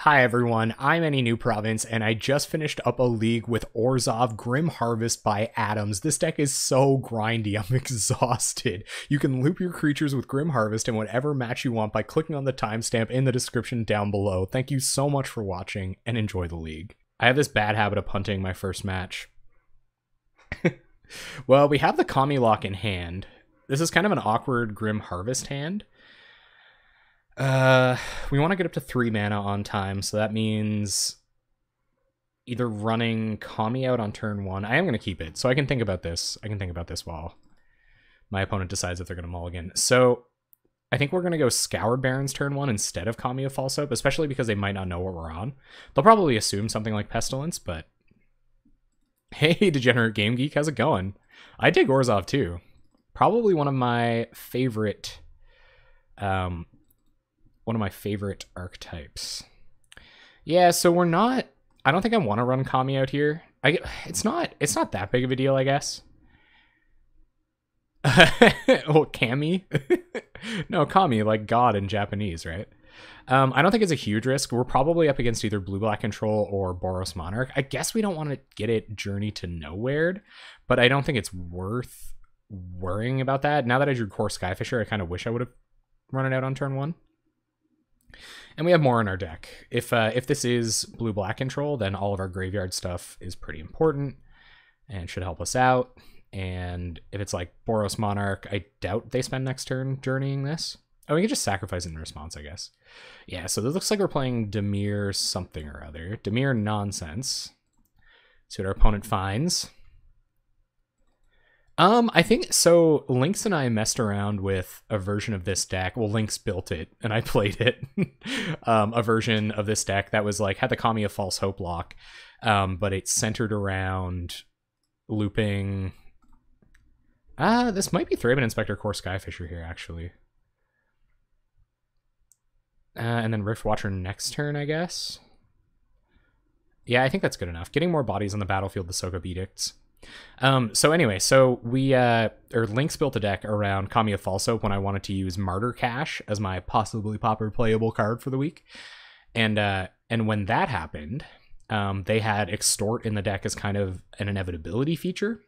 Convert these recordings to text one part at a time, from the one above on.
Hi everyone, I'm Any New Province, and I just finished up a league with Orzhov Grim Harvest by Atoms. This deck is so grindy, I'm exhausted. You can loop your creatures with Grim Harvest in whatever match you want by clicking on the timestamp in the description down below. Thank you so much for watching, and enjoy the league. I have this bad habit of punting my first match. Well, we have the Kami Lock in hand. This is kind of an awkward Grim Harvest hand. We want to get up to 3 mana on time, so that means either running Kami out on turn 1. I am going to keep it, so I can think about this. I can think about this while my opponent decides if they're going to mulligan. So I think we're going to go Scoured Barrens turn 1 instead of Kami of False Hope, especially because they might not know what we're on. They'll probably assume something like Pestilence, but hey, Degenerate Game Geek, how's it going? I dig Orzhov too. Probably one of my favorite archetypes. Yeah, so we're not, I don't think I want to run Kami out here. It's not that big of a deal, I guess. Oh, Kami? No, Kami, like God in Japanese, right? I don't think it's a huge risk. We're probably up against either Blue-Black Control or Boros Monarch. I guess we don't want to get it Journey to Nowhere, but I don't think it's worth worrying about that. Now that I drew Core Skyfisher, I kind of wish I would have run it out on turn 1. And we have more in our deck. If this is Blue-Black Control, then all of our graveyard stuff is pretty important and should help us out. And if it's like Boros Monarch, I doubt they spend next turn journeying this. Oh, we can just sacrifice it in response, I guess. Yeah, so this looks like we're playing Dimir something or other. Dimir Nonsense. See what our opponent finds. I think, so Lynx and I messed around with a version of this deck. Well, Lynx built it, and I played it. A version of this deck that was like, had the Kami of False Hope lock, but it's centered around looping. This might be Thraben Inspector Core Skyfisher here, actually. And then Rift Watcher next turn, I guess. Yeah, I think that's good enough. Getting more bodies on the battlefield, the Soak Up Edicts. So anyway, so we, Lynx built a deck around Kami of False Hope when I wanted to use Martyr Cash as my possibly Pauper playable card for the week. And when that happened, they had Extort in the deck as kind of an inevitability feature.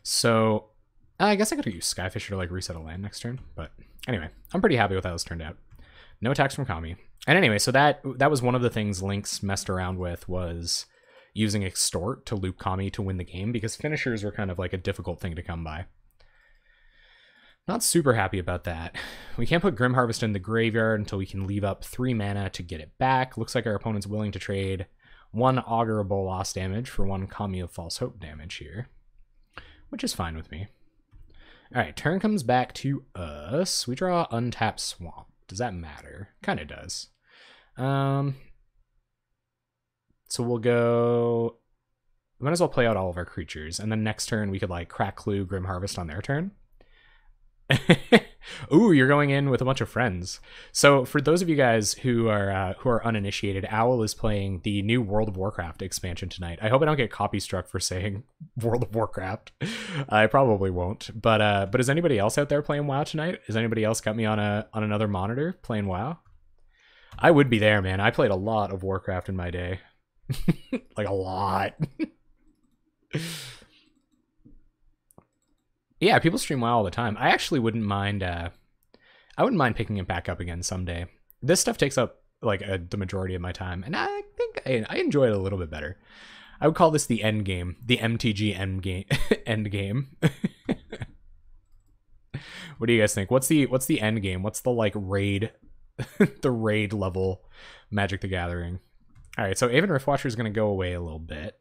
So I guess I could use Skyfisher to like reset a land next turn, but anyway, I'm pretty happy with how this turned out. No attacks from Kami. And anyway, so that was one of the things Lynx messed around with, was using Extort to loop Kami to win the game, because finishers were kind of like a difficult thing to come by. Not super happy about that. We can't put Grim Harvest in the graveyard until we can leave up 3 mana to get it back. Looks like our opponent's willing to trade 1 Augurable Loss damage for 1 Kami of False Hope damage here, which is fine with me. Alright, turn comes back to us. We draw Untapped Swamp. Does that matter? Kind of does. So we'll go, we might as well play out all of our creatures, and then next turn we could like crack Clue, Grim Harvest on their turn. Ooh, you're going in with a bunch of friends. So for those of you guys who are uninitiated, Owl is playing the new World of Warcraft expansion tonight. I hope I don't get copy struck for saying World of Warcraft. I probably won't. But is anybody else out there playing WoW tonight? Has anybody else got me on another monitor playing WoW? I would be there, man. I played a lot of Warcraft in my day. Like a lot. Yeah, people stream WoW all the time. I actually wouldn't mind picking it back up again someday. This stuff takes up like the majority of my time, and I think I enjoy it a little bit better. I would call this the end game, the MTG end game. What do you guys think? What's the end game? What's the like raid the raid level Magic the Gathering? All right, so Aven Riftwatcher is going to go away a little bit.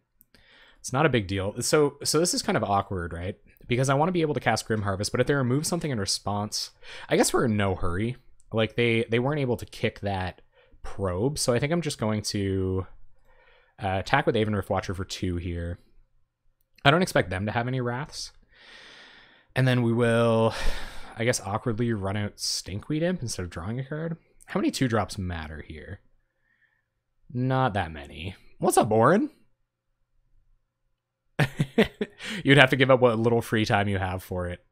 It's not a big deal. So this is kind of awkward, right? Because I want to be able to cast Grim Harvest, but if they remove something in response, I guess we're in no hurry. Like they weren't able to kick that probe, so I think I'm just going to attack with Aven Riftwatcher for 2 here. I don't expect them to have any Wraths. And then we will, I guess, awkwardly run out Stinkweed Imp instead of drawing a card. How many 2-drops matter here? Not that many. What's up, Oren? You'd have to give up what little free time you have for it.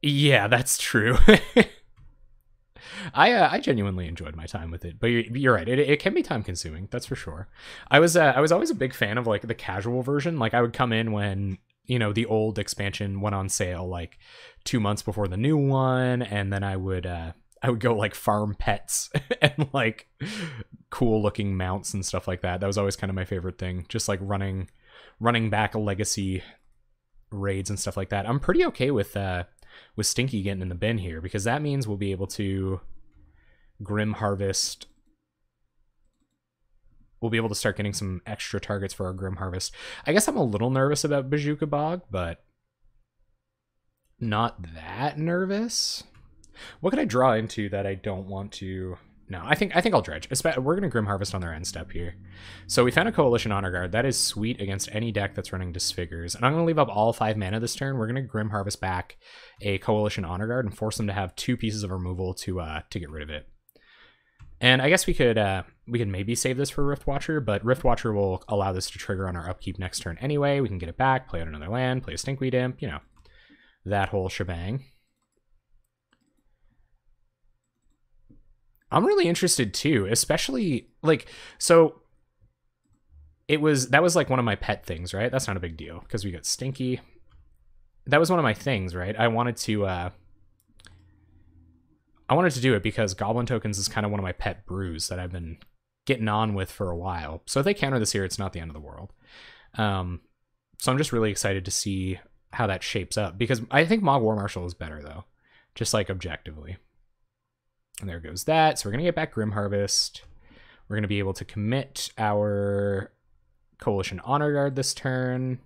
Yeah, that's true. I genuinely enjoyed my time with it, but you're right. It can be time consuming. That's for sure. I was always a big fan of like the casual version. Like I would come in when, you know, the old expansion went on sale like 2 months before the new one, and then I would go like farm pets and like cool looking mounts and stuff like that. That was always kind of my favorite thing. Just like running back legacy raids and stuff like that. I'm pretty okay with Stinky getting in the bin here, because that means we'll be able to Grim Harvest. We'll be able to start getting some extra targets for our Grim Harvest. I guess I'm a little nervous about Bazooka Bog, but not that nervous. What could I draw into that I don't want to? No, I think I'll dredge. We're going to Grim Harvest on their end step here. So we found a Coalition Honor Guard. That is sweet against any deck that's running Disfigures. And I'm going to leave up all 5 mana this turn. We're going to Grim Harvest back a Coalition Honor Guard and force them to have 2 pieces of removal to get rid of it. And I guess we could maybe save this for Rift Watcher, but Rift Watcher will allow this to trigger on our upkeep next turn anyway. We can get it back, play out another land, play a Stinkweed Imp, you know, that whole shebang. I'm really interested too, especially like, so that was like one of my pet things, right? That's not a big deal because we got Stinky. That was one of my things, right? I wanted to do it because Goblin Tokens is kind of one of my pet brews that I've been getting on with for a while. So if they counter this here, it's not the end of the world. So I'm just really excited to see how that shapes up, because I think Mog War Marshal is better though, just like objectively. And there goes that. So we're going to get back Grim Harvest. We're going to be able to commit our Coalition Honor Guard this turn.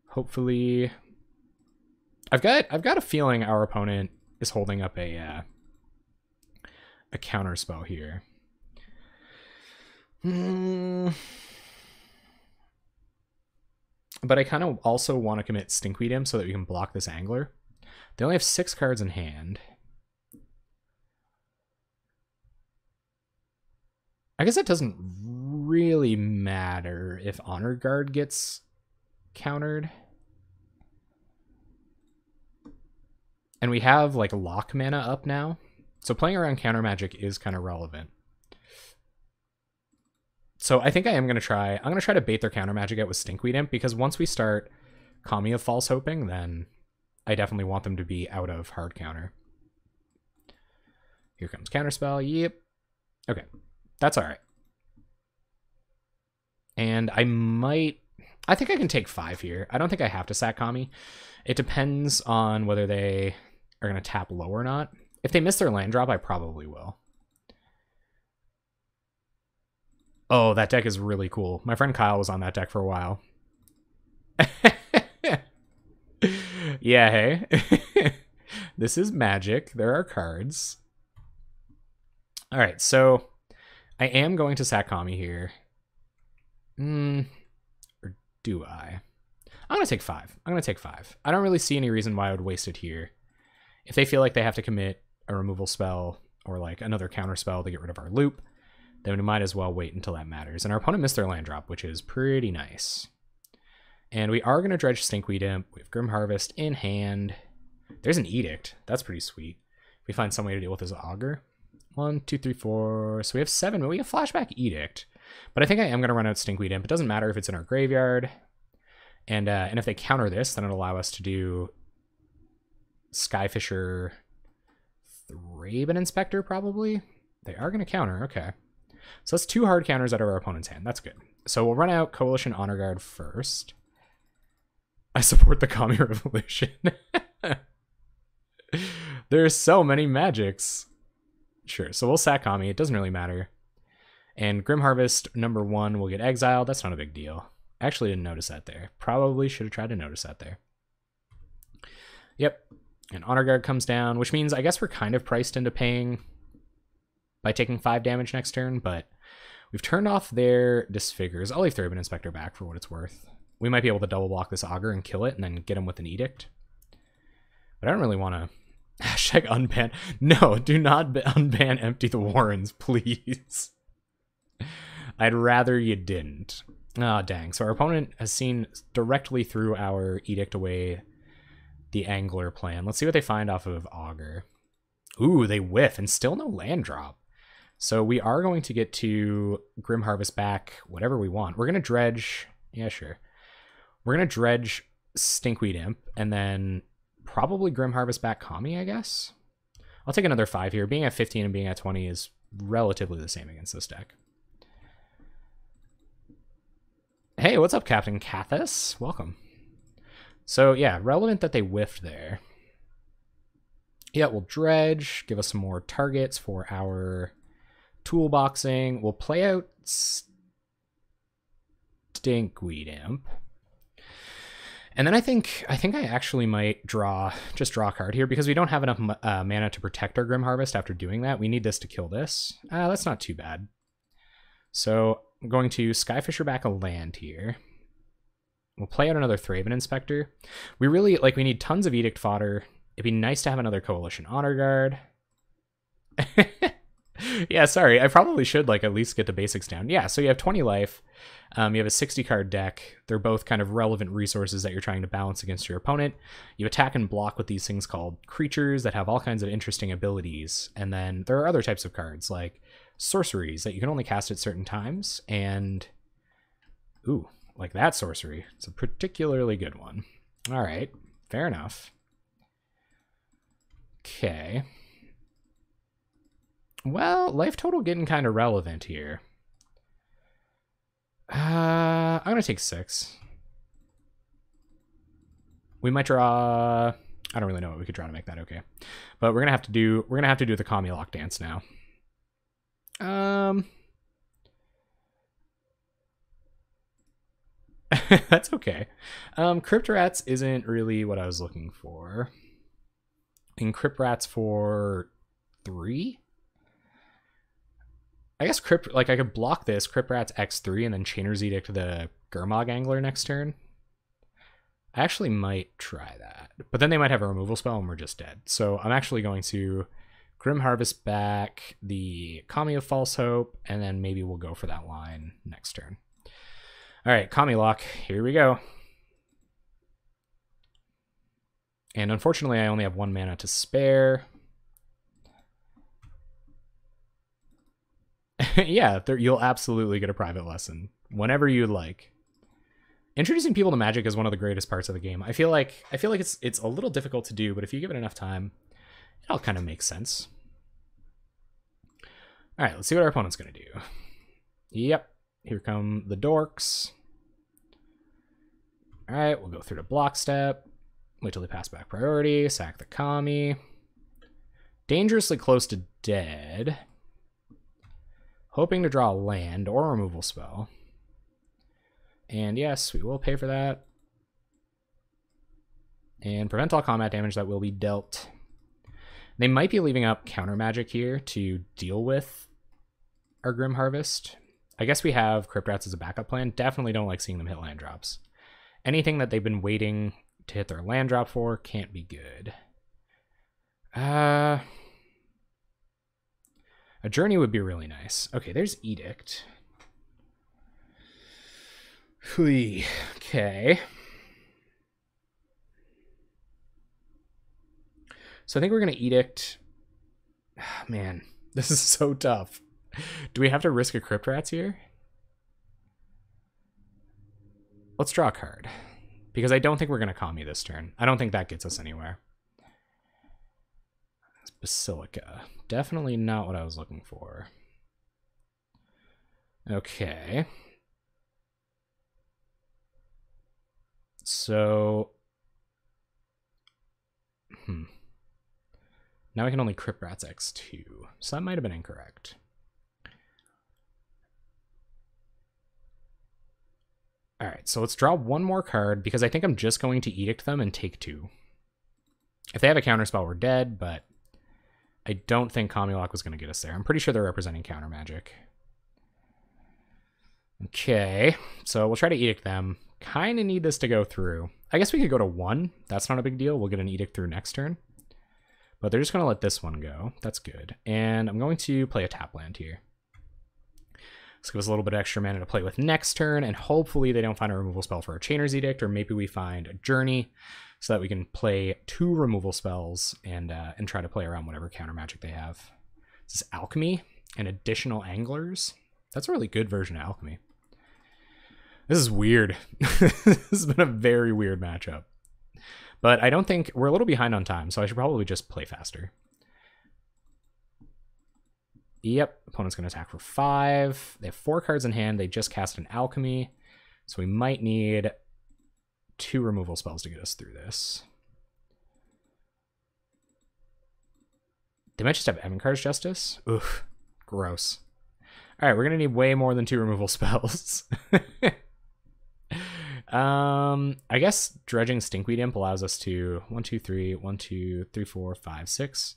Hopefully. I've got a feeling our opponent is holding up a counter spell here. But I kind of also want to commit Stinkweed Imp so that we can block this Angler. They only have 6 cards in hand. I guess it doesn't really matter if Honor Guard gets countered. And we have like lock mana up now. So playing around counter magic is kind of relevant. So I think I am going to try. I'm going to try to bait their counter magic out with Stinkweed Imp, because once we start Kami of False Hoping, then I definitely want them to be out of hard counter. Here comes Counterspell. Yep. Okay. That's all right. And I think I can take 5 here. I don't think I have to sack Kami. It depends on whether they are going to tap low or not. If they miss their land drop, I probably will. Oh, that deck is really cool. My friend Kyle was on that deck for a while. Yeah, hey. This is Magic. There are cards. All right, so I am going to sack Kami here. Or do I? I'm going to take 5. I'm going to take 5. I don't really see any reason why I would waste it here. If they feel like they have to commit a removal spell or like another counter spell to get rid of our loop, then we might as well wait until that matters. And our opponent missed their land drop, which is pretty nice. And we are going to dredge Stinkweed Imp. We have Grim Harvest in hand. There's an Edict. That's pretty sweet. We find some way to deal with this Augur. 1, 2, 3, 4. So we have 7, but we have Flashback Edict. But I think I am going to run out Stinkweed Imp. It doesn't matter if it's in our graveyard. And if they counter this, then it'll allow us to do Skyfisher, Thraben Inspector, probably. They are going to counter. Okay. So that's 2 hard counters out of our opponent's hand. That's good. So we'll run out Coalition Honor Guard first. I support the Kami Revolution. There's so many magics. Sure, so we'll sack Kami. It doesn't really matter. And Grim Harvest number 1 will get exiled. That's not a big deal. Actually didn't notice that there. Probably should have tried to notice that there. Yep. And Honor Guard comes down, which means I guess we're kind of priced into paying by taking 5 damage next turn, but we've turned off their Disfigures. I'll leave Thraben Inspector back for what it's worth. We might be able to double block this Augur and kill it and then get him with an Edict. But I don't really want to... Hashtag unban. No, do not unban Empty the Warrens, please. I'd rather you didn't. Ah, dang. So our opponent has seen directly through our Edict away the Angler plan. Let's see what they find off of Augur. Ooh, they whiff, and still no land drop. So we are going to get to Grim Harvest back whatever we want. We're going to dredge... Yeah, sure. We're going to dredge Stinkweed Imp, and then probably Grim Harvest back Kami, I guess? I'll take another 5 here. Being at 15 and being at 20 is relatively the same against this deck. Hey, what's up, Captain Cathus? Welcome. So, yeah, relevant that they whiffed there. Yeah, we'll dredge, give us some more targets for our toolboxing. We'll play out Stinkweed Imp. And then I think I actually might just draw a card here because we don't have enough mana to protect our Grim Harvest after doing that. We need this to kill this. That's not too bad. So I'm going to Skyfisher back a land here. We'll play out another Thraben Inspector. We need tons of Edict fodder. It'd be nice to have another Coalition Honor Guard. Yeah, sorry. I probably should at least get the basics down. Yeah, so you have 20 life. You have a 60 card deck. They're both kind of relevant resources that you're trying to balance against your opponent. You attack and block with these things called creatures that have all kinds of interesting abilities. And then there are other types of cards like sorceries that you can only cast at certain times. And, ooh, like that sorcery. It's a particularly good one. All right, fair enough. Okay. Well, life total getting kind of relevant here. I'm going to take 6. We might draw... I don't really know what we could draw to make that okay. But we're going to have to do the Kami Lock dance now. That's okay. Crypt Rats isn't really what I was looking for. And Crypt Rats for 3? I guess I could block this, Crypt Rats X3, and then Chainer's Edict the Gurmag Angler next turn. I actually might try that. But then they might have a removal spell and we're just dead. So I'm actually going to Grim Harvest back the Kami of False Hope, and then maybe we'll go for that line next turn. All right, Kami Lock, here we go. And unfortunately, I only have 1 mana to spare. Yeah, you'll absolutely get a private lesson whenever you'd like. Introducing people to Magic is one of the greatest parts of the game. I feel like it's a little difficult to do, but if you give it enough time, it all kind of makes sense. All right, let's see what our opponent's going to do. Yep, here come the dorks. All right, we'll go through to block step. Wait till they pass back priority. Sack the Kami. Dangerously close to dead. Hoping to draw a land or a removal spell. And yes, we will pay for that. And prevent all combat damage that will be dealt. They might be leaving up counter magic here to deal with our Grim Harvest. I guess we have Crypt Rats as a backup plan. Definitely don't like seeing them hit land drops. Anything that they've been waiting to hit their land drop for can't be good. A journey would be really nice. Okay, there's Edict. Okay. So I think we're going to Edict. Man, this is so tough. Do we have to risk a Crypt Rats here? Let's draw a card. Because I don't think we're going to Kami this turn. I don't think that gets us anywhere. Basilica. Definitely not what I was looking for. Okay. So... Now I can only Crypt Rats X2. So that might have been incorrect. Alright, so let's draw one more card, because I think I'm just going to Edict them and take 2. If they have a counterspell, we're dead, but I don't think Kami Lock was going to get us there. I'm pretty sure they're representing counter magic. Okay, so we'll try to Edict them. Kind of need this to go through. I guess we could go to 1. That's not a big deal. We'll get an Edict through next turn. But they're just going to let this one go. That's good. And I'm going to play a tap land here. This gives us a little bit of extra mana to play with next turn, and hopefully they don't find a removal spell for a Chainer's Edict, or maybe we find a Journey. so that we can play 2 removal spells and try to play around whatever counter magic they have. This is Alchemy and additional Anglers. That's a really good version of Alchemy. This is weird. This has been a very weird matchup. But I don't think... We're a little behind on time, so I should probably just play faster. Yep, opponent's going to attack for 5. They have 4 cards in hand. They just cast an Alchemy. So we might need 2 removal spells to get us through this. They might just have Evenkar's Justice. Oof, gross. All right, we're going to need way more than 2 removal spells. I guess Dredging Stinkweed Imp allows us to 1, 2, 3, 1, 2, 3, 4, 5, 6.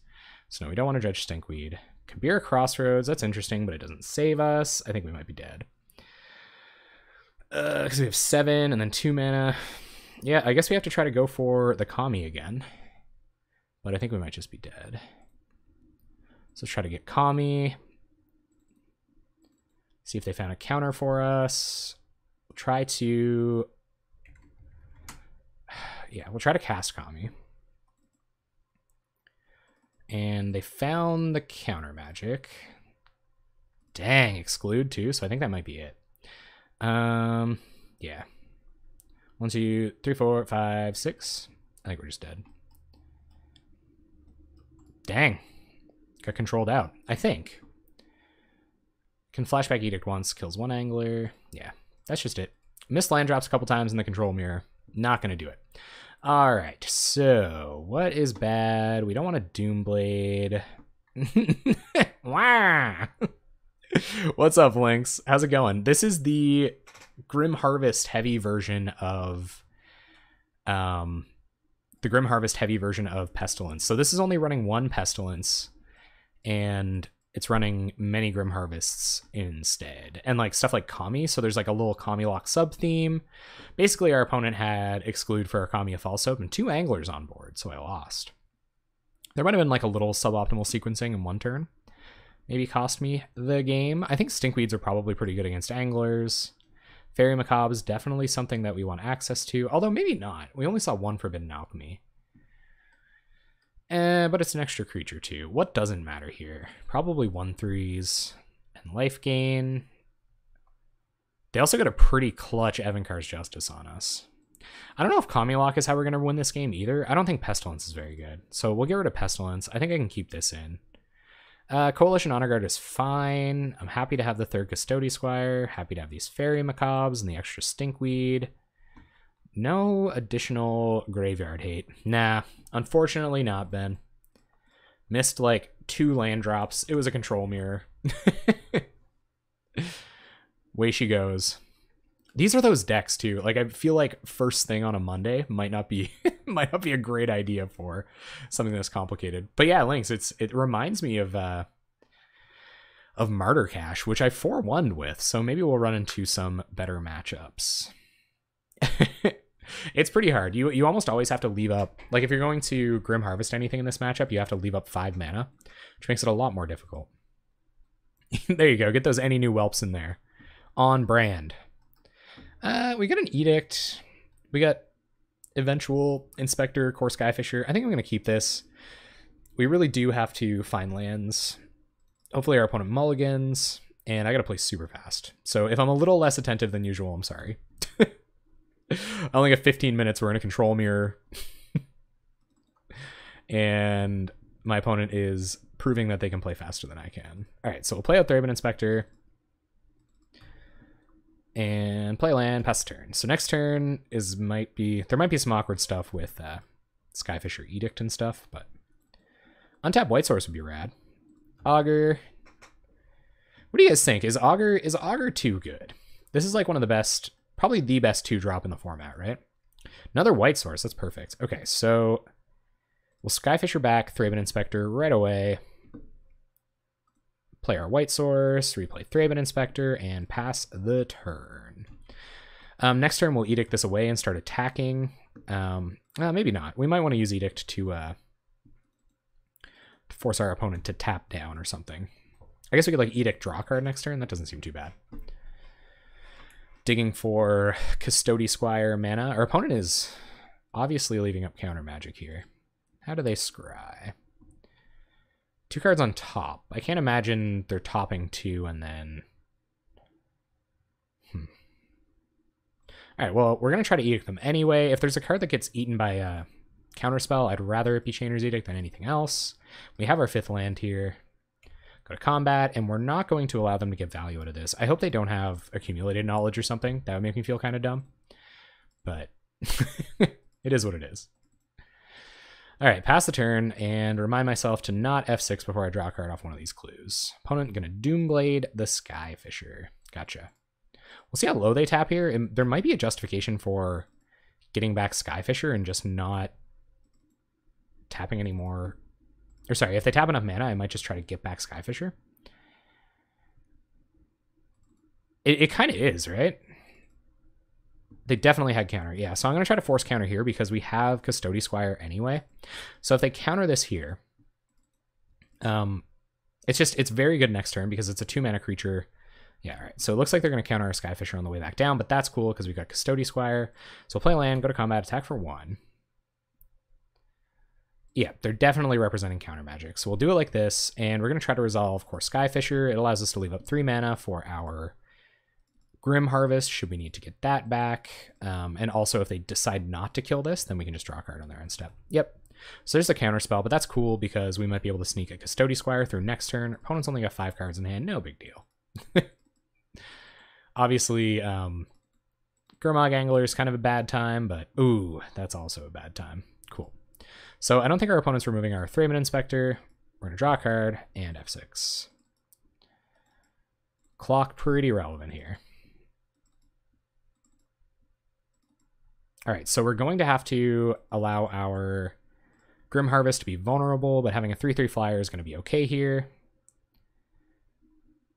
So no, we don't want to dredge Stinkweed. Kabir Crossroads, that's interesting, but it doesn't save us. I think we might be dead. Because we have 7 and then 2 mana. Yeah, I guess we have to try to go for the Kami again. But I think we might just be dead. So let's try to get Kami. See if they found a counter for us. We'll try to... Yeah, we'll try to cast Kami. And they found the counter magic. Dang, exclude too, so I think that might be it. Yeah. 1, 2, 3, 4, 5, 6. I think we're just dead. Dang. Got controlled out, I think. Can Flashback Edict once, kills 1 angler. Yeah, that's just it. Missed land drops a couple times in the control mirror. Not going to do it. All right, so what is bad? We don't want a Doomblade. Wow. What's up, Lynx? How's it going? This is the Grim Harvest heavy version of Pestilence. So this is only running 1 Pestilence, and it's running many Grim Harvests instead. And like stuff like Kami, so there's like a little Kami lock sub-theme. Basically, our opponent had Exclude for our Kami of False Hope and 2 Anglers on board, so I lost. There might have been like a little suboptimal sequencing in 1 turn. Maybe cost me the game. I think Stinkweeds are probably pretty good against Anglers. Fairy Macabre is definitely something that we want access to, although maybe not. We only saw 1 Forbidden Alchemy. But it's an extra creature too. What doesn't matter here? Probably 1/3s and life gain. They also got a pretty clutch Evenkar's Justice on us. I don't know if Kami Lock is how we're going to win this game either. I don't think Pestilence is very good. So we'll get rid of Pestilence. I think I can keep this in. Coalition Honor Guard is fine. I'm happy to have the 3rd Custody Squire. Happy to have these Fairy Macabres and the extra Stinkweed. No additional graveyard hate. Nah, unfortunately not, Ben. Missed like 2 land drops. It was a control mirror. Way she goes. These are those decks too. Like I feel like first thing on a Monday might not be a great idea for something that's complicated. But yeah, Lynx, it reminds me of Martyr Cash, which I 4-1'd with. So maybe we'll run into some better matchups. It's pretty hard. You almost always have to leave up, like if you're going to Grim Harvest anything in this matchup, you have to leave up 5 mana, which makes it a lot more difficult. There you go. Get those any new whelps in there. On brand. We got an Edict. We got Eventual Inspector, Core Skyfisher. I think I'm going to keep this. We really do have to find lands. Hopefully our opponent mulligans, and I got to play super fast. So if I'm a little less attentive than usual, I'm sorry. I only got 15 minutes. We're in a control mirror. And my opponent is proving that they can play faster than I can. All right, so we'll play out Thraben Inspector. And play land, pass the turn. So next turn there might be some awkward stuff with Skyfisher Edict and stuff, but untap White Source would be rad. Augur. What do you guys think? Is Augur too good? This is like one of the best, probably the best 2-drop in the format, right? Another White Source, that's perfect. Okay, so we'll Skyfisher back Thraben Inspector right away. Play our White Source, replay Thraben Inspector, and pass the turn. Next turn, we'll Edict this away and start attacking. Maybe not. We might want to use Edict to force our opponent to tap down or something. I guess we could like Edict draw card next turn. That doesn't seem too bad. Digging for Custody Squire mana. Our opponent is obviously leaving up counter magic here. How do they scry? 2 cards on top. I can't imagine they're topping 2 and then... Alright, well, we're going to try to edict them anyway. If there's a card that gets eaten by a counterspell, I'd rather it be Chainer's Edict than anything else. We have our 5th land here. Go to combat, and we're not going to allow them to get value out of this. I hope they don't have accumulated knowledge or something. That would make me feel kind of dumb. But it is what it is. Alright, pass the turn, and remind myself to not F6 before I draw a card off one of these clues. Opponent going to Doomblade the Skyfisher. Gotcha. We'll see how low they tap here. And there might be a justification for getting back Skyfisher and just not tapping anymore. Or sorry, if they tap enough mana, I might just try to get back Skyfisher. It kind of is, right? They definitely had counter. Yeah, so I'm going to try to force counter here because we have Custody Squire anyway. So if they counter this here, it's very good next turn because it's a 2-mana creature. Yeah, all right. So it looks like they're going to counter our Skyfisher on the way back down, but that's cool because we got Custody Squire. So we'll play land, go to combat, attack for 1. Yeah, they're definitely representing counter magic. So we'll do it like this, and we're going to try to resolve, of course, Skyfisher. It allows us to leave up 3 mana for our Grim Harvest, should we need to get that back. And also, if they decide not to kill this, then we can just draw a card on their end step. Yep. So there's a counter spell, but that's cool because we might be able to sneak a Custody Squire through next turn. Opponent's only got 5 cards in hand. No big deal. Obviously, Gurmag Angler is kind of a bad time, but ooh, that's also a bad time. Cool. So I don't think our opponent's removing our Thraben Inspector. We're going to draw a card and F6. Clock pretty relevant here. All right, so we're going to have to allow our Grim Harvest to be vulnerable, but having a 3/3 flyer is going to be okay here.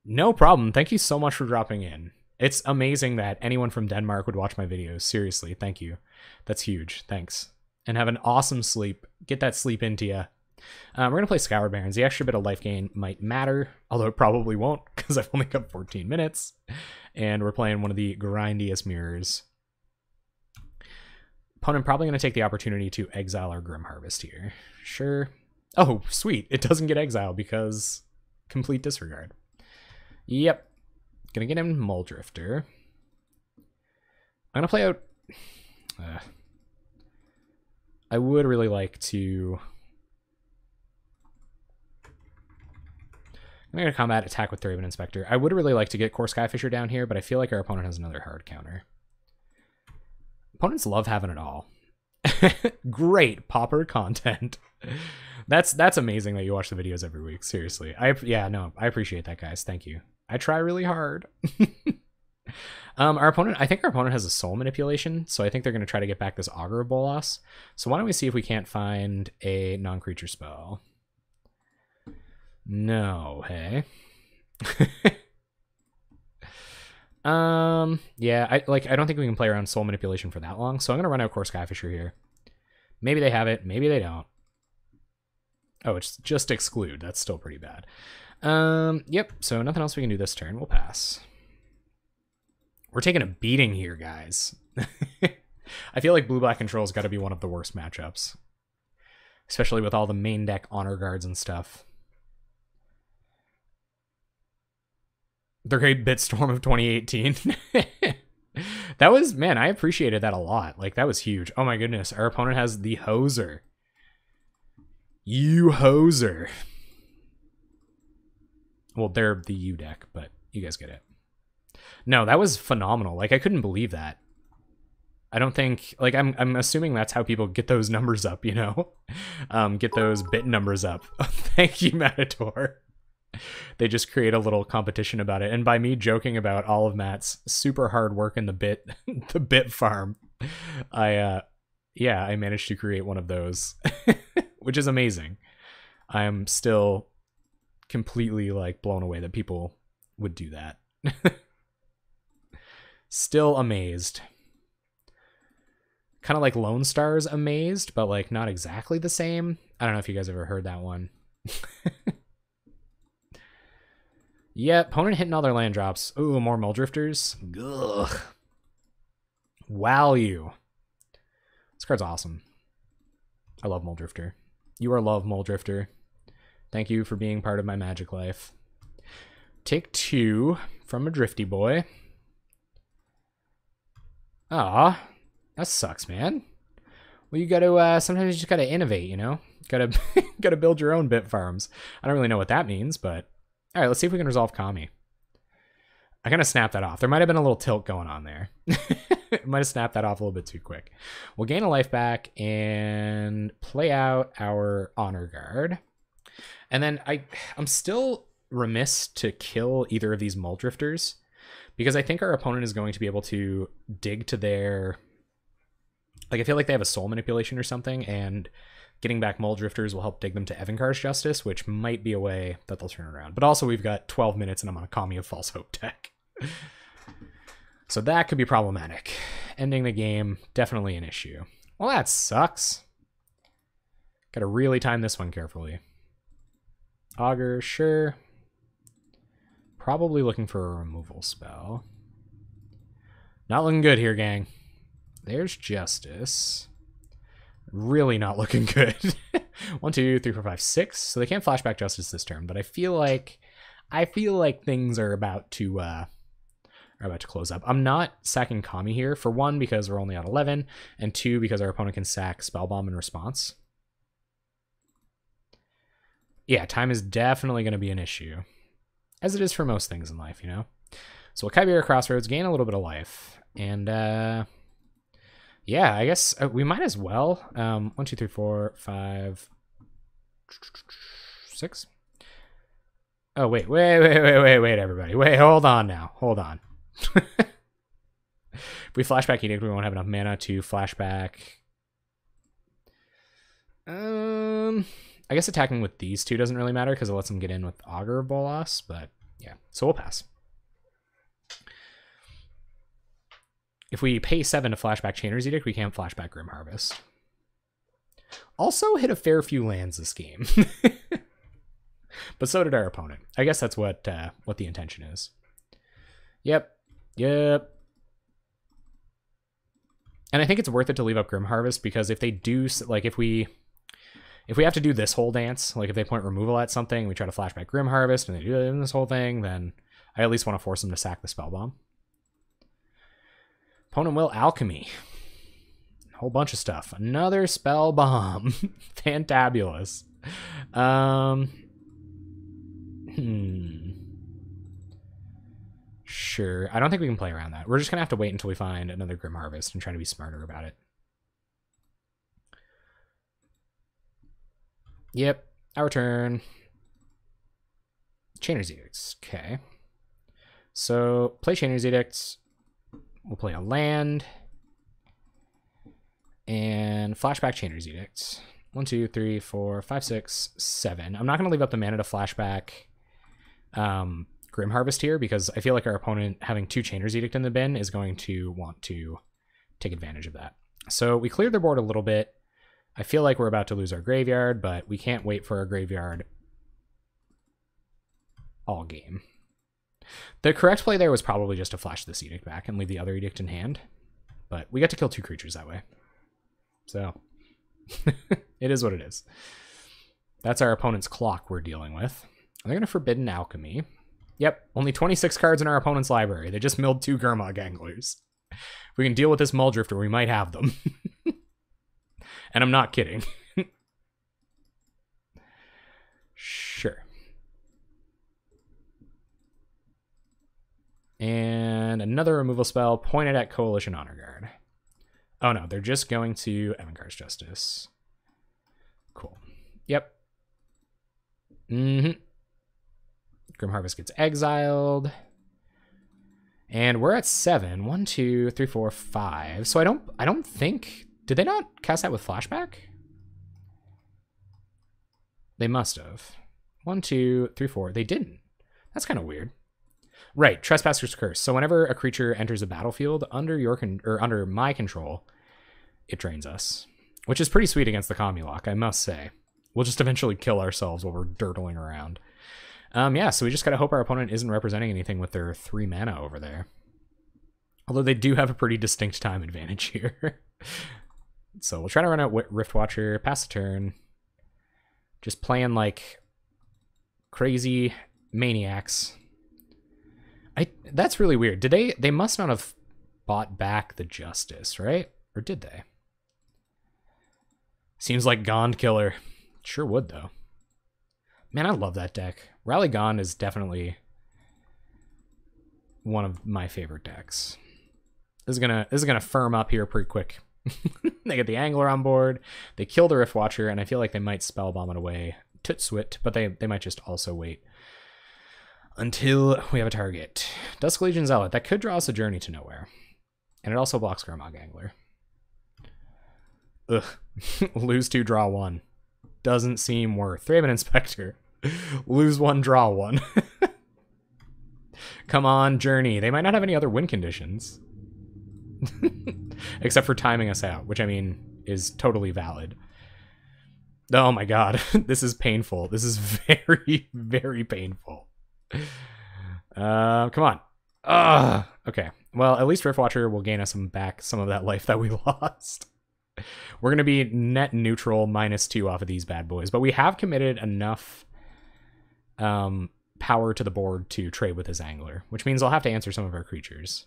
No problem. Thank you so much for dropping in. It's amazing that anyone from Denmark would watch my videos. Seriously, thank you. That's huge. Thanks. And have an awesome sleep. Get that sleep into you. We're going to play Scoured Barrens. The extra bit of life gain might matter, although it probably won't because I've only got 14 minutes. And we're playing one of the grindiest mirrors. Opponent probably going to take the opportunity to exile our Grim Harvest here. Sure. Oh, sweet. It doesn't get exiled because complete disregard. Yep. Gonna get him Muldrifter. I'm gonna play out... I would really like to... I'm gonna combat, attack with Thraben Inspector. I would really like to get Core Skyfisher down here, but I feel like our opponent has another hard counter. Opponents love having it all. Great Pauper content. That's amazing that you watch the videos every week. Seriously. I appreciate that, guys. Thank you. I try really hard. I think our opponent has a soul manipulation, so I think they're going to try to get back this Augur of Bolas. So why don't we see if we can't find a non-creature spell? No, hey. Yeah, I don't think we can play around soul manipulation for that long, so I'm going to run out Core Skyfisher here. Maybe they have it, maybe they don't. Oh, it's just exclude. That's still pretty bad. Yep, so nothing else we can do this turn. We'll pass. We're taking a beating here, guys. I feel like blue-black control's got to be one of the worst matchups. Especially with all the main deck honor guards and stuff. The Great Bitstorm of 2018. That was, man, I appreciated that a lot. Like, that was huge. Oh my goodness, our opponent has the Hoser. You hoser. Well, they're the U deck, but you guys get it. No, that was phenomenal. Like, I couldn't believe that. I don't think, like, I'm assuming that's how people get those numbers up, you know? Get those bit numbers up. Thank you, Matador. They just create a little competition about it. And by me joking about all of Matt's super hard work in the bit farm, I managed to create one of those, which is amazing. I am still completely like blown away that people would do that. Still amazed. Kind of like Lone Star's amazed, but like not exactly the same. I don't know if you guys ever heard that one. Yeah, opponent hitting all their land drops. Ooh, more Muldrifters. Ugh. Value. This card's awesome. I love Mole Drifter. You are love, Mole Drifter. Thank you for being part of my Magic life. Take 2 from a Drifty Boy. Aw, that sucks, man. Well, you gotta, sometimes you just gotta innovate, you know? Gotta, gotta build your own bit farms. I don't really know what that means, but... Alright, let's see if we can resolve Kami. I kind of snapped that off. There might have been a little tilt going on there. Might have snapped that off a little bit too quick. We'll gain a life back and play out our Honor Guard. And then I'm still remiss to kill either of these Mole Drifters, because I think our opponent is going to be able to dig to their... Like, I feel like they have a soul manipulation or something, and getting back Mole Drifters will help dig them to Evankar's Justice, which might be a way that they'll turn around. But also, we've got 12 minutes, and I'm on a Kami of False Hope deck. So that could be problematic. Ending the game, definitely an issue. Well, that sucks. Gotta really time this one carefully. Augur, sure. Probably looking for a removal spell. Not looking good here, gang. There's Justice. Really not looking good. 1, 2, 3, 4, 5, 6. So they can't flashback Justice this turn, but I feel like things are about to close up. I'm not sacking Kami here, for 1, because we're only at 11, and 2, because our opponent can sack Spellbomb in response. Yeah, time is definitely going to be an issue, as it is for most things in life, you know? So we'll Kybera Crossroads, gain a little bit of life, and yeah, I guess we might as well. 1, 2, 3, 4, 5, 6. Oh, wait, everybody. Wait, hold on now. Hold on. If we flashback Edict, we won't have enough mana to flashback. I guess attacking with these two doesn't really matter because it lets them get in with Augur of Bolas, but yeah, so we'll pass. If we pay 7 to flashback Chainer's Edict, we can't flashback Grim Harvest. Also hit a fair few lands this game. But so did our opponent. I guess that's what the intention is. Yep. And I think it's worth it to leave up Grim Harvest, because if they do, like, if we have to do this whole dance, like if they point removal at something, we try to flashback Grim Harvest, and they do this whole thing, then I at least want to force them to sack the Spellbomb. Opponent will Alchemy. A whole bunch of stuff. Another Spellbomb. Fantabulous. Sure. I don't think we can play around that. We're just going to have to wait until we find another Grim Harvest and try to be smarter about it. Yep. Our turn. Chainer's Edicts. Okay. So, play Chainer's Edicts. We'll play a land. And flashback Chainer's Edicts. 1, 2, 3, 4, 5, 6, 7. I'm not going to leave up the mana to flashback Grim Harvest here, because I feel like our opponent having 2 Chainer's Edict in the bin is going to want to take advantage of that. So we cleared their board a little bit. I feel like we're about to lose our graveyard, but we can't wait for our graveyard all game. The correct play there was probably just to flash this Edict back and leave the other Edict in hand, but we got to kill 2 creatures that way. So it is what it is. That's our opponent's clock we're dealing with. They're going to Forbidden Alchemy. Yep, only 26 cards in our opponent's library. They just milled 2 Gurmag Anglers. If we can deal with this Mole Drifter, we might have them. And I'm not kidding. Sure. And another removal spell pointed at Coalition Honor Guard. Oh no, they're just going to Evankar's Justice. Cool. Yep. Grim Harvest gets exiled. And we're at 7. 1, 2, 3, 4, 5. So I don't think... Did they not cast that with flashback? They must have. 1, 2, 3, 4. They didn't. That's kind of weird. Right, Trespasser's Curse. So whenever a creature enters a battlefield under your under my control, it drains us, which is pretty sweet against the Kami lock, I must say. We'll just eventually kill ourselves while we're dirtling around. Yeah, so we just gotta hope our opponent isn't representing anything with their 3 mana over there. Although they do have a pretty distinct time advantage here. So we'll try to run out Rift Watcher, pass the turn. Just playing like crazy maniacs. That's really weird. Did they must not have bought back the Justice, right? Or did they? Seems like Gond Killer. Sure would, though. Man, I love that deck. Rally Gond is definitely one of my favorite decks. This is gonna firm up here pretty quick. They get the Angler on board. They kill the Rift Watcher, and I feel like they might Spellbomb it away. Tootswit, but they might just also wait until we have a target. Dusk Legion Zealot. That could draw us a Journey to Nowhere. And it also blocks Garmog Angler. Ugh. Lose 2, draw 1. Doesn't seem worth. Thraben Inspector. Lose 1, draw 1. Come on, Journey. They might not have any other win conditions. Except for timing us out, which I mean is totally valid. Oh my god. This is painful. This is very, very painful. Come on. Okay. Well, at least Rift Watcher will gain us back some of that life that we lost. We're going to be net neutral -2 off of these bad boys, but we have committed enough power to the board to trade with his Angler, which means I'll have to answer some of our creatures.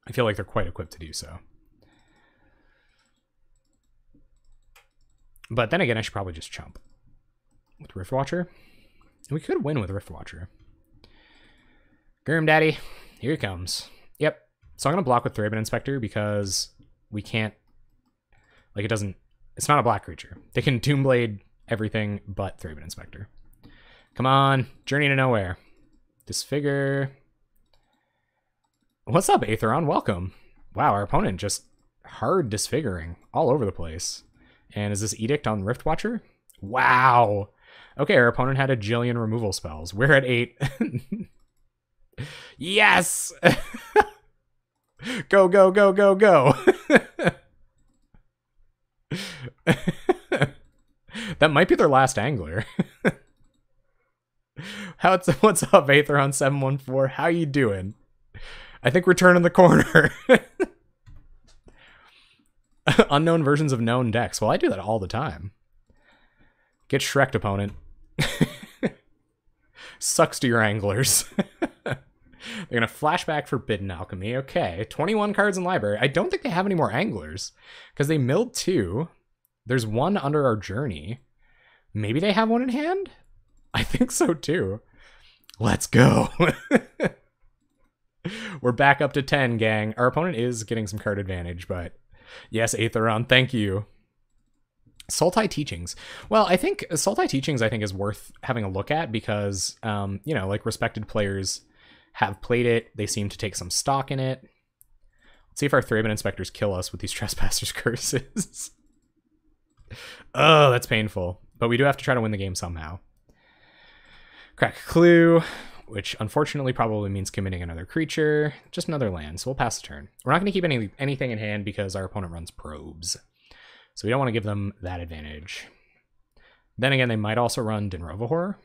I feel like they're quite equipped to do so. But then again, I should probably just chump with Rift Watcher. We could win with Rift Watcher. Gurm Daddy, here he comes. Yep. So I'm going to block with Thraben Inspector because we can't... Like, it's not a black creature. They can Doomblade everything but Thraben Inspector. Come on. Journey to Nowhere. Disfigure. What's up, Aetheron? Welcome. Wow, our opponent just hard disfiguring all over the place. And is this Edict on Rift Watcher? Wow. Okay, our opponent had a jillion removal spells. We're at 8. Yes! Go, go, go, go, go. That might be their last Angler. What's up, Aetheron 714? How you doing? I think we're turning the corner. Unknown versions of known decks. Well, I do that all the time. Get Shrek'd, opponent. Sucks to your Anglers. They're going to flashback Forbidden Alchemy. Okay, 21 cards in library. I don't think they have any more Anglers because they milled 2. There's 1 under our Journey. Maybe they have 1 in hand? I think so too. Let's go. We're back up to 10, gang. Our opponent is getting some card advantage, but yes, Aetheron, thank you. Sultai Teachings. Well, I think Sultai Teachings is worth having a look at because, you know, like respected players have played it. They seem to take some stock in it. Let's see if our Thraben Inspectors kill us with these Trespassers Curses. Oh, that's painful. But we do have to try to win the game somehow. Crack Clue, which unfortunately probably means committing another creature. Just another land, so we'll pass the turn. We're not going to keep anything in hand because our opponent runs Probes. So we don't want to give them that advantage. Then again, they might also run Dinrova Horror.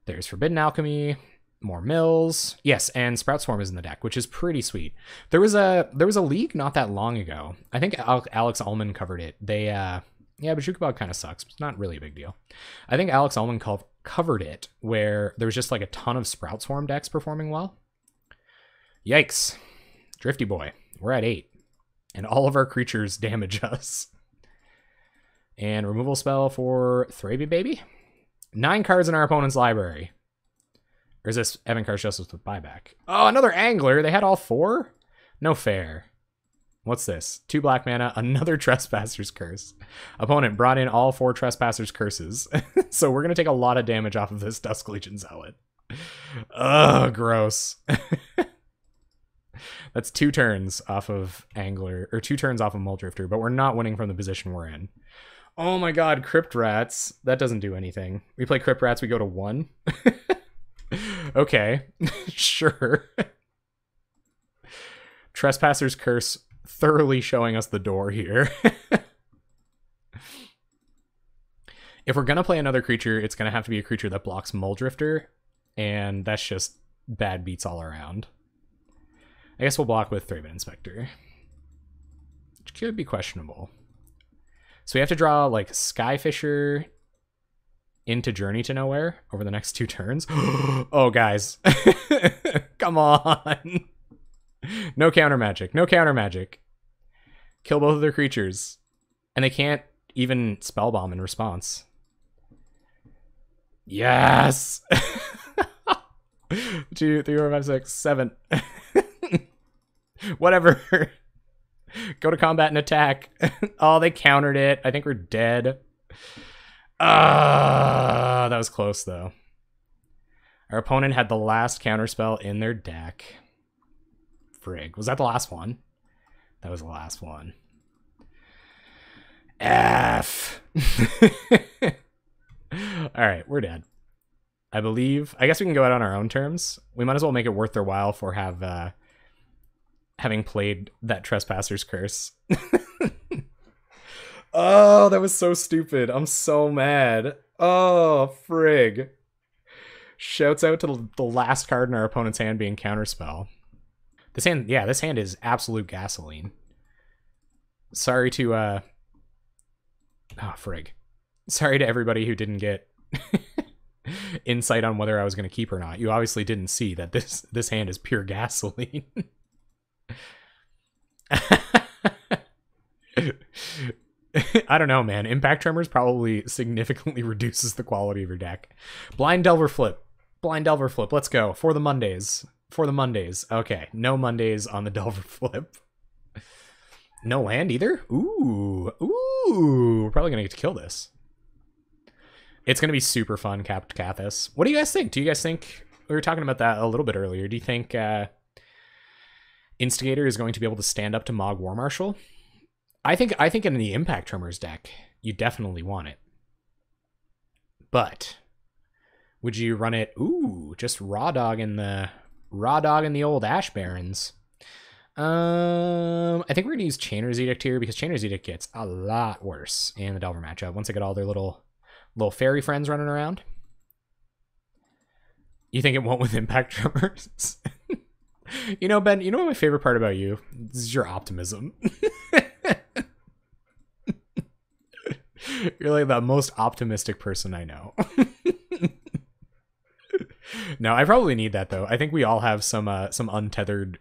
There's Forbidden Alchemy, more mills. Yes, and Sprout Swarm is in the deck, which is pretty sweet. There was a league not that long ago. I think Alex Ullman covered it. They yeah, but Jukabog kind of sucks. It's not really a big deal. I think Alex Ullman covered it where there was just like a ton of Sprout Swarm decks performing well. Yikes. Drifty boy. We're at 8. And all of our creatures damage us. And removal spell for Thraby Baby. 9 cards in our opponent's library. Or is this Evan Car's Justice with buyback? Oh, another Angler. They had all 4? No fair. What's this? 2 black mana, another Trespasser's Curse. Opponent brought in all 4 Trespasser's Curses. So we're going to take a lot of damage off of this Dusk Legion Zealot. Ugh, gross. That's 2 turns off of Angler, or 2 turns off of Muldrifter, but we're not winning from the position we're in. Oh my god, Crypt Rats. That doesn't do anything. We play Crypt Rats, we go to 1. Okay, sure. Trespasser's Curse thoroughly showing us the door here. If we're going to play another creature, it's going to have to be a creature that blocks Muldrifter, and that's just bad beats all around. I guess we'll block with Thraben Inspector. which could be questionable. So we have to draw like Skyfisher into Journey to Nowhere over the next 2 turns. Oh, guys. Come on. No counter magic. No counter magic. Kill both of their creatures. And they can't even Spellbomb in response. Yes! 2, 3, 4, 5, 6, 7. Whatever. Go to combat and attack. Oh, they countered it. I think we're dead. That was close, though. Our opponent had the last counterspell in their deck. Frig. Was that the last one? That was the last one. F. Alright, we're dead. I believe. I guess we can go out on our own terms. We might as well make it worth their while for having played that Trespasser's Curse. Oh, that was so stupid. I'm so mad. Oh, frig. Shouts out to the last card in our opponent's hand being Counterspell. This hand, yeah, this hand is absolute gasoline. Sorry to, oh, frig. Sorry to everybody who didn't get insight on whether I was going to keep or not. You obviously didn't see that this hand is pure gasoline. I don't know, man. Impact Tremors probably significantly reduces the quality of your deck. Blind Delver Flip. Blind Delver Flip. Let's go. For the Mondays. For the Mondays. Okay. No Mondays on the Delver Flip. No land either? Ooh. Ooh. We're probably going to get to kill this. It's going to be super fun, Capt Cathus. What do you guys think? Do you guys think... We were talking about that a little bit earlier. Do you think Instigator is going to be able to stand up to Mog War Marshal? I think in the Impact Tremors deck, you definitely want it. But would you run it? Ooh, just raw dog in the old Ash Barons. I think we're gonna use Chainer's Edict here because Chainer's Edict gets a lot worse in the Delver matchup once they get all their little fairy friends running around. You think it won't with Impact Tremors? You know, Ben, you know what my favorite part about you? This is your optimism. You're like the most optimistic person I know. No, I probably need that though. I think we all have some untethered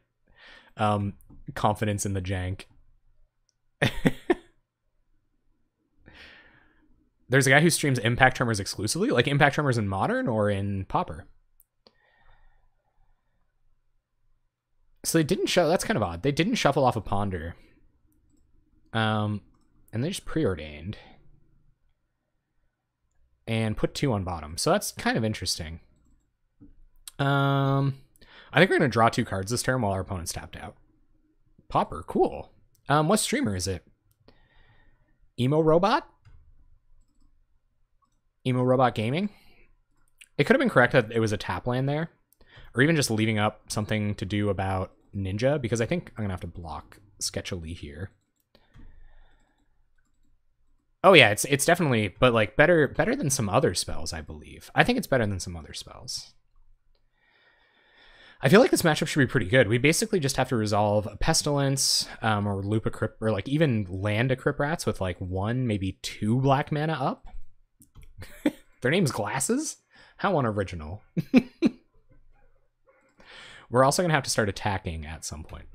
confidence in the jank. There's a guy who streams Impact Tremors exclusively, like Impact Tremors in Modern or in Pauper. So they didn't show. That's kind of odd. They didn't shuffle off a Ponder. And they just preordained. And put 2 on bottom. So that's kind of interesting. I think we're going to draw 2 cards this turn while our opponent's tapped out. Pauper, cool. What streamer is it? Emo Robot? Emo Robot Gaming? It could have been correct that it was a tap land there. Or even just leaving up something to do about Ninja, because I think I'm going to have to block sketchily here. Oh yeah, it's definitely, but like better than some other spells, I believe. I think it's better than some other spells. I feel like this matchup should be pretty good. We basically just have to resolve a Pestilence, or loop a Crypt, or like even land a Crypt Rats with like 1, maybe 2 black mana up. Their name's Glasses? How unoriginal. We're also gonna have to start attacking at some point.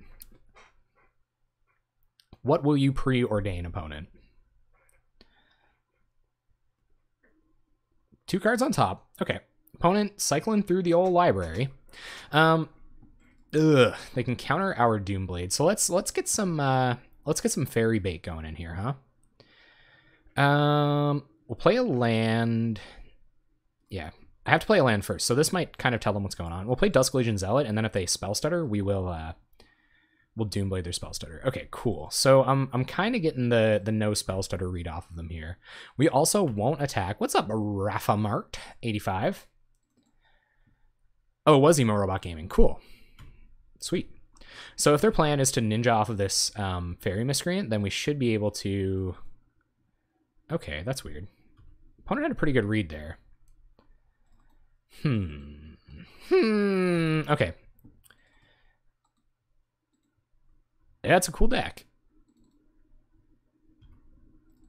What will you preordain, opponent? 2 cards on top. Okay. Opponent cycling through the old library. They can counter our Doomblade. So let's get some fairy bait going in here, huh? We'll play a land. Yeah. I have to play a land first, so this might kind of tell them what's going on. We'll play Dusk Legion Zealot, and then if they spell stutter, we'll Doomblade their spell stutter. Okay, cool. So I'm kind of getting the no spell stutter read off of them here. We also won't attack. What's up, Rafa Mart 85? Oh, it was Emo Robot Gaming. Cool. Sweet. So if their plan is to ninja off of this Fairy Miscreant, then we should be able to... Okay, that's weird. Opponent had a pretty good read there. Okay. Yeah, it's a cool deck.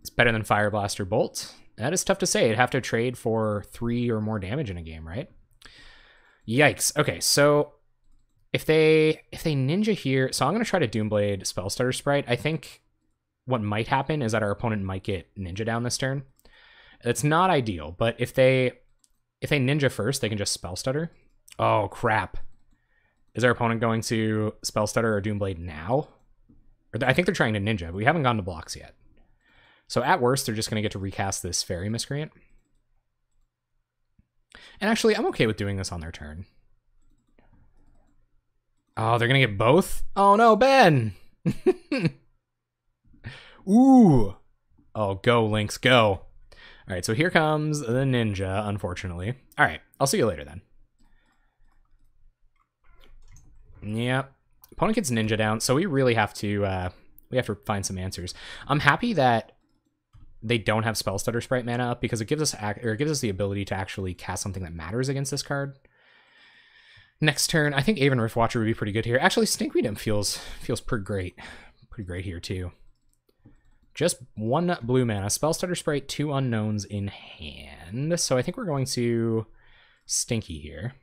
It's better than Fire Blast or Bolt. That is tough to say. It'd have to trade for 3 or more damage in a game, right? Yikes. Okay, so if they ninja here, so I'm going to try to Doomblade Spellstutter Sprite. I think what might happen is that our opponent might get ninja down this turn. It's not ideal, but if they ninja first, they can just Spellstutter. Oh, crap. Is our opponent going to Spellstutter or Doomblade now? Or I think they're trying to ninja, but we haven't gone to blocks yet. So at worst, they're just going to get to recast this Fairy Miscreant. And actually, I'm okay with doing this on their turn. Oh, they're going to get both? Oh no, Ben! Ooh! Oh, go, Lynx, go. Alright, so here comes the ninja, unfortunately. Alright, I'll see you later then. Yep. Opponent gets ninja down, so we really have to find some answers. I'm happy that they don't have Spellstutter Sprite mana up because it gives us the ability to actually cast something that matters against this card. Next turn, I think Aven Riftwatcher would be pretty good here. Actually, Stinkweed Imp feels pretty great. Pretty great here too. Just 1 blue mana, Spellstutter Sprite, 2 unknowns in hand. So I think we're going to Stinky here.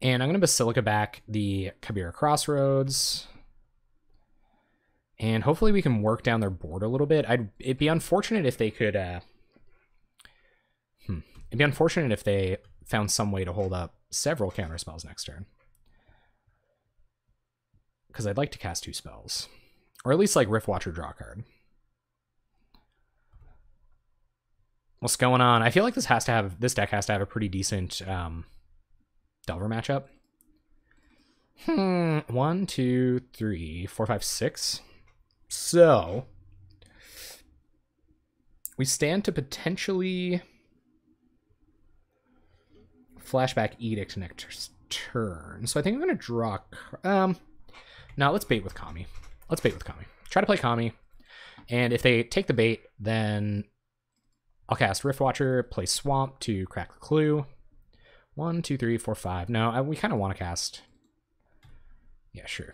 And I'm going to Basilica back the Kabira Crossroads. And hopefully we can work down their board a little bit. It'd be unfortunate if they could... It'd be unfortunate if they found some way to hold up several counter spells next turn. Because I'd like to cast 2 spells. Or at least like Riftwatcher draw a card. What's going on? I feel like this deck has to have a pretty decent Delver matchup. 1, 2, 3, 4, 5, 6. So we stand to potentially flashback Edict next turn. So I think I'm going to draw... no, let's bait with Kami. Let's bait with Kami. Try to play Kami. And if they take the bait, then I'll cast Riftwatcher, play Swamp to crack the clue. 1, 2, 3, 4, 5. No, we kind of want to cast... Yeah, sure.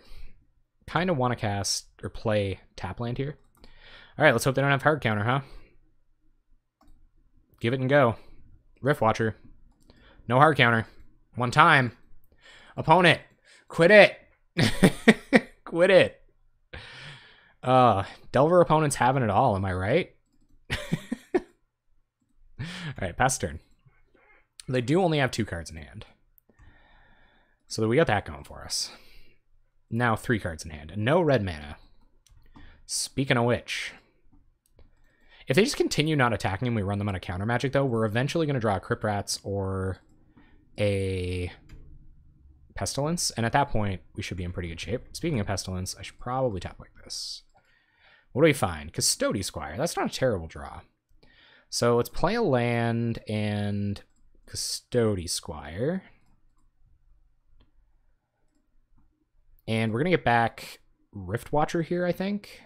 Kind of want to cast or play Tapland here. All right, let's hope they don't have hard counter, huh? Give it and go. Riftwatcher. No hard counter. 1 time. Opponent. Quit it. Quit it. Delver opponent's having it all, am I right? All right, pass turn. They do only have 2 cards in hand. So we got that going for us. Now 3 cards in hand. And no red mana. Speaking of which, if they just continue not attacking and we run them out of counter magic, though, we're eventually going to draw a Crypt Rats or a Pestilence. And at that point, we should be in pretty good shape. Speaking of Pestilence, I should probably tap like this. What do we find? Custody Squire. That's not a terrible draw. So let's play a land and Custody Squire. And we're going to get back Riftwatcher here, I think.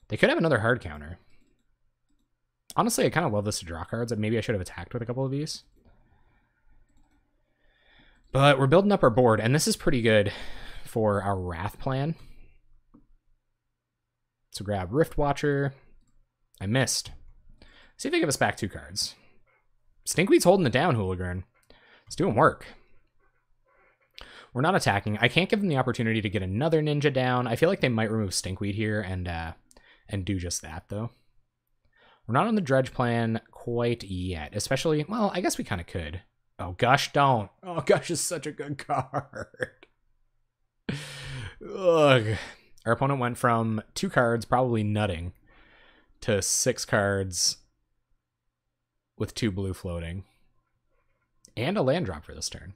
They could have another hard counter. Honestly, I kind of love this to draw cards. Maybe I should have attacked with a couple of these. But we're building up our board, and this is pretty good for our Wrath plan. So grab Riftwatcher. I missed. See if they give us back 2 cards. Stinkweed's holding it down, Hooligan. It's doing work. We're not attacking. I can't give them the opportunity to get another ninja down. I feel like they might remove Stinkweed here and do just that, though. We're not on the Dredge plan quite yet, especially... Well, I guess we kind of could. Oh, Gush, don't. Oh, Gush is such a good card. Ugh. Our opponent went from 2 cards, probably nutting, to 6 cards with 2 blue floating. And a land drop for this turn.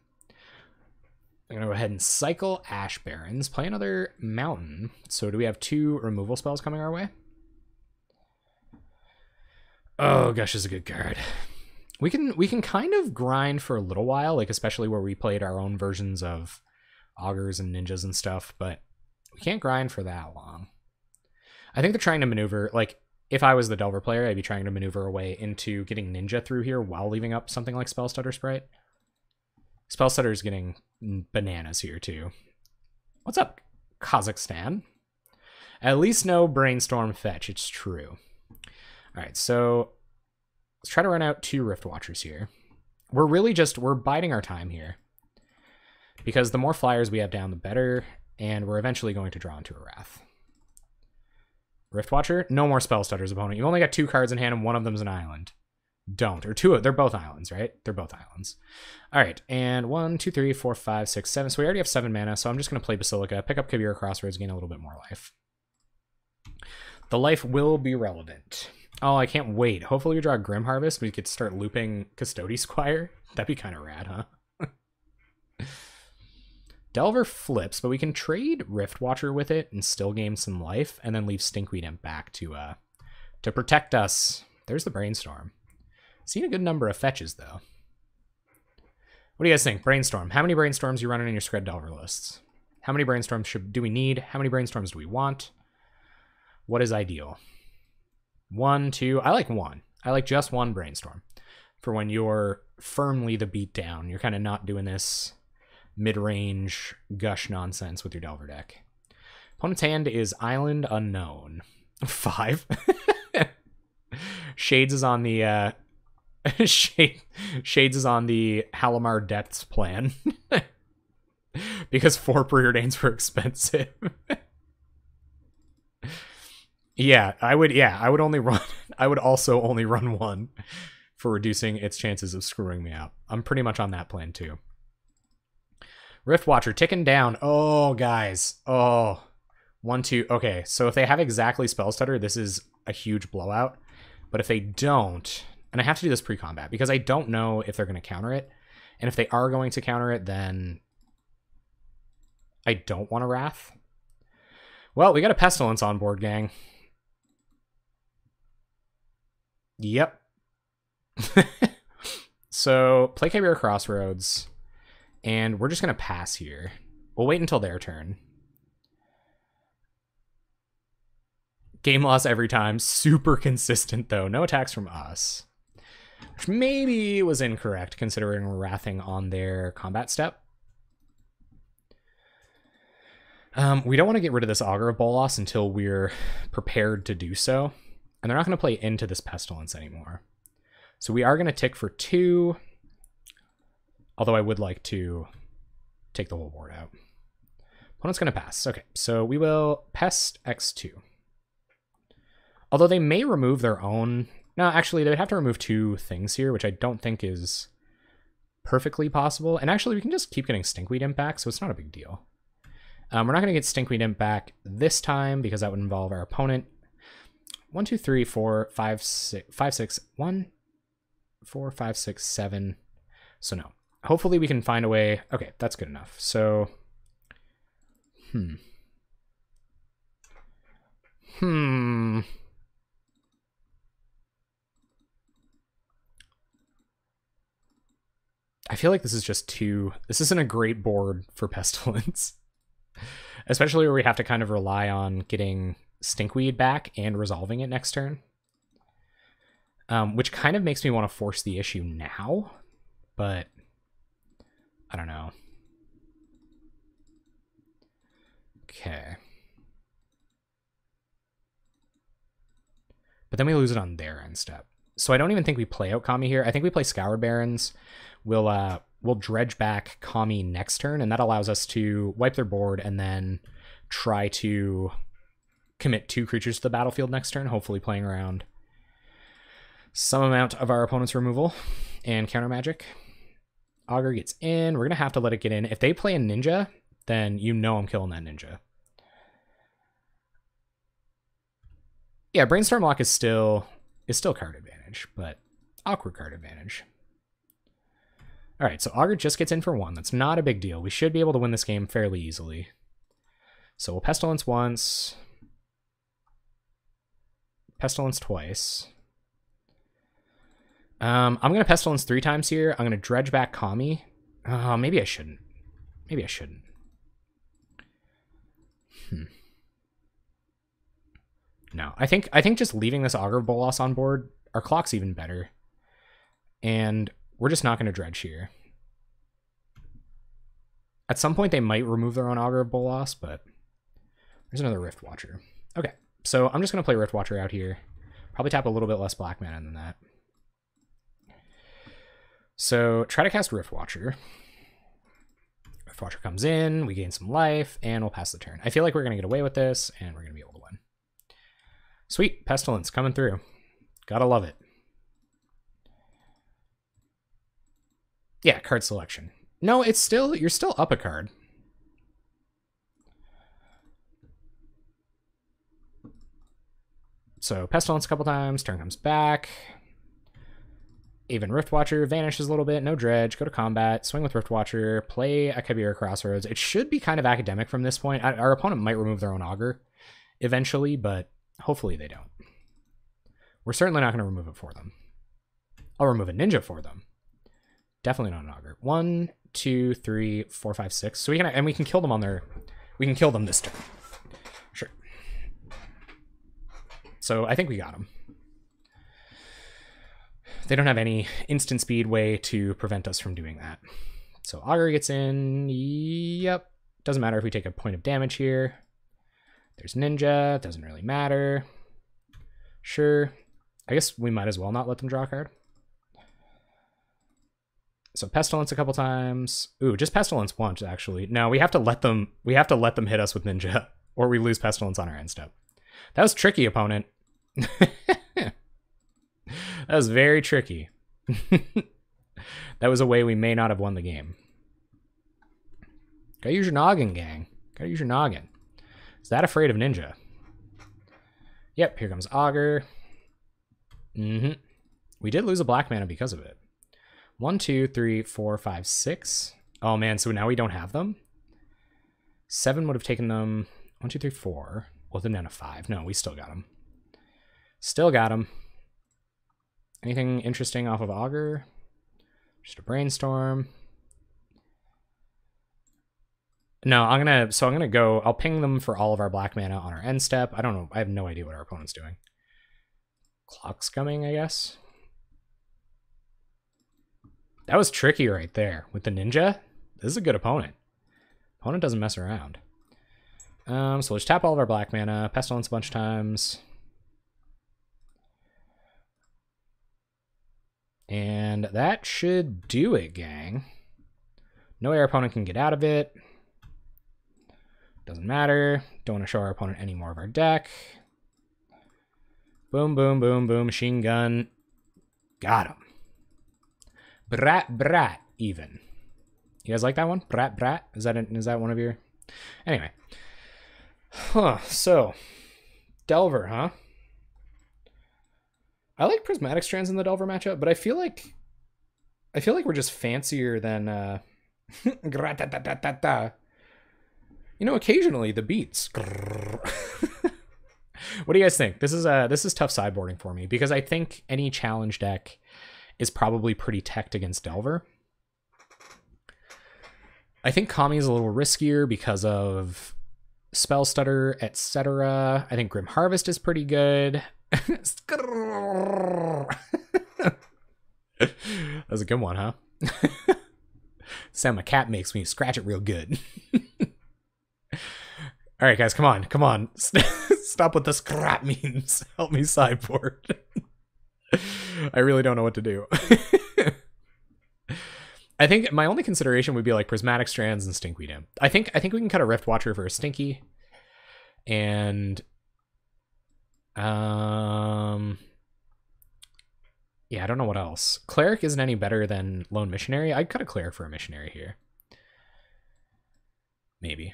I'm going to go ahead and cycle Ash Barrens, play another Mountain. So do we have 2 removal spells coming our way? Oh, Gush is a good card. We can kind of grind for a little while, like especially where we played our own versions of Augurs and Ninjas and stuff, but we can't grind for that long. I think they're trying to maneuver, like, if I was the Delver player, I'd be trying to maneuver a way into getting Ninja through here while leaving up something like Spellstutter Sprite. Spellstutter is getting bananas here, too. What's up, Kazakhstan? At least no Brainstorm fetch, it's true. Alright, so let's try to run out 2 Rift Watchers here. We're biding our time here. Because the more flyers we have down, the better, and we're eventually going to draw into a Wrath. Rift Watcher, no more Spell Stutters, opponent. You've only got 2 cards in hand, and one of them's an island. Don't. Or 2, they're both islands, right? They're both islands. Alright, and 1, 2, 3, 4, 5, 6, 7. So we already have 7 mana, so I'm just going to play Basilica, pick up Kabira Crossroads, gain a little bit more life. The life will be relevant. Oh, I can't wait. Hopefully we draw Grim Harvest, we could start looping Custody Squire. That'd be kind of rad, huh? Delver flips, but we can trade Rift Watcher with it and still gain some life, and then leave Stinkweed Imp back to protect us. There's the Brainstorm. Seen a good number of fetches, though. What do you guys think? Brainstorm. How many Brainstorms are you running in your Skred Delver lists? How many Brainstorms do we need? How many Brainstorms do we want? What is ideal? 1, 2. I like 1. I like just 1 Brainstorm. For when you're firmly the beatdown. You're kind of not doing this mid-range gush nonsense with your Delver deck. Opponent's hand is Island Unknown. 5. Shades is on the Shades is on the Halimar Depths plan. Because 4 Preordains were expensive. I would only run I would also only run 1 for reducing its chances of screwing me up. I'm pretty much on that plan too. Rift Watcher ticking down. Oh, guys. Oh. 1, 2. Okay, so if they have exactly Spell Stutter, this is a huge blowout. But if they don't, and I have to do this pre-combat because I don't know if they're going to counter it. And if they are going to counter it, then I don't want a Wrath. Well, we got a Pestilence on board, gang. Yep. So, play Kabira Crossroads. And we're just going to pass here. We'll wait until their turn. Game loss every time. Super consistent, though. No attacks from us. Which maybe was incorrect, considering we're wrathing on their combat step. We don't want to get rid of this Augur of Bolas until we're prepared to do so. And they're not going to play into this Pestilence anymore. So we are going to tick for 2. Although I would like to take the whole board out. Opponent's going to pass. Okay, so we will Pest X2. Although they may remove their own... No, actually, they would have to remove 2 things here, which I don't think is perfectly possible. And actually, we can just keep getting Stinkweed Imp back, so it's not a big deal. We're not going to get Stinkweed Imp back this time, because that would involve our opponent. 1, 2, 3, 4, 5, 6... 1, 4, 5, 6, 7... So no. Hopefully we can find a way. Okay, that's good enough. So, I feel like this is just too... This isn't a great board for Pestilence. Especially where we have to kind of rely on getting Stinkweed back and resolving it next turn. Which kind of makes me want to force the issue now. But I don't know. Okay. But then we lose it on their end step. So I don't even think we play out Kami here. I think we play Scoured Barrens. We'll dredge back Kami next turn, and that allows us to wipe their board and then try to commit 2 creatures to the battlefield next turn, hopefully playing around some amount of our opponent's removal and counter magic. Augur gets in. We're going to have to let it get in. If they play a ninja, then you know I'm killing that ninja. Yeah, Brainstorm Lock is still card advantage, but awkward card advantage. All right, so Augur just gets in for 1. That's not a big deal. We should be able to win this game fairly easily. So we'll Pestilence once. Pestilence twice. I'm going to Pestilence 3 times here. I'm going to dredge back Kami. Maybe I shouldn't. Maybe I shouldn't. No, I think just leaving this Augur of Bolas on board, our clock's even better. And we're just not going to dredge here. At some point, they might remove their own Augur of Bolas, but there's another Rift Watcher. Okay, so I'm just going to play Rift Watcher out here. Probably tap a little bit less black mana than that. So try to cast Rift Watcher. Rift Watcher comes in, we gain some life, and we'll pass the turn. I feel like we're going to get away with this, and we're going to be able to win. Sweet, Pestilence coming through. Gotta love it. Yeah, card selection. No, it's still, you're still up a card. So Pestilence a couple times, turn comes back. Even Rift Watcher vanishes a little bit, no dredge, go to combat, swing with Rift Watcher, play a Chimera Crossroads. It should be kind of academic from this point. Our opponent might remove their own Augur eventually, but hopefully they don't. We're certainly not going to remove it for them. I'll remove a Ninja for them. Definitely not an Augur. 1, 2, 3, 4, 5, 6. So we can kill them on their, we can kill them this turn. Sure. So I think we got them. They don't have any instant speed way to prevent us from doing that. So Augur gets in. Yep. Doesn't matter if we take a point of damage here. There's Ninja. Doesn't really matter. Sure. I guess we might as well not let them draw a card. So Pestilence a couple times. Ooh, just Pestilence once, actually. No, we have to let them hit us with Ninja, or we lose Pestilence on our end step. That was tricky, opponent. That was very tricky. That was a way we may not have won the game. Gotta use your noggin, gang. Gotta use your noggin. Is that afraid of Ninja? Yep, here comes Augur. We did lose a black mana because of it. 1, 2, 3, 4, 5, 6. Oh man, so now we don't have them? 7 would have taken them. 1, 2, 3, 4. Well, then down to 5. No, we still got them. Still got them. Anything interesting off of Augur? Just a brainstorm. No, I'm gonna go. I'll ping them for all of our black mana on our end step. I don't know. I have no idea what our opponent's doing. Clock's coming, I guess. That was tricky right there with the Ninja. This is a good opponent. Opponent doesn't mess around. So let's tap all of our black mana, Pestilence a bunch of times. And that should do it, gang. No way our opponent can get out of it. Doesn't matter. Don't want to show our opponent any more of our deck. Boom, boom, boom, boom. Machine gun. Got him. Brat, brat, even. You guys like that one? Brat, brat? Is that one of your... Anyway. Huh, so. Delver, huh? I like Prismatic Strands in the Delver matchup, but I feel like we're just fancier than you know, occasionally the beats. What do you guys think? This is tough sideboarding for me because I think any challenge deck is probably pretty teched against Delver. I think Kami is a little riskier because of Spell Stutter, etc. I think Grim Harvest is pretty good. That was a good one, huh? Sound my cat makes me scratch it real good. All right, guys, come on. Stop with the scrap memes. Help me sideboard. I really don't know what to do. I think my only consideration would be like Prismatic Strands and Stinkweed Imp. I think we can cut a Rift Watcher for a Stinky. And yeah, I don't know what else. Cleric isn't any better than Lone Missionary. I'd cut a Cleric for a Missionary here. Maybe.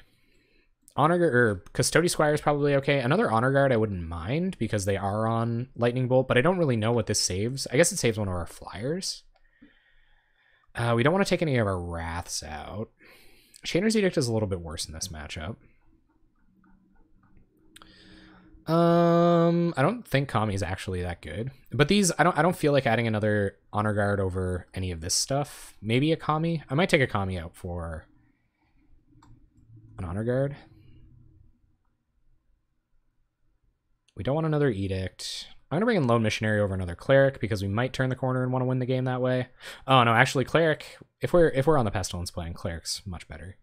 Honor Guard or Custody Squire is probably okay. Another Honor Guard I wouldn't mind because they are on Lightning Bolt, but I don't really know what this saves. I guess it saves one of our flyers. We don't want to take any of our Wraths out. Chainer's Edict is a little bit worse in this matchup. I don't think Kami is actually that good. But these, I don't feel like adding another Honor Guard over any of this stuff. Maybe a Kami. I might take a Kami out for an Honor Guard. We don't want another Edict. I'm gonna bring in Lone Missionary over another Cleric because we might turn the corner and want to win the game that way. Oh no, actually Cleric, if we're on the Pestilence playing, Cleric's much better.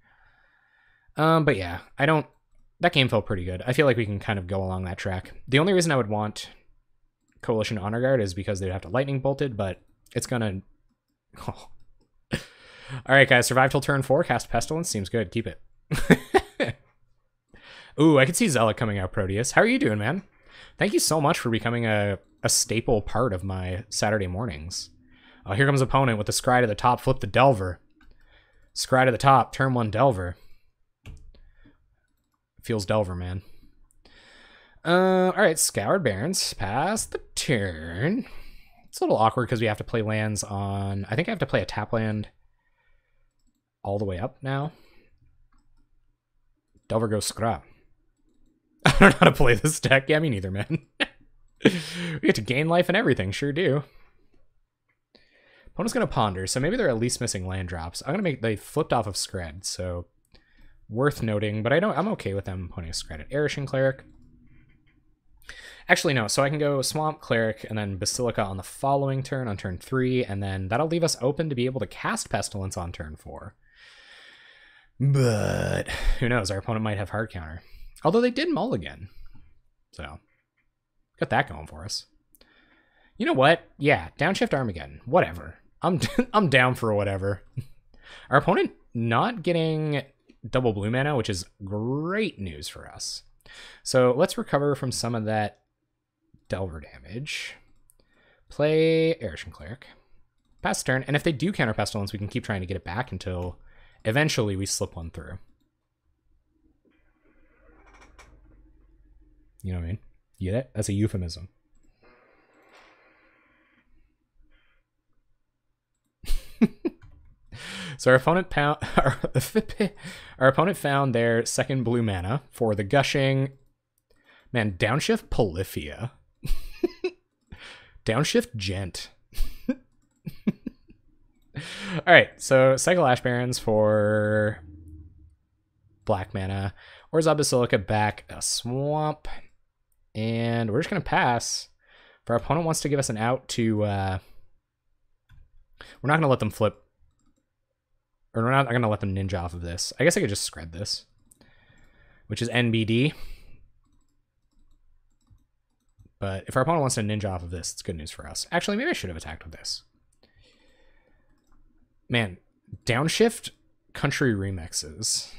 But yeah, I don't that game felt pretty good. I feel like we can kind of go along that track. The only reason I would want Coalition Honor Guard is because they'd have to lightning bolted, but it's gonna... Oh. Alright guys, survive till turn 4, cast Pestilence, seems good, keep it. Ooh, I could see Zealot coming out, Proteus. How are you doing, man? Thank you so much for becoming a staple part of my Saturday mornings. Oh, here comes opponent with the Skred at the top, flip the Delver. Skred at the top, turn 1 Delver. Feels Delver, man. Alright, Scoured Barrens, pass the turn. It's a little awkward because we have to play lands on... I think I have to play a tap land all the way up now. Delver goes Skra. I don't know how to play this deck. Yeah, me neither, man. We get to gain life and everything, sure do. Opponent's gonna ponder, so maybe they're at least missing land drops. I'm gonna make... They flipped off of Skred, so worth noting, but I'm okay with them putting a Skred at Erishin Cleric. Actually, no, so I can go Swamp Cleric and then Basilica on the following turn, on turn 3, and then that'll leave us open to be able to cast Pestilence on turn 4. But who knows, our opponent might have hard counter. Although they did mulligan. So, got that going for us. You know what? Yeah, Downshift Armageddon. Whatever. I'm down for whatever. Our opponent not getting double blue mana, which is great news for us. So let's recover from some of that Delver damage. Play Erishin Cleric. Pass turn, and if they do counter Pestilence, we can keep trying to get it back until eventually we slip one through. You know what I mean? You get it? That's a euphemism. So our opponent found their second blue mana for the gushing. Man, downshift Polyphia. Downshift Gent. Alright, so Cycle Ash Barrens for black mana. Orzhov Basilica back a swamp. And we're just gonna pass. If our opponent wants to give us an out to we're not gonna let them flip. Or we're not going to let them ninja off of this. I guess I could just Skred this. Which is NBD. But if our opponent wants to ninja off of this, it's good news for us. Actually, maybe I should have attacked with this. Man, downshift country remixes.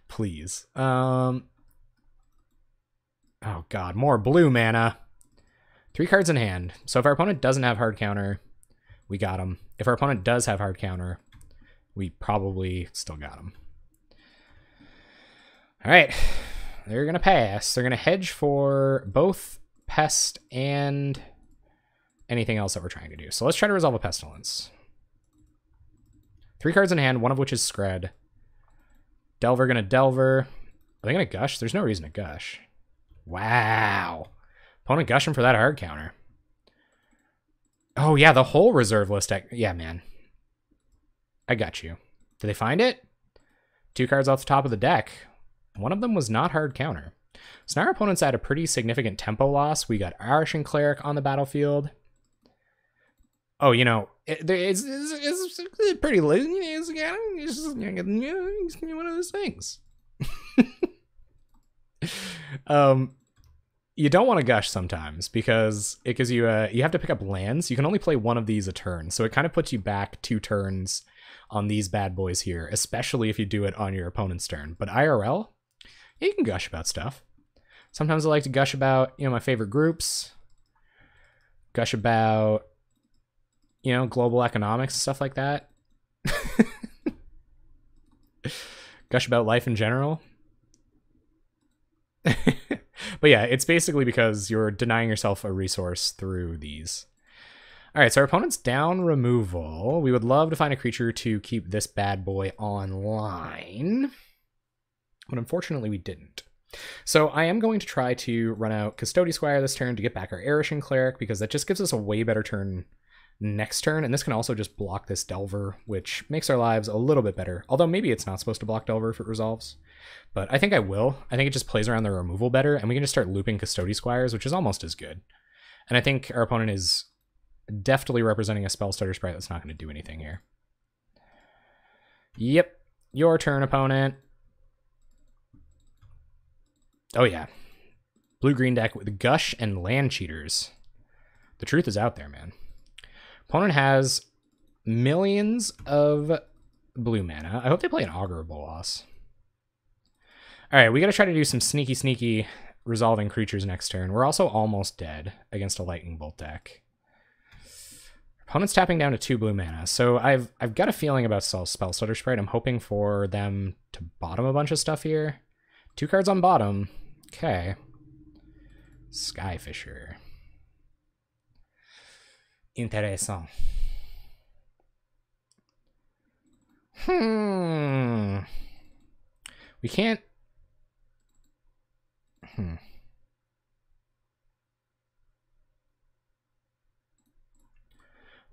Please. Oh god, more blue mana. 3 cards in hand. So if our opponent doesn't have hard counter, we got him. If our opponent does have hard counter, we probably still got him. All right. They're going to pass. They're going to hedge for both Pest and anything else that we're trying to do. So let's try to resolve a Pestilence. 3 cards in hand, one of which is Skred. Delver going to Delver. Are they going to Gush? There's no reason to Gush. Wow. Opponent gushing for that hard counter. Oh, yeah, the whole reserve list deck. Yeah, man. I got you. Did they find it? 2 cards off the top of the deck. One of them was not hard counter. So now our opponent's at a pretty significant tempo loss. We got Erishin Cleric on the battlefield. Oh, you know, it's pretty late. It's one of those things. You don't want to gush sometimes because it gives you you have to pick up lands. You can only play one of these a turn, so it kind of puts you back 2 turns on these bad boys here, especially if you do it on your opponent's turn. But IRL, yeah, you can gush about stuff. Sometimes I like to gush about, you know, my favorite groups, gush about, you know, global economics, stuff like that. Gush about life in general. But yeah, it's basically because you're denying yourself a resource through these. All right, so our opponent's down removal. We would love to find a creature to keep this bad boy online, but unfortunately we didn't. So I am going to try to run out Custody Squire this turn to get back our Erishin Cleric, because that just gives us a way better turn next turn, and this can also just block this Delver, which makes our lives a little bit better. Although maybe it's not supposed to block Delver if it resolves. But I think I will. I think it just plays around the removal better, and we can just start looping Custody Squires, which is almost as good. And I think our opponent is deftly representing a Spellstutter sprite that's not going to do anything here. Yep. Your turn, opponent. Oh, yeah. Blue-green deck with Gush and Land Cheaters. The truth is out there, man. Opponent has millions of blue mana. I hope they play an Augur of Bolas. All right, we got to try to do some sneaky resolving creatures next turn. We're also almost dead against a Lightning Bolt deck. Opponent's tapping down to 2 blue mana, so I've got a feeling about Spell Stutter Sprite. I'm hoping for them to bottom a bunch of stuff here. 2 cards on bottom. Okay. Skyfisher. Intéressant. We can't...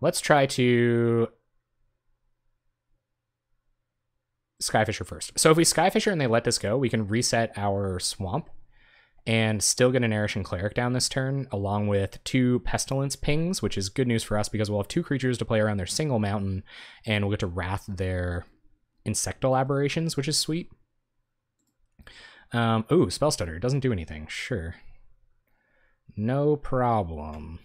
Let's try to Skyfisher first. So if we Skyfisher and they let this go, we can reset our Swamp and still get an Erishan Cleric down this turn, along with 2 Pestilence Pings, which is good news for us because we'll have 2 creatures to play around their single mountain, and we'll get to Wrath their Insectal Aberrations, which is sweet. Ooh, Spell Stutter. It doesn't do anything. Sure. No problem.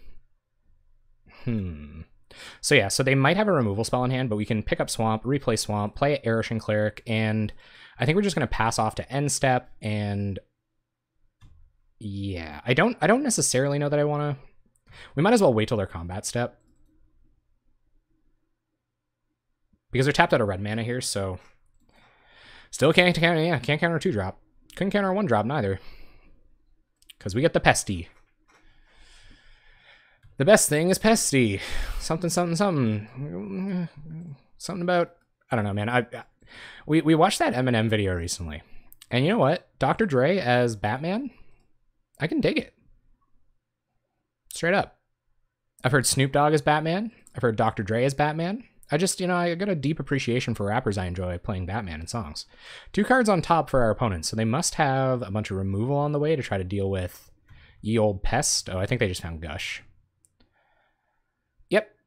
So yeah, so they might have a removal spell in hand, but we can pick up Swamp, replay Swamp, play Erishan Cleric, and I think we're just going to pass off to end step, and yeah, I don't necessarily know that I want to... We might as well wait till their combat step. Because they're tapped out of red mana here, so... Still can't counter, yeah, can't counter a 2-drop. Couldn't counter a 1-drop neither. Because we get the Pesty. The best thing is Pesty. Something. Something about... I don't know, man. We watched that Eminem video recently. And you know what? Dr. Dre as Batman? I can dig it. Straight up. I've heard Snoop Dogg as Batman. I've heard Dr. Dre as Batman. I just, I got a deep appreciation for rappers I enjoy playing Batman in songs. 2 cards on top for our opponents, so they must have a bunch of removal on the way to try to deal with ye old pest. Oh, I think they just found Gush.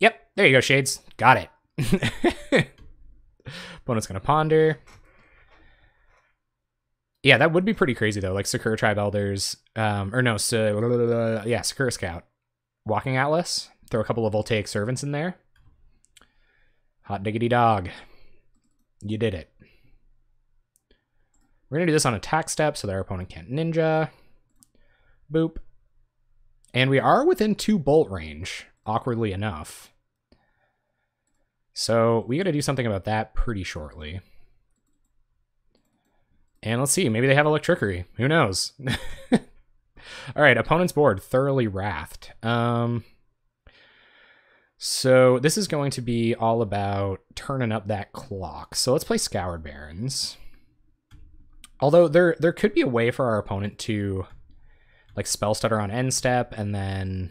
Yep. There you go, Shades. Got it. Opponent's gonna ponder. Yeah, that would be pretty crazy though. Like Sakura Tribe Elders, Sakura Scout, Walking Atlas. Throw a couple of Voltaic Servants in there. Hot diggity dog. You did it. We're gonna do this on attack step so that our opponent can't ninja. Boop. And we are within 2 bolt range, awkwardly enough. So we gotta do something about that pretty shortly. And let's see, maybe they have Electrickery. Who knows? All right, opponent's board, thoroughly wrathed. So this is going to be all about turning up that clock. So let's play Scoured Barrens. Although there could be a way for our opponent to like Spell Stutter on end step and then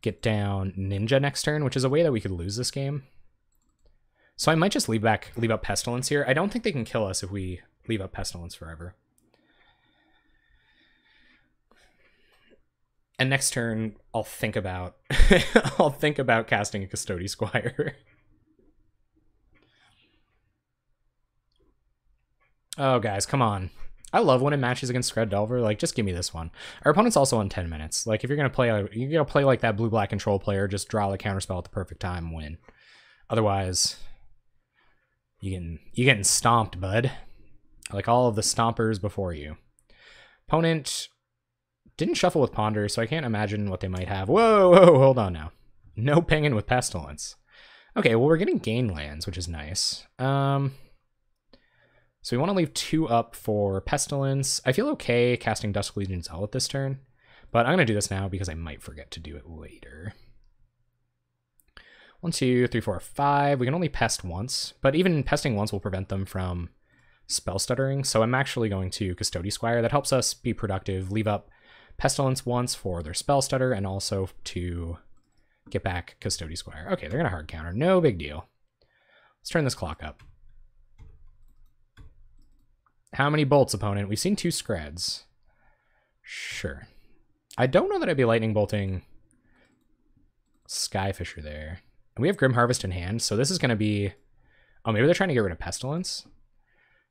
get down Ninja next turn, which is a way that we could lose this game. So I might just leave up Pestilence here. I don't think they can kill us if we leave up Pestilence forever. And next turn, I'll think about casting a Custody Squire. Oh, guys, come on. I love when it matches against Skred Delver. Like, just give me this one. Our opponent's also on 10 minutes. Like, if you're gonna play like that blue-black control player, just draw the counterspell at the perfect time and win. Otherwise, you getting stomped, bud. Like all of the stompers before you. Opponent didn't shuffle with Ponder, so I can't imagine what they might have. Whoa, hold on now. No pinging with Pestilence. Okay, well, we're getting gain lands, which is nice. So we want to leave 2 up for Pestilence. I feel okay casting Dusk Legion Zealot this turn, but I'm going to do this now because I might forget to do it later. 1, 2, 3, 4, 5. We can only pest once, but even pesting once will prevent them from spell stuttering. So I'm actually going to Custody Squire. That helps us be productive, leave up Pestilence once for their spell stutter, and also to get back Custody Squire. Okay, they're going to hard counter. No big deal. Let's turn this clock up. How many bolts, opponent? We've seen 2 Skreds. Sure. I don't know that I'd be lightning bolting Skyfisher there. And we have Grim Harvest in hand, so this is going to be... Oh, maybe they're trying to get rid of Pestilence?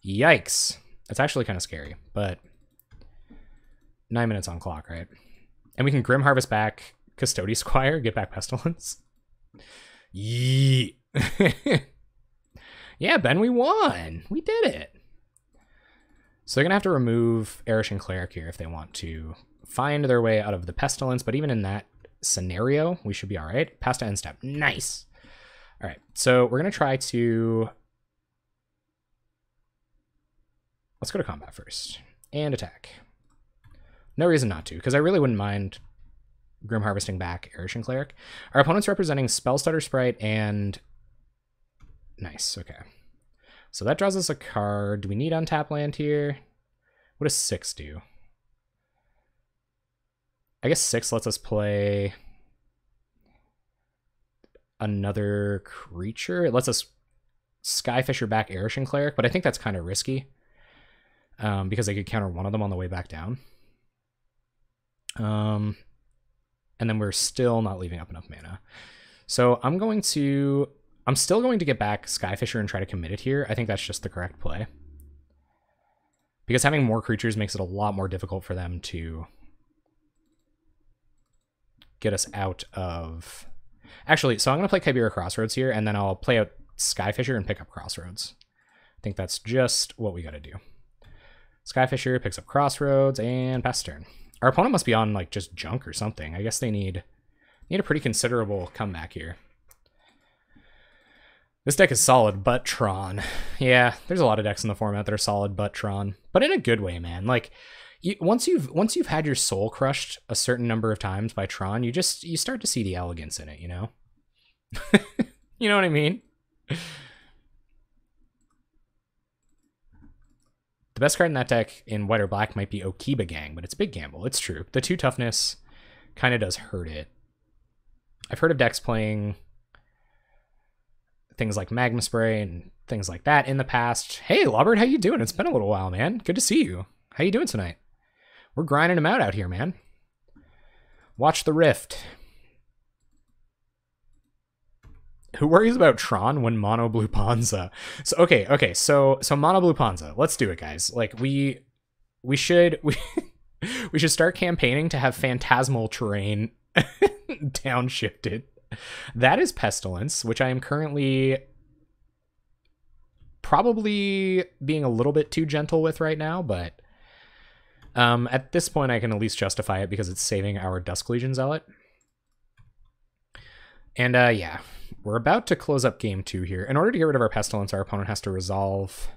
Yikes. That's actually kind of scary, but 9 minutes on clock, right? And we can Grim Harvest back Custody Squire, get back Pestilence. Yee. Yeah, Ben, we won. We did it. So they're going to have to remove Erishan Cleric here if they want to find their way out of the Pestilence, but even in that scenario, we should be all right. Pass to end step. Nice. All right, so we're going to try to... Let's go to combat first. And attack. No reason not to, because I really wouldn't mind Grim Harvesting back Erishan Cleric. Our opponent's representing Spellstutter Sprite and... Nice, okay. So that draws us a card. Do we need untap land here? What does 6 do? I guess 6 lets us play another creature. It lets us Skyfisher back Erishan Cleric, but I think that's kind of risky because they could counter one of them on the way back down. And then we're still not leaving up enough mana. So I'm still going to get back Skyfisher and try to commit it here. I think that's just the correct play. Because having more creatures makes it a lot more difficult for them to get us out of... Actually, so I'm going to play Kibera Crossroads here, and then I'll play out Skyfisher and pick up Crossroads. I think that's just what we got to do. Skyfisher picks up Crossroads and pass turn. Our opponent must be on like just junk or something. I guess they need a pretty considerable comeback here. This deck is solid, but Tron. Yeah, there's a lot of decks in the format that are solid, but Tron. But in a good way, man. Like, once you've had your soul crushed a certain number of times by Tron, you start to see the elegance in it, you know? You know what I mean? The best card in that deck in white or black might be Okiba Gang, but it's big gamble. It's true. The 2 toughness kind of does hurt it. I've heard of decks playing things like Magma Spray and things like that in the past. Hey, Lobert, how you doing? It's been a little while, man. Good to see you. How you doing tonight? We're grinding them out here, man. Watch the Rift. Who worries about Tron when Mono Blue Ponza? So okay, so Mono Blue Ponza. Let's do it, guys. Like we should start campaigning to have phantasmal terrain downshifted. That is Pestilence, which I am currently probably being a little bit too gentle with right now, but at this point I can at least justify it because it's saving our Dusk Legion Zealot. And yeah, we're about to close up game 2 here. In order to get rid of our Pestilence, our opponent has to resolve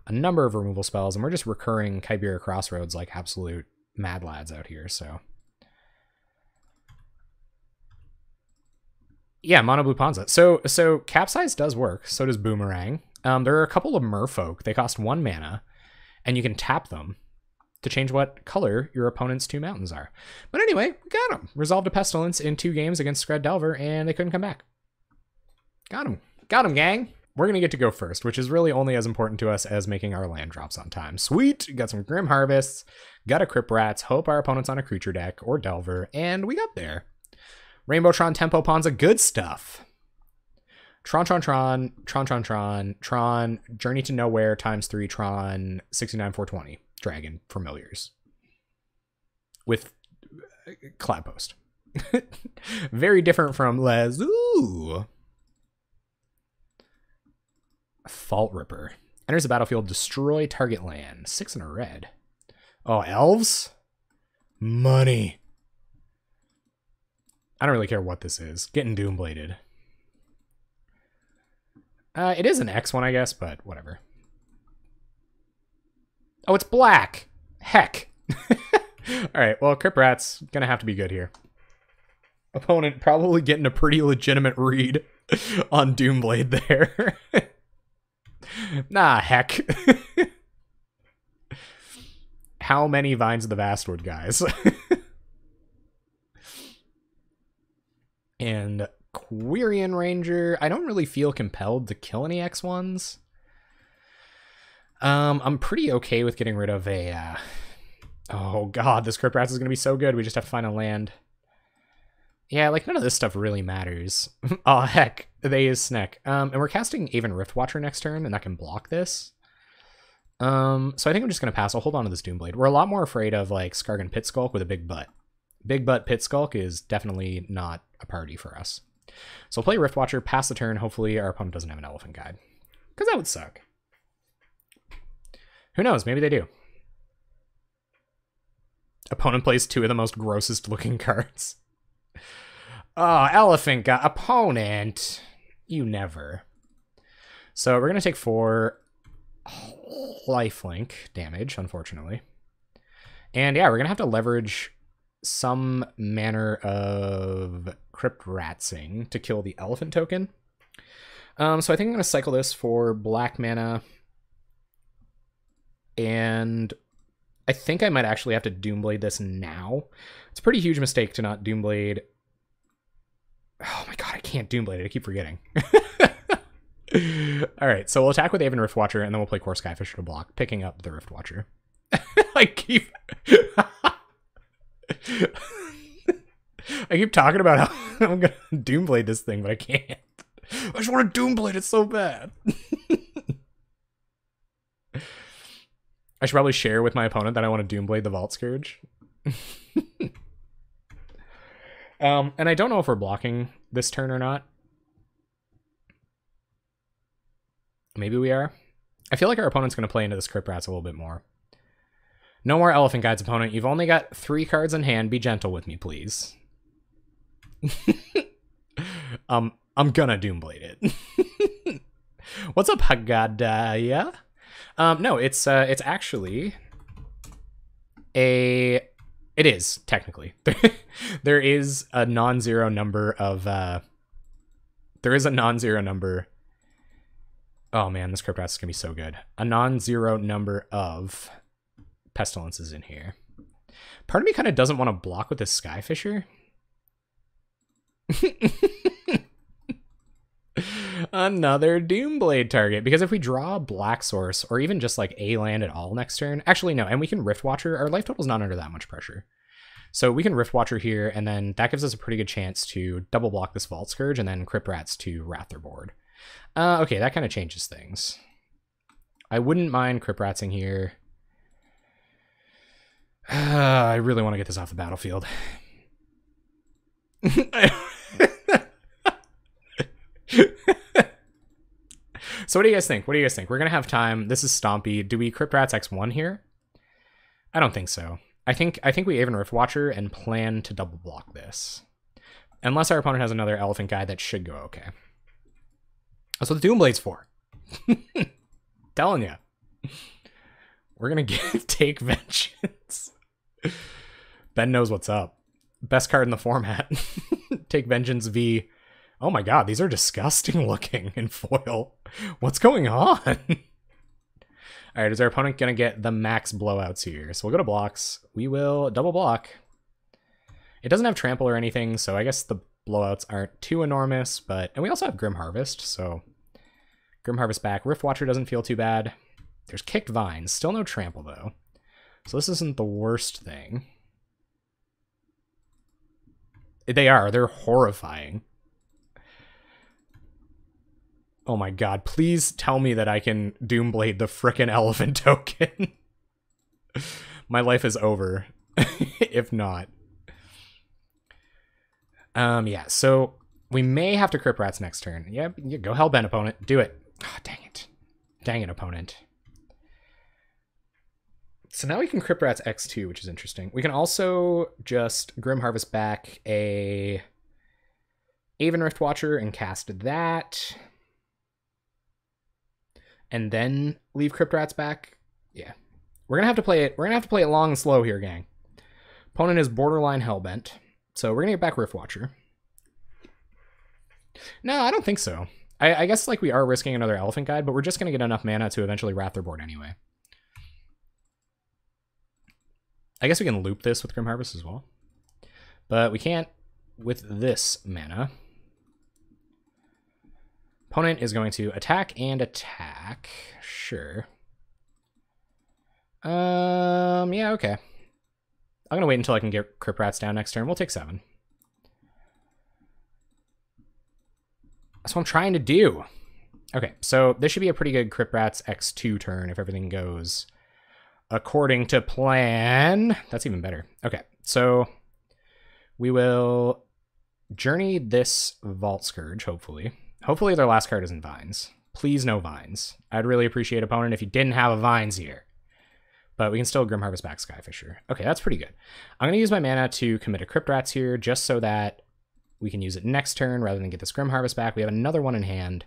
a number of removal spells, and we're just recurring Kibera Crossroads like absolute mad lads out here, so... Yeah, Mono Blue Ponza. So Capsize does work, so does Boomerang. There are a couple of Merfolk. They cost 1 mana, and you can tap them to change what color your opponent's 2 mountains are. But anyway, we got them. Resolved a Pestilence in 2 games against Skred Delver, and they couldn't come back. Got him. Got him, gang. We're going to get to go first, which is really only as important to us as making our land drops on time. Sweet. Got some Grim Harvests. Got a Crypt Rats. Hope our opponent's on a creature deck or Delver, and we got there. Rainbow Tron, Tempo Ponza, good stuff. Tron, Journey to Nowhere ×3 Tron, 69,420. Dragon Familiars. With Cloudpost. Very different from Les. Ooh. Fault Ripper. Enters the battlefield, destroy target land. 6 in a red. Oh, elves? Money. I don't really care what this is. Getting Doombladed. It is an X one, I guess, but whatever. Oh, it's black. Heck. Alright, well, Crypt Rat's gonna have to be good here. Opponent probably getting a pretty legitimate read on Doomblade there. Nah, heck. How many Vines of the Vastwood, guys? And Quirion Ranger. I don't really feel compelled to kill any X1s. I'm pretty okay with getting rid of a... Oh god, this Crypt Rats is going to be so good. We just have to find a land. Yeah, like none of this stuff really matters. Oh heck, they use Sneck. And we're casting Aven Riftwatcher next turn, and that can block this. So I think I'm just gonna pass. I'll hold on to this Doomblade. We're a lot more afraid of like Skargan Pit Skulk with a big butt. Big butt Pit Skulk is definitely not a party for us. So we'll play Riftwatcher, pass the turn. Hopefully our opponent doesn't have an Elephant Guide, because that would suck. Who knows? Maybe they do. Opponent plays two of the most grossest looking cards. Oh, Elephant Guide. Opponent. You never. So we're going to take 4 lifelink damage, unfortunately. And yeah, we're going to have to leverage some manner of Crypt Ratsing to kill the Elephant token. So I think I'm going to cycle this for black mana. And I think I might actually have to Doomblade this now. It's a pretty huge mistake to not Doomblade. Oh my god, I can't Doomblade it. I keep forgetting. Alright, so we'll attack with Aven Riftwatcher, and then we'll play Core Skyfisher to block, picking up the Riftwatcher. I keep... I keep talking about how I'm gonna Doomblade this thing, but I can't. I just want to Doomblade it so bad. I should probably share with my opponent that I want to Doomblade the Vault Scourge. And I don't know if we're blocking this turn or not. Maybe we are. I feel like our opponent's going to play into this Crypt Rats a little bit more. No more Elephant Guides, opponent. You've only got 3 cards in hand. Be gentle with me, please. I'm gonna Doomblade it. What's up, Hagadaya? No, it's actually a... It is, technically. There is a non-zero number of... There is a non-zero number... Oh man, this Crypt Rats is gonna be so good. A non-zero number of Pestilences in here. Part of me kind of doesn't want to block with this Skyfisher. Another Doomblade target, because if we draw Black Source, or even just like a land at all next turn, actually no, and we can Riftwatcher, our life total's not under that much pressure. So we can Riftwatcher here, and then that gives us a pretty good chance to double block this Vault Scourge, and then Crypt Rats to wrath their board. Okay, that kind of changes things. I wouldn't mind Crypt Ratsing here. I really want to get this off the battlefield. So what do you guys think? What do you guys think? We're going to have time. This is Stompy. Do we Crypt Rats X1 here? I don't think so. I think we Aven Riftwatcher and plan to double block this. Unless our opponent has another Elephant Guide, that should go okay. That's what the Doomblade's for. Telling you. We're going to take Vengeance. Ben knows what's up. Best card in the format. Take Vengeance V. Oh my god, these are disgusting looking in foil. What's going on? Alright, is our opponent going to get the max blowouts here? So we'll go to blocks. We will double block. It doesn't have trample or anything, so I guess the blowouts aren't too enormous, but... And we also have Grim Harvest, so... Grim Harvest back. Riftwatcher doesn't feel too bad. There's Kicked Vines. Still no trample, though. So this isn't the worst thing. They are. They're horrifying. Oh my god. Please tell me that I can Doomblade the frickin' Elephant token. My life is over. If not. Yeah, so we may have to Crypt Rats next turn. Yeah, go Hellbent, opponent. Do it. Oh, dang it. Dang it, opponent. So now we can Crypt Rats X2, which is interesting. We can also just Grim Harvest back a Aven Riftwatcher and cast that. And then leave Crypt Rats back. Yeah. We're gonna have to play it. We're gonna have to play it long and slow here, gang. Opponent is borderline Hellbent. So we're gonna get back Riftwatcher. No, I don't think so. I guess like we are risking another Elephant Guide, but we're just gonna get enough mana to eventually wrath their board anyway. I guess we can loop this with Grim Harvest as well. But we can't with this mana. Opponent is going to attack and attack. Sure. Yeah, okay. I'm going to wait until I can get Crypt Rats down next turn. We'll take 7. That's what I'm trying to do. Okay, so this should be a pretty good Crypt Rats X2 turn if everything goes according to plan. That's even better. Okay, so we will journey this Vault Scourge, hopefully. Hopefully their last card isn't Vines. Please no Vines. I'd really appreciate, opponent, if you didn't have a Vines here. But we can still Grim Harvest back Skyfisher. Okay, that's pretty good. I'm going to use my mana to commit a Crypt Rats here, just so that we can use it next turn rather than get this Grim Harvest back. We have another one in hand,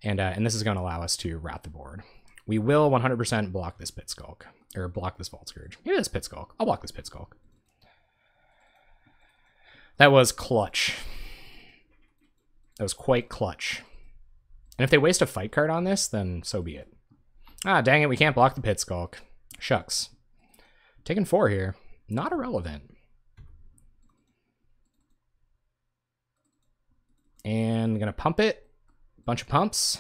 and this is going to allow us to rat the board. We will 100% block this Pit Skulk, or block this Vault Scourge. Maybe this Pit Skulk. I'll block this Pit Skulk. That was clutch. That was quite clutch. And if they waste a fight card on this, then so be it. Ah, dang it, we can't block the Pit Skulk. Shucks. Taking 4 here. Not irrelevant. And gonna pump it. Bunch of pumps.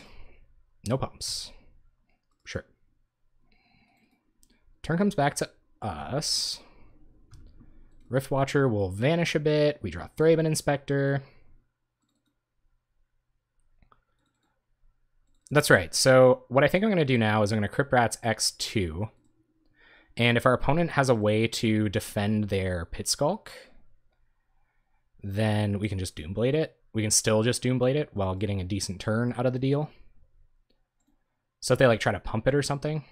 No pumps. Sure. Turn comes back to us. Rift Watcher will vanish a bit. We draw Thraben Inspector. That's right. So what I think I'm going to do now is I'm going to Crypt Rats X2. And if our opponent has a way to defend their Pit Skulk, then we can just Doomblade it. We can still just Doomblade it while getting a decent turn out of the deal. So if they like try to pump it or something.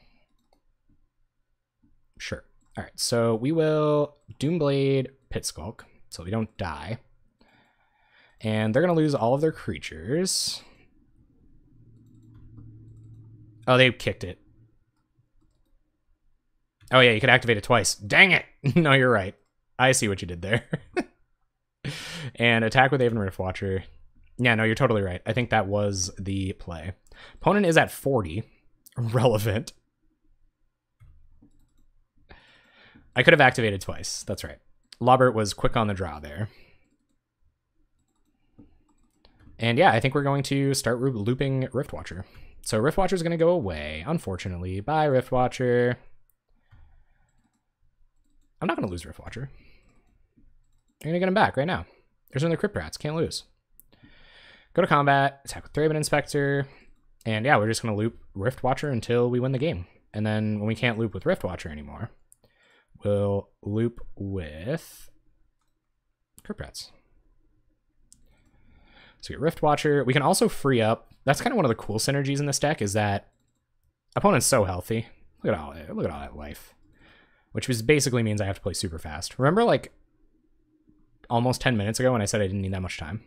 Sure. All right, so we will Doomblade Pit Skulk so we don't die. And they're going to lose all of their creatures. Oh, they kicked it. Oh yeah, you could activate it twice. Dang it! No, you're right. I see what you did there. And attack with Aven Rift Watcher. Yeah, no, you're totally right. I think that was the play. Opponent is at 40. Relevant. I could have activated twice. That's right. Lobert was quick on the draw there. And yeah, I think we're going to start looping Rift Watcher. So Rift Watcher is going to go away, unfortunately. Bye, Rift Watcher. I'm not going to lose Rift Watcher. I'm going to get him back right now. There's another Crypt Rats. Can't lose. Go to combat. Attack with Thraben Inspector. And yeah, we're just going to loop Rift Watcher until we win the game. And then when we can't loop with Rift Watcher anymore, we'll loop with Crypt Rats. So get Rift Watcher. We can also free up. That's kind of one of the cool synergies in this deck is that opponent's so healthy. Look at all that life. Which basically means I have to play super fast. Remember like almost 10 minutes ago when I said I didn't need that much time?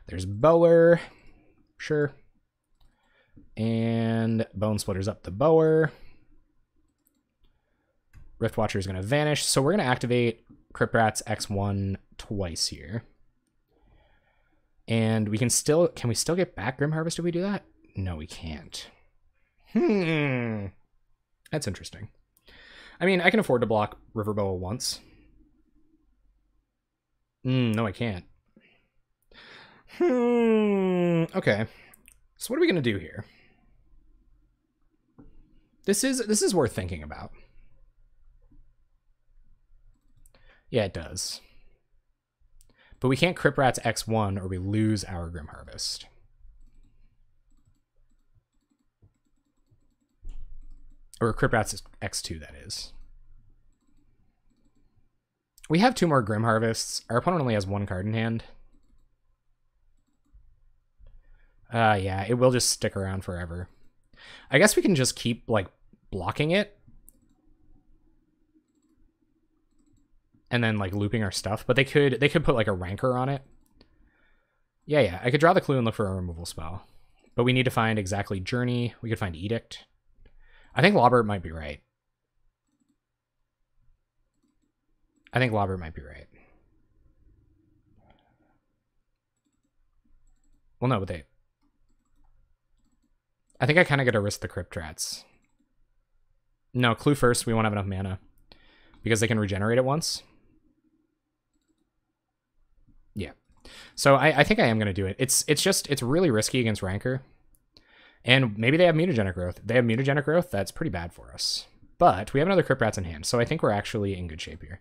There's Bower. Sure. And Bone Splitter's up the Bower. Rift Watcher is going to vanish. So we're going to activate Crypt Rats X1 twice here. And we can still get back Grim Harvest if we do that? No, we can't. That's interesting. I mean, I can afford to block Riverboa once. No, I can't. Okay. So what are we going to do here? This is worth thinking about. Yeah, it does. But we can't Crypt Rats X1 or we lose our Grim Harvest. Or Crypt Rats X2, that is. We have 2 more Grim Harvests. Our opponent only has 1 card in hand. Yeah, it will just stick around forever. I guess we can just keep, like, blocking it. And then, like, looping our stuff. But they could put, like, a Rancor on it. Yeah, I could draw the clue and look for a removal spell. But we need to find exactly Journey. We could find Edict. I think Lobert might be right. Well, no, but I think I kind of got to risk the Crypt Rats. No, clue first. We won't have enough mana. Because they can regenerate it once. Yeah. So I think I am going to do it. It's really risky against Rancor. And maybe they have mutagenic growth. If they have mutagenic growth, that's pretty bad for us. But we have another Crypt Rats in hand, so I think we're actually in good shape here.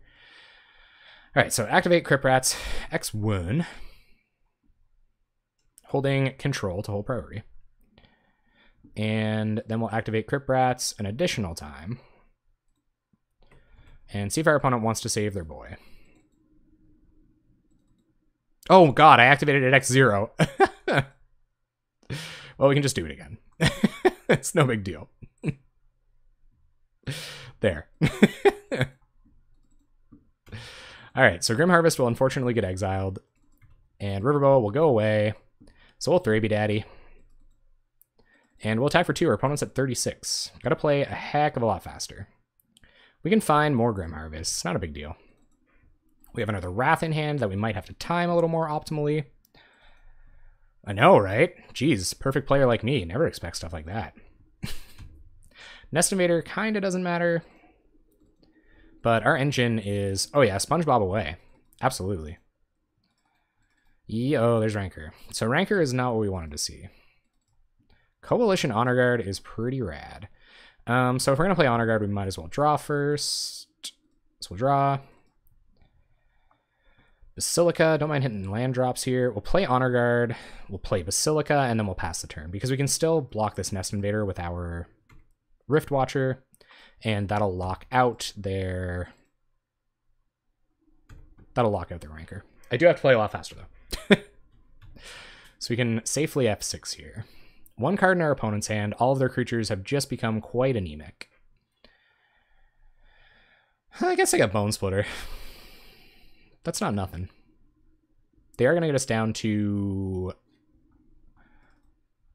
All right, so activate Crypt Rats X1. holding control to hold priority. And then we'll activate Crypt Rats an additional time. And see if our opponent wants to save their boy. Oh god, I activated it at X0. Well, we can just do it again. It's no big deal. There. Alright, so Grim Harvest will unfortunately get exiled. And Riverbow will go away. So we'll 3B Daddy. And we'll attack for 2. Our opponent's at 36. Gotta play a heck of a lot faster. We can find more Grim Harvests. Not a big deal. We have another Wrath in hand that we might have to time a little more optimally. I know, right? Jeez, perfect player like me. Never expect stuff like that. Nest Invader kind of doesn't matter. But our engine is... Oh yeah, SpongeBob away. Absolutely. Oh, there's Rancor. So Rancor is not what we wanted to see. Coalition Honor Guard is pretty rad. So if we're going to play Honor Guard, we might as well draw first. So we'll draw. Basilica, don't mind hitting land drops here. We'll play Honor Guard, we'll play Basilica, and then we'll pass the turn. Because we can still block this Nest Invader with our Rift Watcher. And that'll lock out their... That'll lock out their Rancor. I do have to play a lot faster, though. So we can safely F6 here. One card in our opponent's hand. All of their creatures have just become quite anemic. I guess I got Bone Splitter. That's not nothing. They are going to get us down to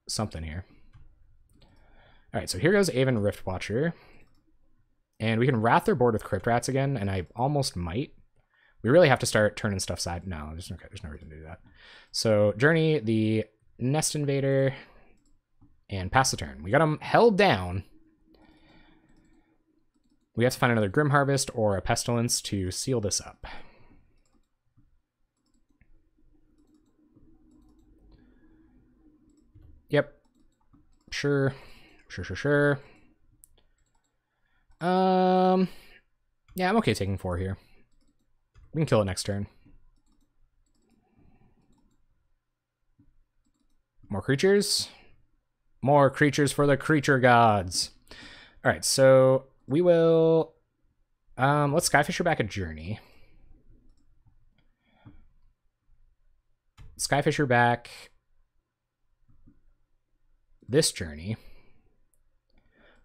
something here. All right, so here goes Aven Rift Watcher. And we can Wrath their board with Crypt Rats again, and I almost might. We really have to start turning stuff side. No, there's no reason to do that. So Journey, the Nest Invader, and pass the turn. We got them held down. We have to find another Grim Harvest or a Pestilence to seal this up. Yep. Sure. Yeah, I'm okay taking 4 here. We can kill it next turn. More creatures. More creatures for the creature gods. All right, so we will... let's Skyfisher back a Journey. Skyfisher back this Journey.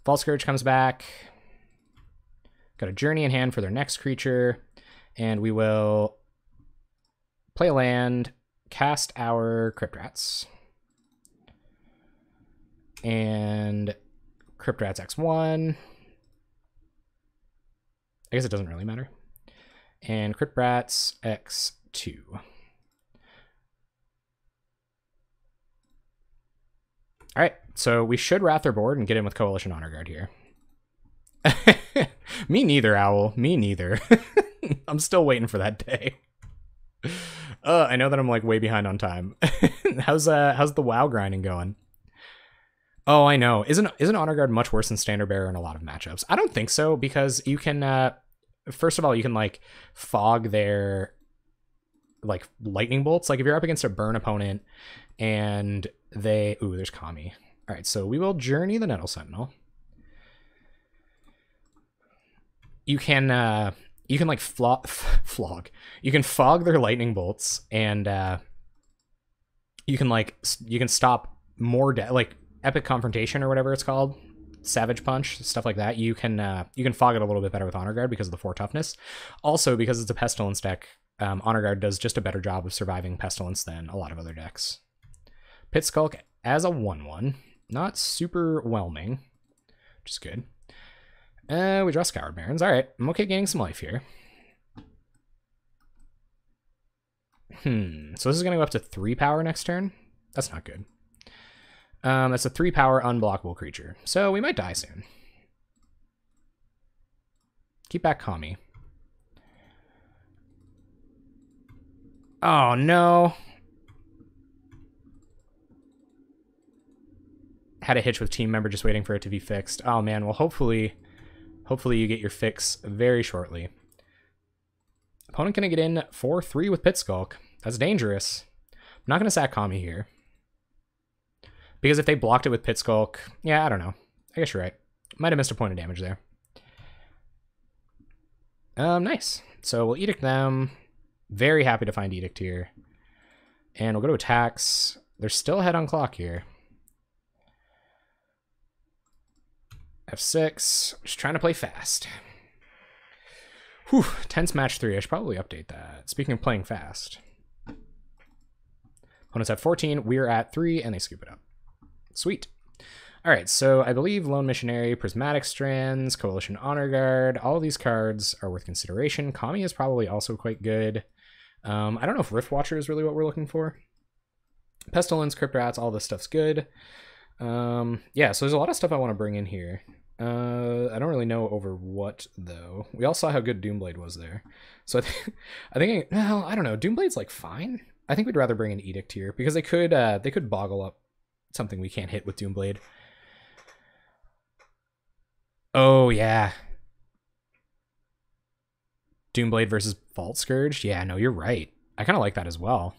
False Scourge comes back. Got a Journey in hand for their next creature. And we will play a land, cast our Crypt Rats. And Crypt Rats X1. I guess it doesn't really matter. And Crypt Rats X2. All right, so we should Wrath their board and get in with Coalition Honor Guard here. Me neither, Owl. Me neither. I'm still waiting for that day. I know that I'm like way behind on time. How's the WoW grinding going? Oh, I know. Isn't Honor Guard much worse than Standard Bearer in a lot of matchups? I don't think so, because you can first of all, you can like fog their like lightning bolts. Like if you're up against a burn opponent and they there's Kami. All right, so we will Journey the Nettle Sentinel. You can like flog. You can fog their lightning bolts, and you can stop more like Epic Confrontation or whatever it's called, Savage Punch, stuff like that. You can fog it a little bit better with Honor Guard because of the 4 toughness. Also, because it's a Pestilence deck, Honor Guard does just a better job of surviving Pestilence than a lot of other decks. Pit Skulk as a 1/1, not super whelming, which is good. We draw Scoured Barrens. All right, I'm okay gaining some life here. So this is going to go up to 3 power next turn. That's not good. That's a 3 power unblockable creature. So we might die soon. Keep back Kami. Oh, no. Had a hitch with team member just waiting for it to be fixed. Oh, man. Well, hopefully you get your fix very shortly. Opponent going to get in 4-3 with Pit Skulk. That's dangerous. I'm not going to sack Kami here. Because if they blocked it with Pit Skulk, yeah, I don't know. I guess you're right. Might have missed a point of damage there. Nice. So we'll Edict them. Very happy to find Edict here. And we'll go to attacks. They're still ahead on clock here. F6. Just trying to play fast. Whew. Tense match 3. I should probably update that. Speaking of playing fast. Opponents at 14. We're at 3, and they scoop it up. Sweet. All right, so I believe Lone Missionary, Prismatic Strands, Coalition Honor Guard, all of these cards are worth consideration. Kami is probably also quite good. I don't know if Rift Watcher is really what we're looking for. Pestilence, Crypt Rats, all this stuff's good. Yeah, so there's a lot of stuff I want to bring in here. I don't really know over what, though. We all saw how good Doomblade was there. So I think, well, I don't know. Doomblade's, like, fine. I think we'd rather bring an Edict here, because they could boggle up something we can't hit with Doomblade. Oh, yeah. Doomblade versus Vault Scourge? Yeah, no, you're right. I kind of like that as well.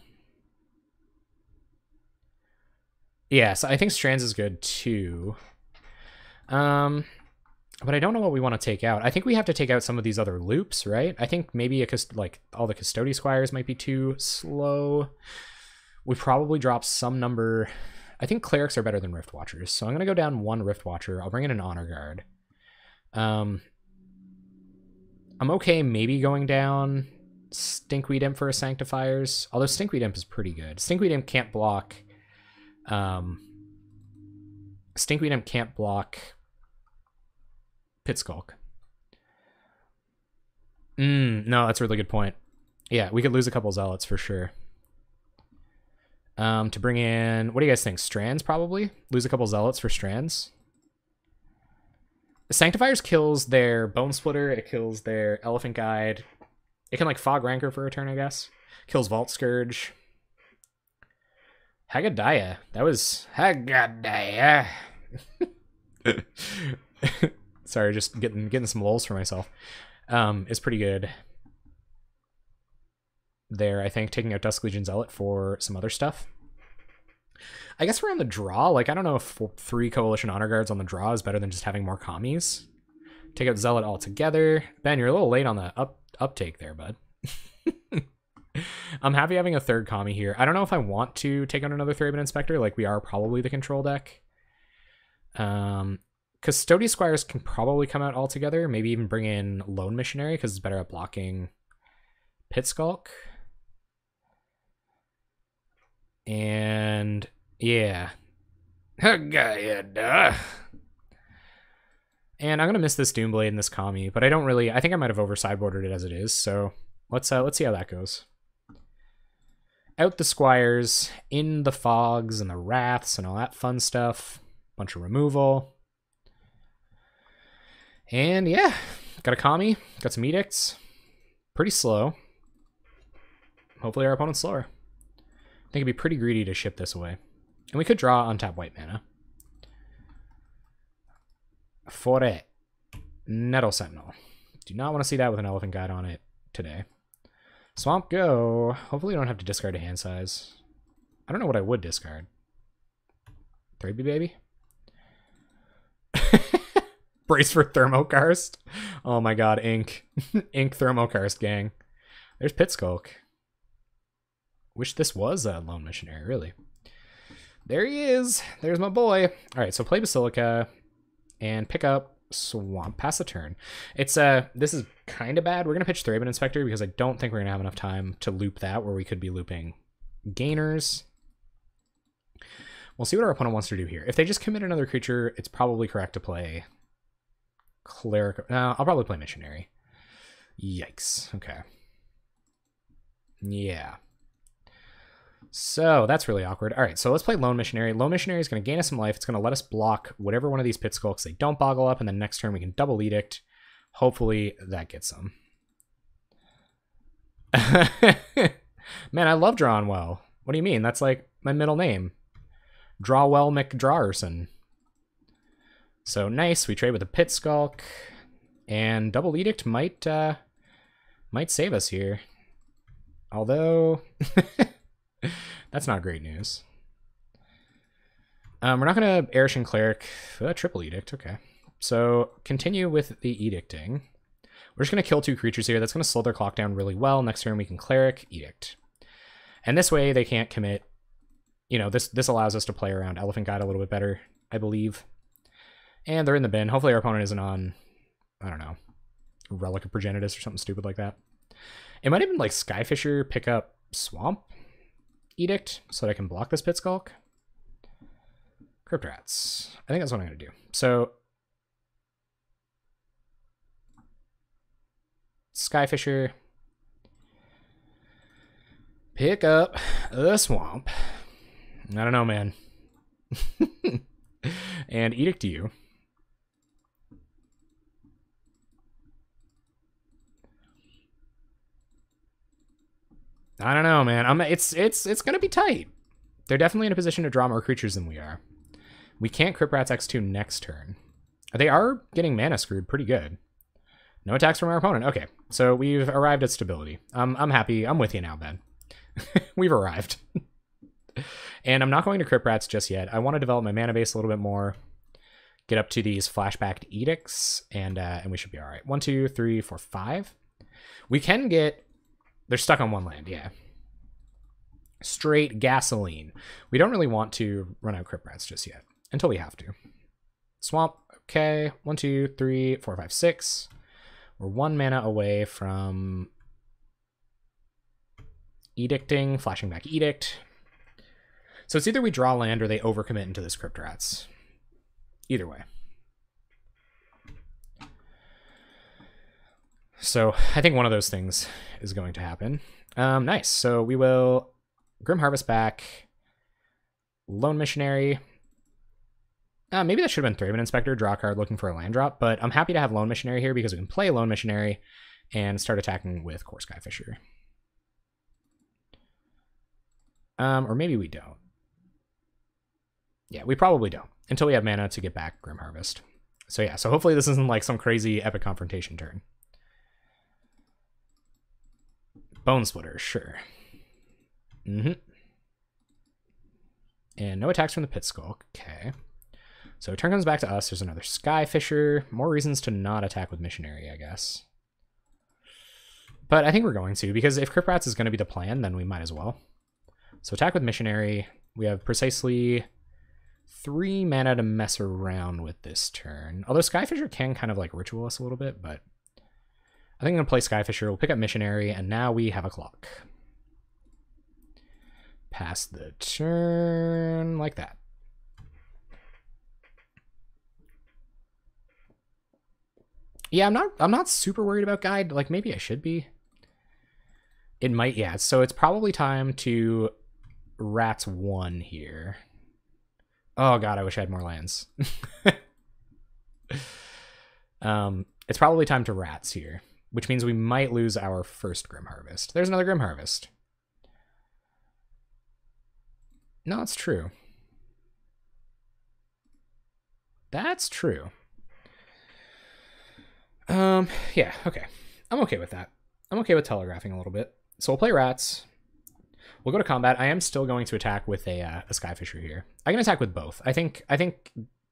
Yeah, so I think Strands is good, too. But I don't know what we want to take out. I think we have to take out some of these other loops, right? I think maybe like all the Custody Squires might be too slow. We probably drop some number. I think Clerics are better than Rift Watchers, so I'm going to go down 1 Rift Watcher. I'll bring in an Honor Guard. I'm okay maybe going down Stinkweed Imp for a Sanctifiers, although Stinkweed Imp is pretty good. Stinkweed Imp can't block... Stinkweed Imp can't block Pit Skulk. No, that's a really good point. Yeah, we could lose a couple Zealots for sure. To bring in... What do you guys think? Strands, probably? Lose a couple Zealots for Strands? The Sanctifiers kills their Bone Splitter, it kills their Elephant Guide. It can, like, Fog Rancor for a turn, I guess. Kills Vault Scourge. Haggadaya. That was... Haggadaya. Sorry, just getting some lulls for myself. Is pretty good. There, I think, taking out Dusk Legion Zealot for some other stuff. I guess we're on the draw. Like, I don't know if 3 Coalition Honor Guards on the draw is better than just having more commies. Take out Zealot altogether. Ben, you're a little late on the uptake there, bud. I'm happy having a 3rd commie here. I don't know if I want to take out another Thraben Inspector. Like, we are probably the control deck. Custody Squires can probably come out altogether. Maybe even bring in Lone Missionary, because it's better at blocking Pit Skulk. And yeah. And I'm gonna miss this Doomblade and this commie, but I don't really... I think I might have over-sideboarded it as it is, so let's see how that goes. Out the Squires, in the Fogs and the Wraths and all that fun stuff. Bunch of removal. And yeah, got a commie, got some edicts. Pretty slow. Hopefully our opponent's slower. I think it'd be pretty greedy to ship this away. And we could draw untap white mana. For it. Nettle Sentinel. Do not want to see that with an Elephant Guide on it today. Swamp Go. Hopefully you don't have to discard a hand size. I don't know what I would discard. 3B baby? Brace for Thermokarst. Oh my god, Ink. Ink Thermokarst gang. There's Pit Skulk. Wish this was a Lone Missionary, really. There he is. There's my boy. Alright, so play Basilica and pick up Swamp. Pass the turn. It's this is kind of bad. We're gonna pitch Thraben Inspector because I don't think we're gonna have enough time to loop that, where we could be looping Gainers. We'll see what our opponent wants to do here. If they just commit another creature, it's probably correct to play Cleric. No, I'll probably play Missionary. Yikes. Okay. Yeah. So that's really awkward. All right, so let's play Lone Missionary. Lone Missionary is going to gain us some life. It's going to let us block whatever one of these Pit Skulks they don't boggle up, and then next turn we can double Edict. Hopefully that gets them. Man, I love drawing well. What do you mean? That's like my middle name. Drawwell McDrawerson. So nice. We trade with a Pit Skulk, and double Edict might save us here. Although that's not great news. We're not going to Erishin Cleric. Triple Edict, okay. So continue with the Edicting. We're just going to kill 2 creatures here. That's going to slow their clock down really well. Next turn we can Cleric, Edict. And this way they can't commit. You know, this allows us to play around Elephant Guide a little bit better, I believe. And they're in the bin. Hopefully our opponent isn't on, I don't know, Relic of Progenitus or something stupid like that. It might even like Skyfisher pick up Swamp Edict so that I can block this Pit Skulk. Crypt Rats. I think that's what I'm going to do. So Skyfisher, pick up a Swamp. I don't know, man. And Edict you. I don't know, man. It's gonna be tight. They're definitely in a position to draw more creatures than we are. We can't Crypt Rats X2 next turn. They are getting mana screwed pretty good. No attacks from our opponent. Okay, so we've arrived at stability. I'm happy. I'm with you now, Ben. We've arrived. And I'm not going to Crypt Rats just yet. I want to develop my mana base a little bit more. Get up to these flashbacked edicts, and we should be all right. 1, 2, 3, 4, 5. We can get. They're stuck on 1 land, yeah. Straight gasoline. We don't really want to run out Crypt Rats just yet until we have to. Swamp. Okay. 1, 2, 3, 4, 5, 6. We're 1 mana away from edicting, flashing back edict. So it's either we draw land or they overcommit into this Crypt Rats. Either way. So I think one of those things is going to happen. Nice. So we will Grim Harvest back. Lone Missionary. Maybe that should have been Thraben Inspector, draw a card looking for a land drop, but I'm happy to have Lone Missionary here because we can play Lone Missionary and start attacking with Core Skyfisher. Or maybe we don't. Yeah, we probably don't until we have mana to get back Grim Harvest. So yeah, so hopefully this isn't like some crazy epic confrontation turn. Bone Splitter, sure. And no attacks from the Pit Skulk. Okay. So turn comes back to us. There's another Skyfisher. More reasons to not attack with Missionary, I guess. But I think we're going to, because if Crypt Rats is going to be the plan, then we might as well. So attack with Missionary. We have precisely 3 mana to mess around with this turn. Although Skyfisher can kind of like ritual us a little bit, but I think I'm going to play Skyfisher. We'll pick up Missionary, and now we have a clock. Pass the turn like that. Yeah, I'm not super worried about Guide. Like, maybe I should be. It might, yeah. So it's probably time to Rats 1 here. Oh god, I wish I had more lands. It's probably time to Rats here, which means we might lose our first Grim Harvest. There's another Grim Harvest. No, it's true. That's true. Yeah, okay. I'm okay with that. I'm okay with telegraphing a little bit. So we'll play Rats. We'll go to combat. I am still going to attack with a Skyfisher here. I can attack with both. I'm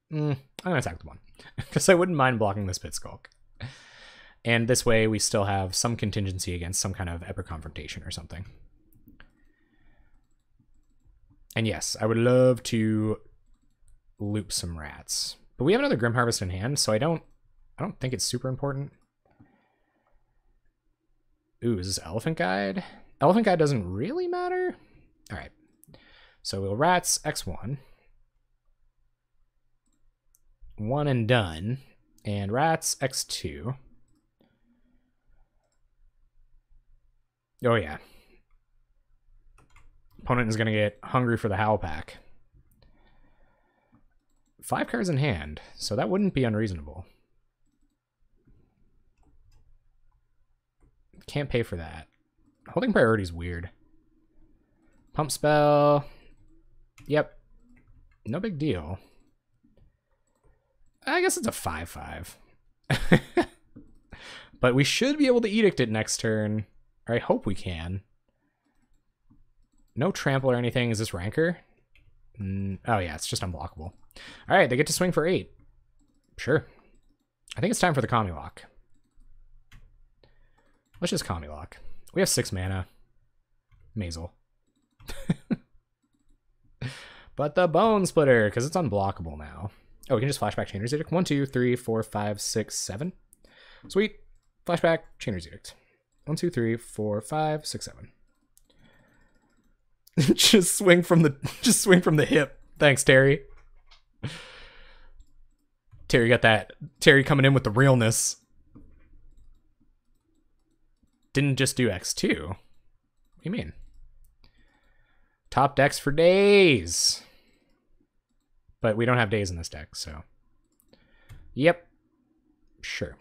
gonna attack with one because I wouldn't mind blocking this Pit Skulk. And this way we still have some contingency against some kind of epic confrontation or something. And yes, I would love to loop some Rats. But we have another Grim Harvest in hand, so I don't think it's super important. Ooh, is this Elephant Guide? Elephant Guide doesn't really matter. All right. So we'll Rats X1. 1 and done. And Rats X2. Oh, yeah. Opponent is going to get hungry for the Howl Pack. 5 cards in hand, so that wouldn't be unreasonable. Can't pay for that. Holding priority is weird. Pump spell. Yep. No big deal. I guess it's a 5/5. But we should be able to Edict it next turn. Or I hope we can. No trample or anything. Is this Rancor? Oh yeah, it's just unblockable. All right, they get to swing for 8. Sure. I think it's time for the Kami Lock. Let's just Kami Lock. We have 6 mana. Mazel. But the Bone Splitter, because it's unblockable now. Oh, we can just flashback Chainer's Edict. 1, 2, 3, 4, 5, 6, 7. Sweet. Flashback Chainer's Edict. 1, 2, 3, 4, 5, 6, 7. Just swing from the hip. Thanks, Terry. Terry got that. Terry coming in with the realness. Didn't just do X2. What do you mean? Top decks for days. But we don't have days in this deck, so. Yep. Sure.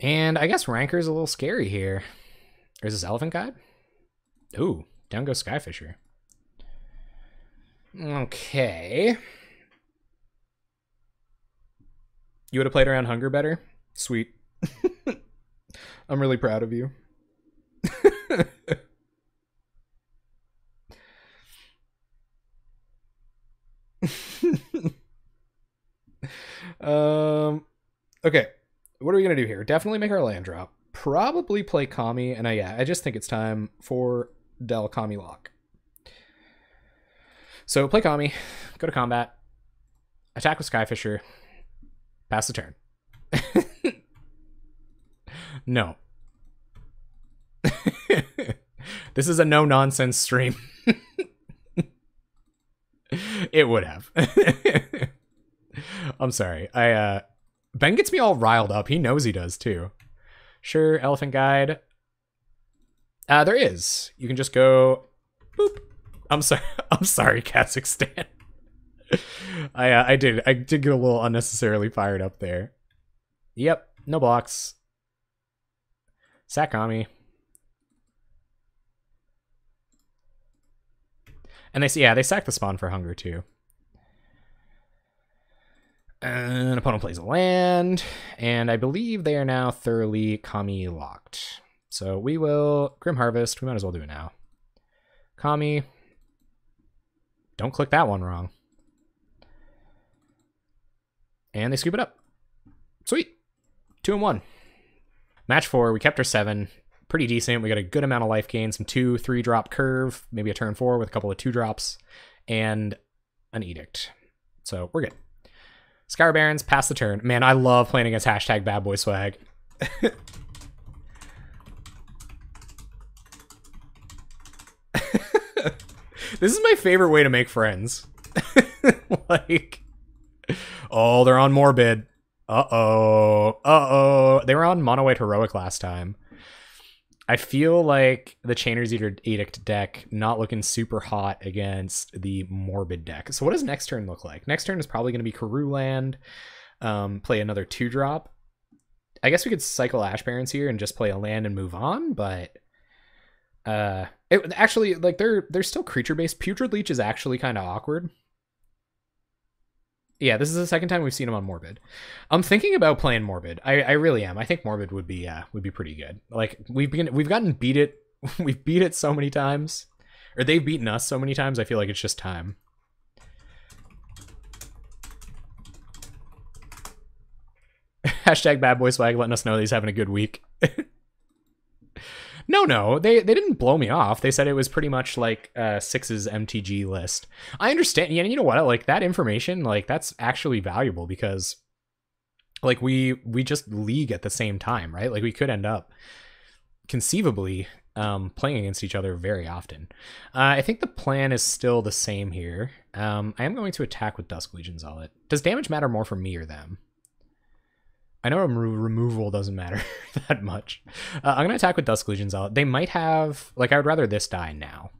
And I guess Ranker's a little scary here. Or is this Elephant Guide? Ooh, down goes Skyfisher. Okay. You would have played around Hunger better? Sweet. I'm really proud of you. Okay. What are we going to do here? Definitely make our land drop. Probably play Kami. And I just think it's time for Del Kami Lock. So play Kami. Go to combat. Attack with Skyfisher. Pass the turn. No. This is a no-nonsense stream. It would have. I'm sorry. Ben gets me all riled up. He knows he does too. Sure, Elephant Guide. There is. You can just go boop. I'm sorry, Kazakhstan. I did get a little unnecessarily fired up there. Yep, no blocks. Sakami. And they sack the spawn for Hunger too. And opponent plays a land, and I believe they are now thoroughly Kami locked. So we will Grim Harvest. We might as well do it now. Kami. Don't click that one wrong. And they scoop it up. Sweet. 2-1. Match 4, we kept our 7. Pretty decent. We got a good amount of life gain, some 2-3 drop curve, maybe a turn 4 with a couple of 2 drops, and an Edict. So we're good. Scour Barons, pass the turn. Man, I love playing against hashtag bad boy swag. This is my favorite way to make friends. Like, oh, they're on Morbid. Uh-oh. Uh-oh. They were on Mono White Heroic last time. I feel like the Chainer's Edict deck not looking super hot against the Morbid deck. So what does next turn look like? Next turn is probably going to be Karoo Land, play another 2-drop. I guess we could cycle Ash Barons here and just play a land and move on, but it actually, like, they're still creature-based. Putrid Leech is actually kind of awkward. Yeah, this is the second time we've seen him on Morbid. I'm thinking about playing Morbid. I really am. I think Morbid would be pretty good. Like, we've gotten beat it. We've beat it so many times, or they've beaten us so many times. I feel like it's just time. Hashtag bad boy swag letting us know that he's having a good week. No, they didn't blow me off. They said it was pretty much like Six's MTG list. I understand. Yeah, and you know what? Like, that information, like, that's actually valuable because, like, we just league at the same time, right? Like, we could end up conceivably playing against each other very often. I think the plan is still the same here. I am going to attack with Dusk Legion Zealot. Does damage matter more for me or them? I know removal doesn't matter that much. I'm going to attack with Dusk Legion Zealot. They might have, like, I would rather this die now,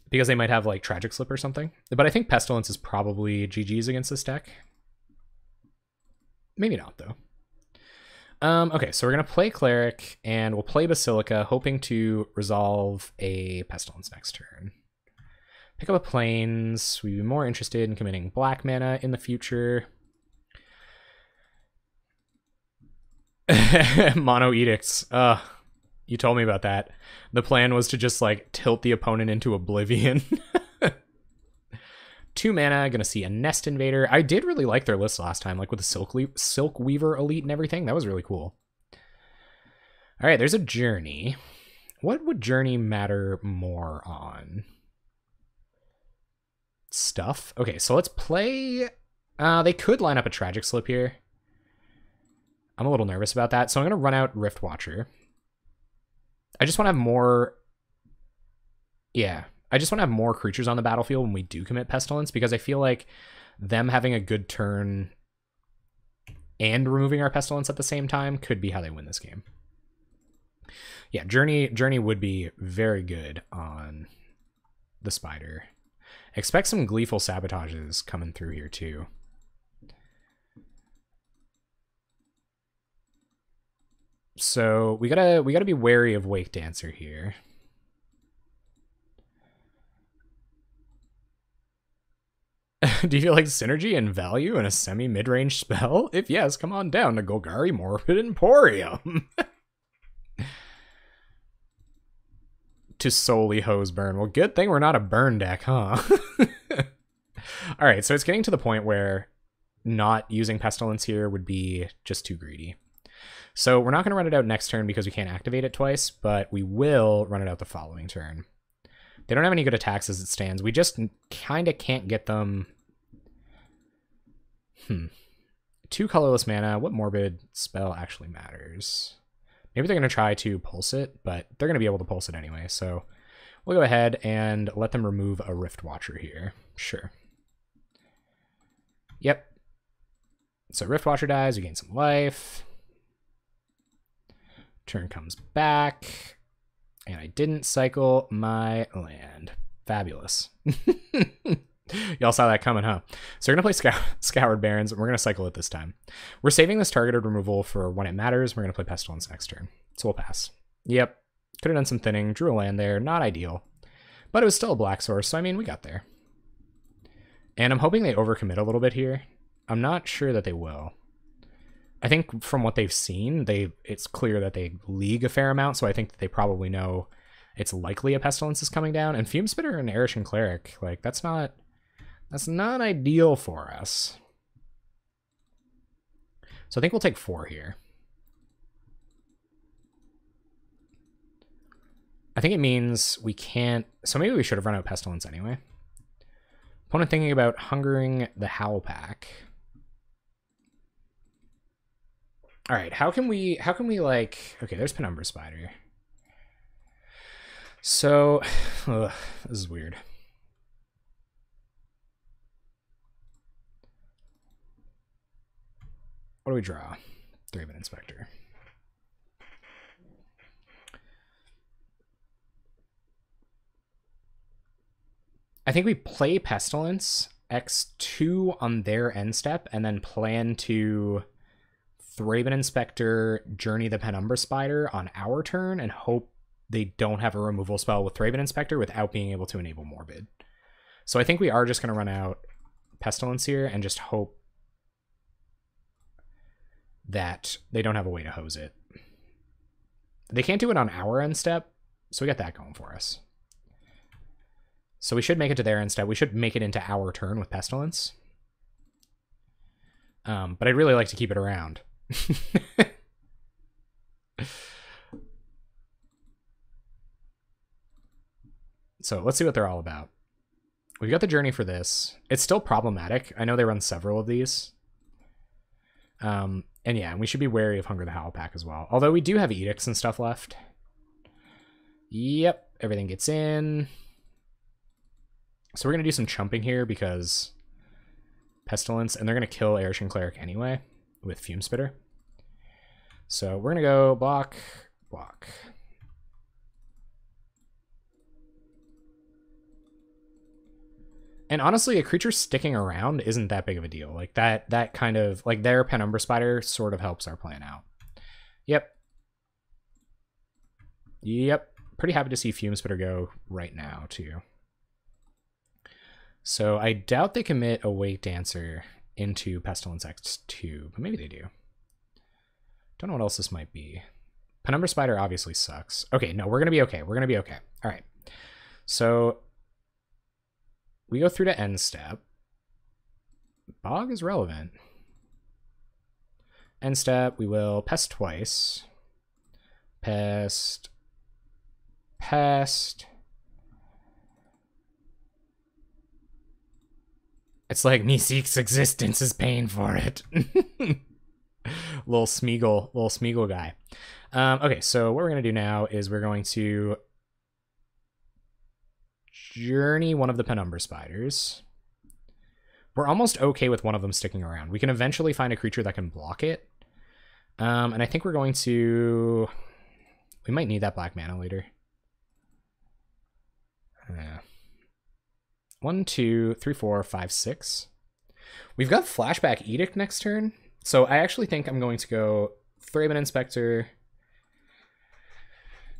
because they might have, like, Tragic Slip or something. But I think Pestilence is probably GG's against this deck. Maybe not, though. Okay, so we're going to play Cleric, and we'll play Basilica, hoping to resolve a Pestilence next turn. Pick up a Plains. We'd be more interested in committing black mana in the future. Mono Edicts. You told me about that. The plan was to just like tilt the opponent into oblivion. 2 mana, gonna see a Nest Invader. I did really like their list last time, like with the Silk Weaver Elite and everything. That was really cool. All right, there's a Journey. What would Journey matter more on? Stuff? Okay, so let's play... they could line up a Tragic Slip here. I'm a little nervous about that, so I'm gonna run out Rift Watcher. I just want to have more... Yeah, I just want to have more creatures on the battlefield when we do commit Pestilence, because I feel like them having a good turn and removing our Pestilence at the same time could be how they win this game. Yeah, Journey would be very good on the Spider. Expect some Gleeful Sabotages coming through here too. So we gotta be wary of Wake Dancer here. Do you feel like synergy and value in a semi-mid-range spell? If yes, come on down to Golgari Morbid Emporium. To solely hose burn. Well, good thing we're not a burn deck, huh? Alright, so it's getting to the point where not using Pestilence here would be just too greedy. So we're not going to run it out next turn because we can't activate it twice, but we will run it out the following turn. They don't have any good attacks as it stands. We just kind of can't get them... 2 colorless mana. What Morbid spell actually matters? Maybe they're going to try to pulse it, but they're going to be able to pulse it anyway. So we'll go ahead and let them remove a Rift Watcher here. Sure. Yep. So Rift Watcher dies. We gain some life. Turn comes back. And I didn't cycle my land. Fabulous. Y'all saw that coming, huh? So we're going to play Scoured Barrens, and we're going to cycle it this time. We're saving this targeted removal for when it matters. We're going to play Pestilence next turn. So we'll pass. Yep. Could have done some thinning. Drew a land there. Not ideal. But it was still a black source, so I mean, we got there. And I'm hoping they overcommit a little bit here. I'm not sure that they will. I think from what they've seen, it's clear that they league a fair amount, so I think that they probably know it's likely a Pestilence is coming down. And Fume Spitter and Erishan Cleric, like, that's not ideal for us. So I think we'll take 4 here. I think it means we can't... So maybe we should have run out Pestilence anyway. Opponent thinking about hungering the Howl Pack. All right, how can we like... Okay, there's Penumbra Spider. So, this is weird. What do we draw? Thraben Inspector. I think we play Pestilence, X2 on their end step, and then plan to Thraben Inspector, Journey the Penumbra Spider on our turn, and hope they don't have a removal spell with Thraben Inspector without being able to enable Morbid. So I think we are just going to run out Pestilence here and just hope that they don't have a way to hose it. They can't do it on our end step, so we got that going for us. So we should make it to their end step. We should make it into our turn with Pestilence. But I'd really like to keep it around. So let's see what they're all about. We've got the Journey for this. It's still problematic. I know they run several of these. And yeah, we should be wary of Hunger the Howl Pack as well. Although we do have Edicts and stuff left. Yep, everything gets in. So we're going to do some chumping here because Pestilence, and they're going to kill Erishan Cleric anyway with Fume Spitter. So we're going to go block, block. And honestly, a creature sticking around isn't that big of a deal. Like that kind of, like their Penumbra Spider sort of helps our plan out. Yep. Yep. Pretty happy to see Fume Spitter go right now too. So I doubt they commit a Wake Dancer into Pestilence X2, but maybe they do. Don't know what else this might be. Penumbra Spider obviously sucks. Okay, no, we're going to be okay. We're going to be okay. All right. So we go through to end step. Bog is relevant. End step, we will pest twice. Pest. Pest. It's like Meeseek's existence is paying for it. little Smeagol guy. Okay, so what we're going to do now is we're going to journey one of the Penumbra Spiders. We're almost okay with one of them sticking around. We can eventually find a creature that can block it. And I think we're going to... We might need that black mana later. 1, 2, 3, 4, 5, 6. We've got Flashback Edict next turn. So I actually think I'm going to go Thraben Inspector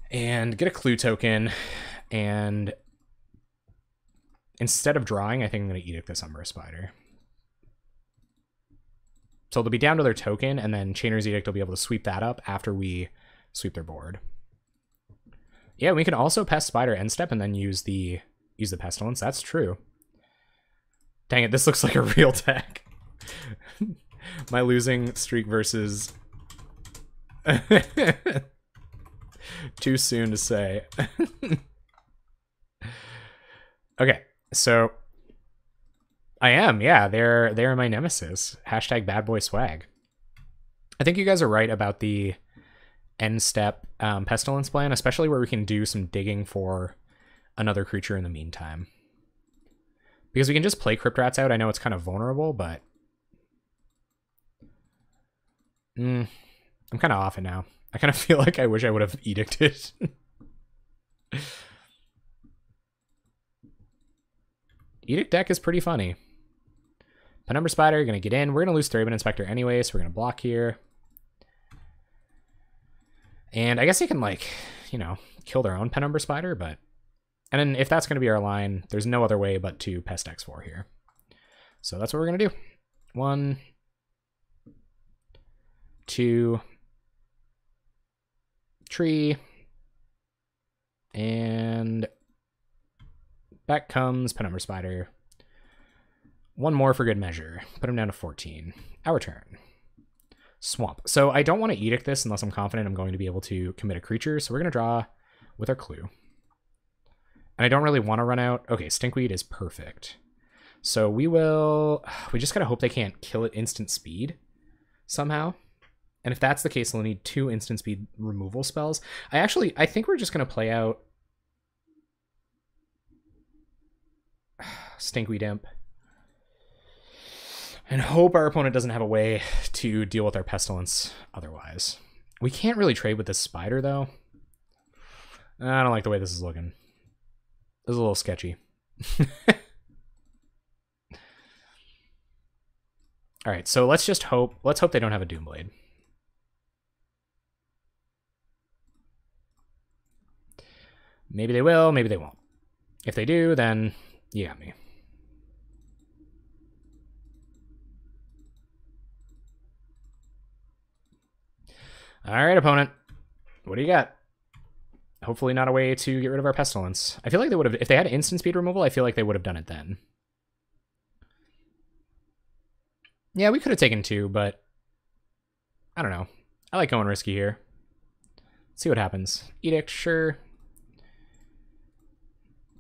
and get a clue token. And instead of drawing, I think I'm going to Edict this Umbra Spider. So they'll be down to their token, and then Chainer's Edict will be able to sweep that up after we sweep their board. Yeah, we can also Pest Spider end step and then use the Pestilence. That's true. Dang it, this looks like a real deck. My losing streak versus... Too soon to say. Okay, so... I am, yeah, they're my nemesis. Hashtag bad boy swag. I think you guys are right about the end step Pestilence plan, especially where we can do some digging for another creature in the meantime. Because we can just play Crypt Rats out. I know it's kind of vulnerable, but... I'm kind of off it now. I kind of feel like I wish I would have edicted. Edict deck is pretty funny. Penumbra Spider, you're going to get in. We're going to lose Thraben Inspector anyway, so we're going to block here. And I guess they can, like, you know, kill their own Penumbra Spider, but... And then if that's going to be our line, there's no other way but to Pest X4 here. So that's what we're going to do. 1, 2, tree, and back comes Penumbra Spider. One more for good measure. Put him down to 14. Our turn. Swamp. So I don't want to Edict this unless I'm confident I'm going to be able to commit a creature. So we're going to draw with our clue. And I don't really want to run out. Okay, Stinkweed is perfect. So we will... We just gotta hope they can't kill it instant speed somehow. And if that's the case, we'll need 2 instant speed removal spells. I think we're just going to play out Stinkweed Imp. And hope our opponent doesn't have a way to deal with our Pestilence otherwise. We can't really trade with this Spider, though. I don't like the way this is looking. This is a little sketchy. Alright, so let's just hope... Let's hope they don't have a Doomblade. Maybe they will, maybe they won't. If they do, then you got me. All right, opponent. What do you got? Hopefully not a way to get rid of our Pestilence. I feel like they would have... If they had instant speed removal, I feel like they would have done it then. Yeah, we could have taken 2, but... I don't know. I like going risky here. Let's see what happens. Edict, sure.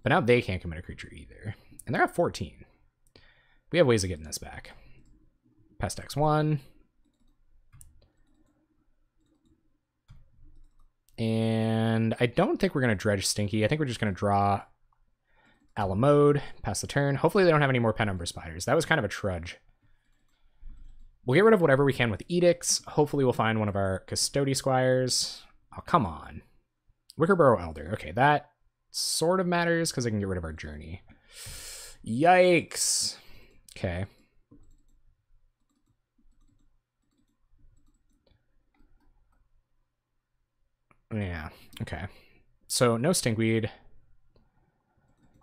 But now they can't commit a creature either. And they're at 14. We have ways of getting this back. Pest X1. And I don't think we're going to dredge Stinky. I think we're just going to draw Alamode, pass the turn. Hopefully they don't have any more Penumbra Spiders. That was kind of a trudge. We'll get rid of whatever we can with Edicts. Hopefully we'll find one of our Custody Squires. Oh, come on. Wickerburrow Elder. Okay, that sort of matters because I can get rid of our Journey. Yikes. Okay. Yeah, okay. So no Stinkweed.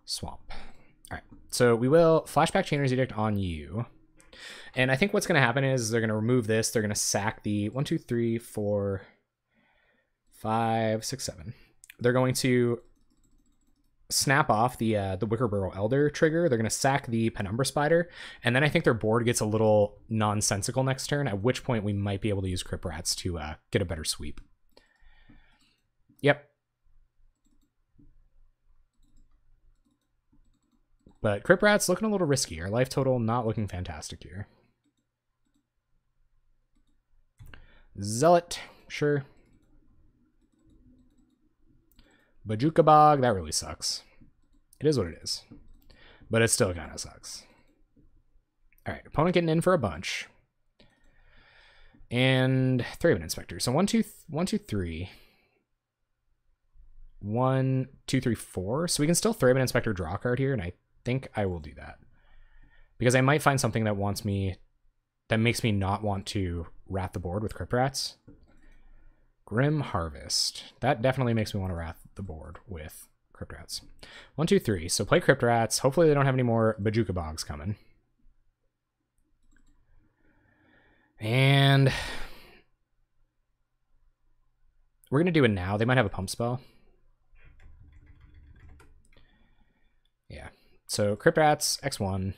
Swamp. All right, so we will flashback Chainer's Edict on you. And I think what's going to happen is they're going to remove this. They're going to sack the 1, 2, 3, 4, 5, 6, 7. They're going to snap off the Wickerburrow Elder trigger. They're going to sack the Penumbra Spider, and then I think their board gets a little nonsensical next turn, at which point we might be able to use Crypt Rats to get a better sweep. Yep. But Crypt Rat's looking a little risky. Our life total not looking fantastic here. Zealot, sure. Bajuka Bog, that really sucks. It is what it is. But it still kind of sucks. Alright, opponent getting in for a bunch. And Thraben Inspector. So 1, 2, 3. 1, 2, 3, 4. So we can still Thraben Inspector draw a card here, and I think I will do that. Because I might find something that makes me not want to wrath the board with Crypt Rats. Grim Harvest. That definitely makes me want to wrath the board with Crypt Rats. 1, 2, 3. So play Crypt Rats. Hopefully they don't have any more Bajuka Bogs coming. And we're going to do it now. They might have a pump spell. Yeah. So Crypt Rats, X1.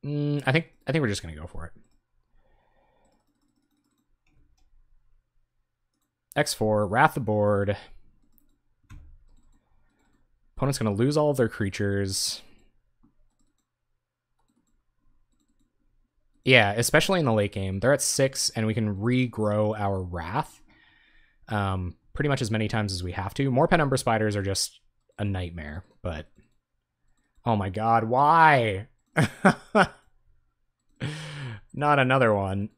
I think we're just going to go for it. X4, wrath the board. Opponent's going to lose all of their creatures. Yeah, especially in the late game. They're at 6, and we can regrow our wrath pretty much as many times as we have to. More Penumbra Spiders are just a nightmare, but... Oh my god, why? Not another one.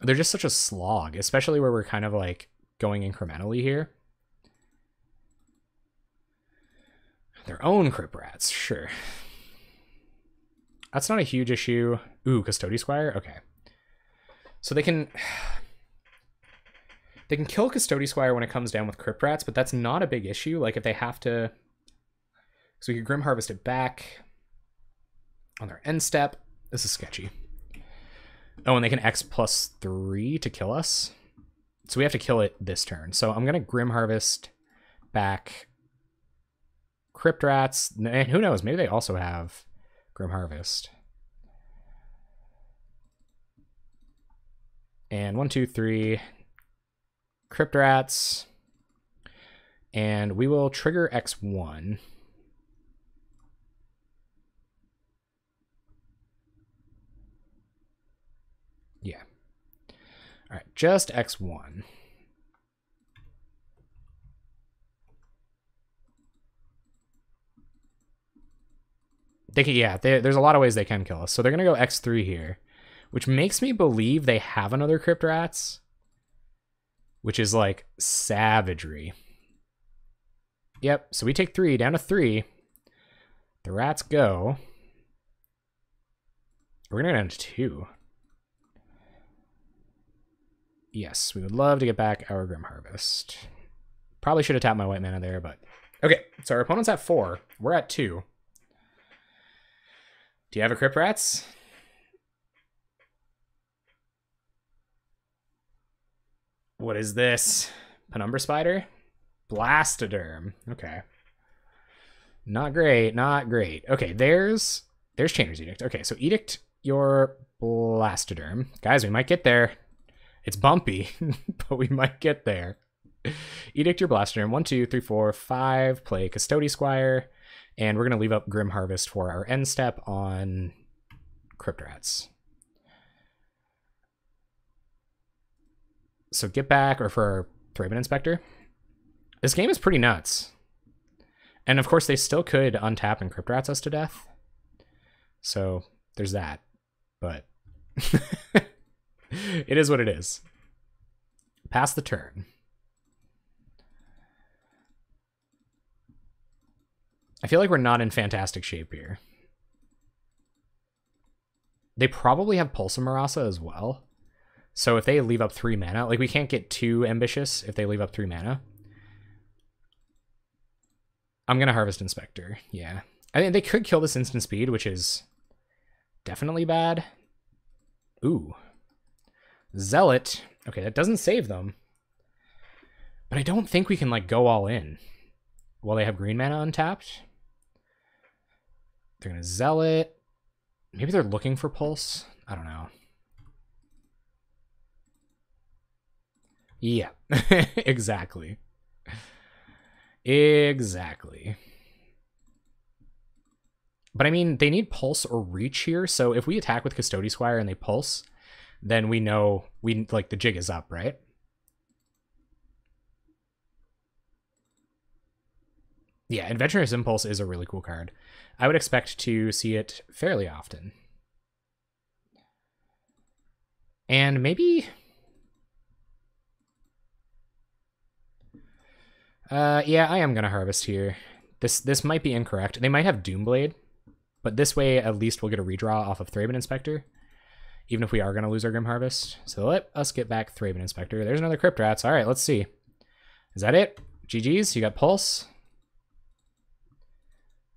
They're just such a slog, especially where we're kind of like going incrementally here. Their own Crypt Rats, sure. That's not a huge issue. Ooh, Custody Squire? Okay. So they can kill Custody Squire when it comes down with Crypt Rats, but that's not a big issue. Like if they have to... So we could Grim Harvest it back on their end step. This is sketchy. Oh, and they can X+3 to kill us. So we have to kill it this turn. So I'm going to Grim Harvest back Crypt Rats. And who knows? Maybe they also have Grim Harvest. And 1, 2, 3. Crypt Rats. And we will trigger X1. Yeah. All right, just X1. They can, yeah, there's a lot of ways they can kill us. So they're going to go X3 here, which makes me believe they have another Crypt Rats, which is like savagery. Yep, so we take 3 down to 3. The rats go. We're going to go down to 2. Yes, we would love to get back our Grim Harvest. Probably should have tapped my white mana there, but... Okay, so our opponent's at 4. We're at 2. Do you have a Crypt Rats? What is this? Penumbra Spider? Blastoderm. Okay. Not great, not great. Okay, there's Chainer's Edict. Okay, so Edict your Blastoderm. Guys, we might get there. It's bumpy, but we might get there. Edict your Blastoderm. 1, 2, 3, 4, 5. Play Custody Squire. And we're going to leave up Grim Harvest for our end step on Crypt Rats. So get back, or for Thraben Inspector. This game is pretty nuts. And of course, they still could untap and Crypt Rats us to death. So there's that. But it is what it is. Pass the turn. I feel like we're not in fantastic shape here. They probably have Pulsa Marasa as well. So if they leave up 3 mana, like we can't get too ambitious if they leave up 3 mana. I'm going to Harvest Inspector, yeah. I mean, they could kill this instant speed, which is definitely bad. Ooh. Zealot. Okay, that doesn't save them. But I don't think we can, like, go all in while they have green mana untapped. They're going to Zealot. Maybe they're looking for Pulse. I don't know. Yeah, exactly. Exactly. But I mean, they need Pulse or Reach here, so if we attack with Custody Squire and they Pulse, then we know the jig is up, right? Yeah, Adventurous Impulse is a really cool card. I would expect to see it fairly often. And maybe... yeah, I am going to Harvest here. This might be incorrect. They might have Doomblade, but this way at least we'll get a redraw off of Thraben Inspector, even if we are going to lose our Grim Harvest. So let us get back Thraben Inspector. There's another Crypt Rats. All right, let's see. Is that it? GG's, you got Pulse.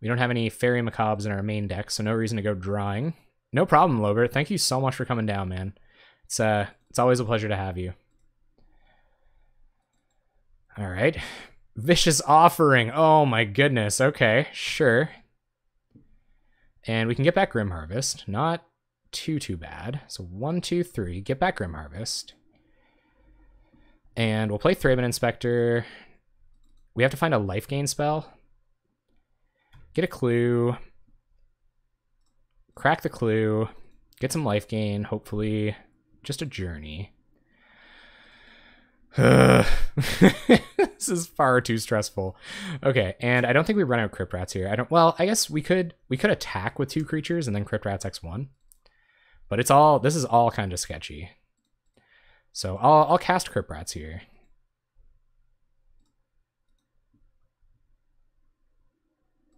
We don't have any Fairy Macabres in our main deck, so no reason to go drawing. No problem, Lobert. Thank you so much for coming down, man. It's always a pleasure to have you. All right. Vicious Offering. Oh my goodness. Okay, sure. And we can get back Grim Harvest. Not too bad. So 1, 2, 3. Get back Grim Harvest. And we'll play Thraben Inspector. We have to find a life gain spell. Get a clue. Crack the clue. Get some life gain, hopefully. Just a journey. This is far too stressful. Okay, and I don't think we run out of Crypt Rats here. Well, I guess we could attack with 2 creatures and then Crypt Rats X1. But this is all kind of sketchy. So I'll cast Crypt Rats here.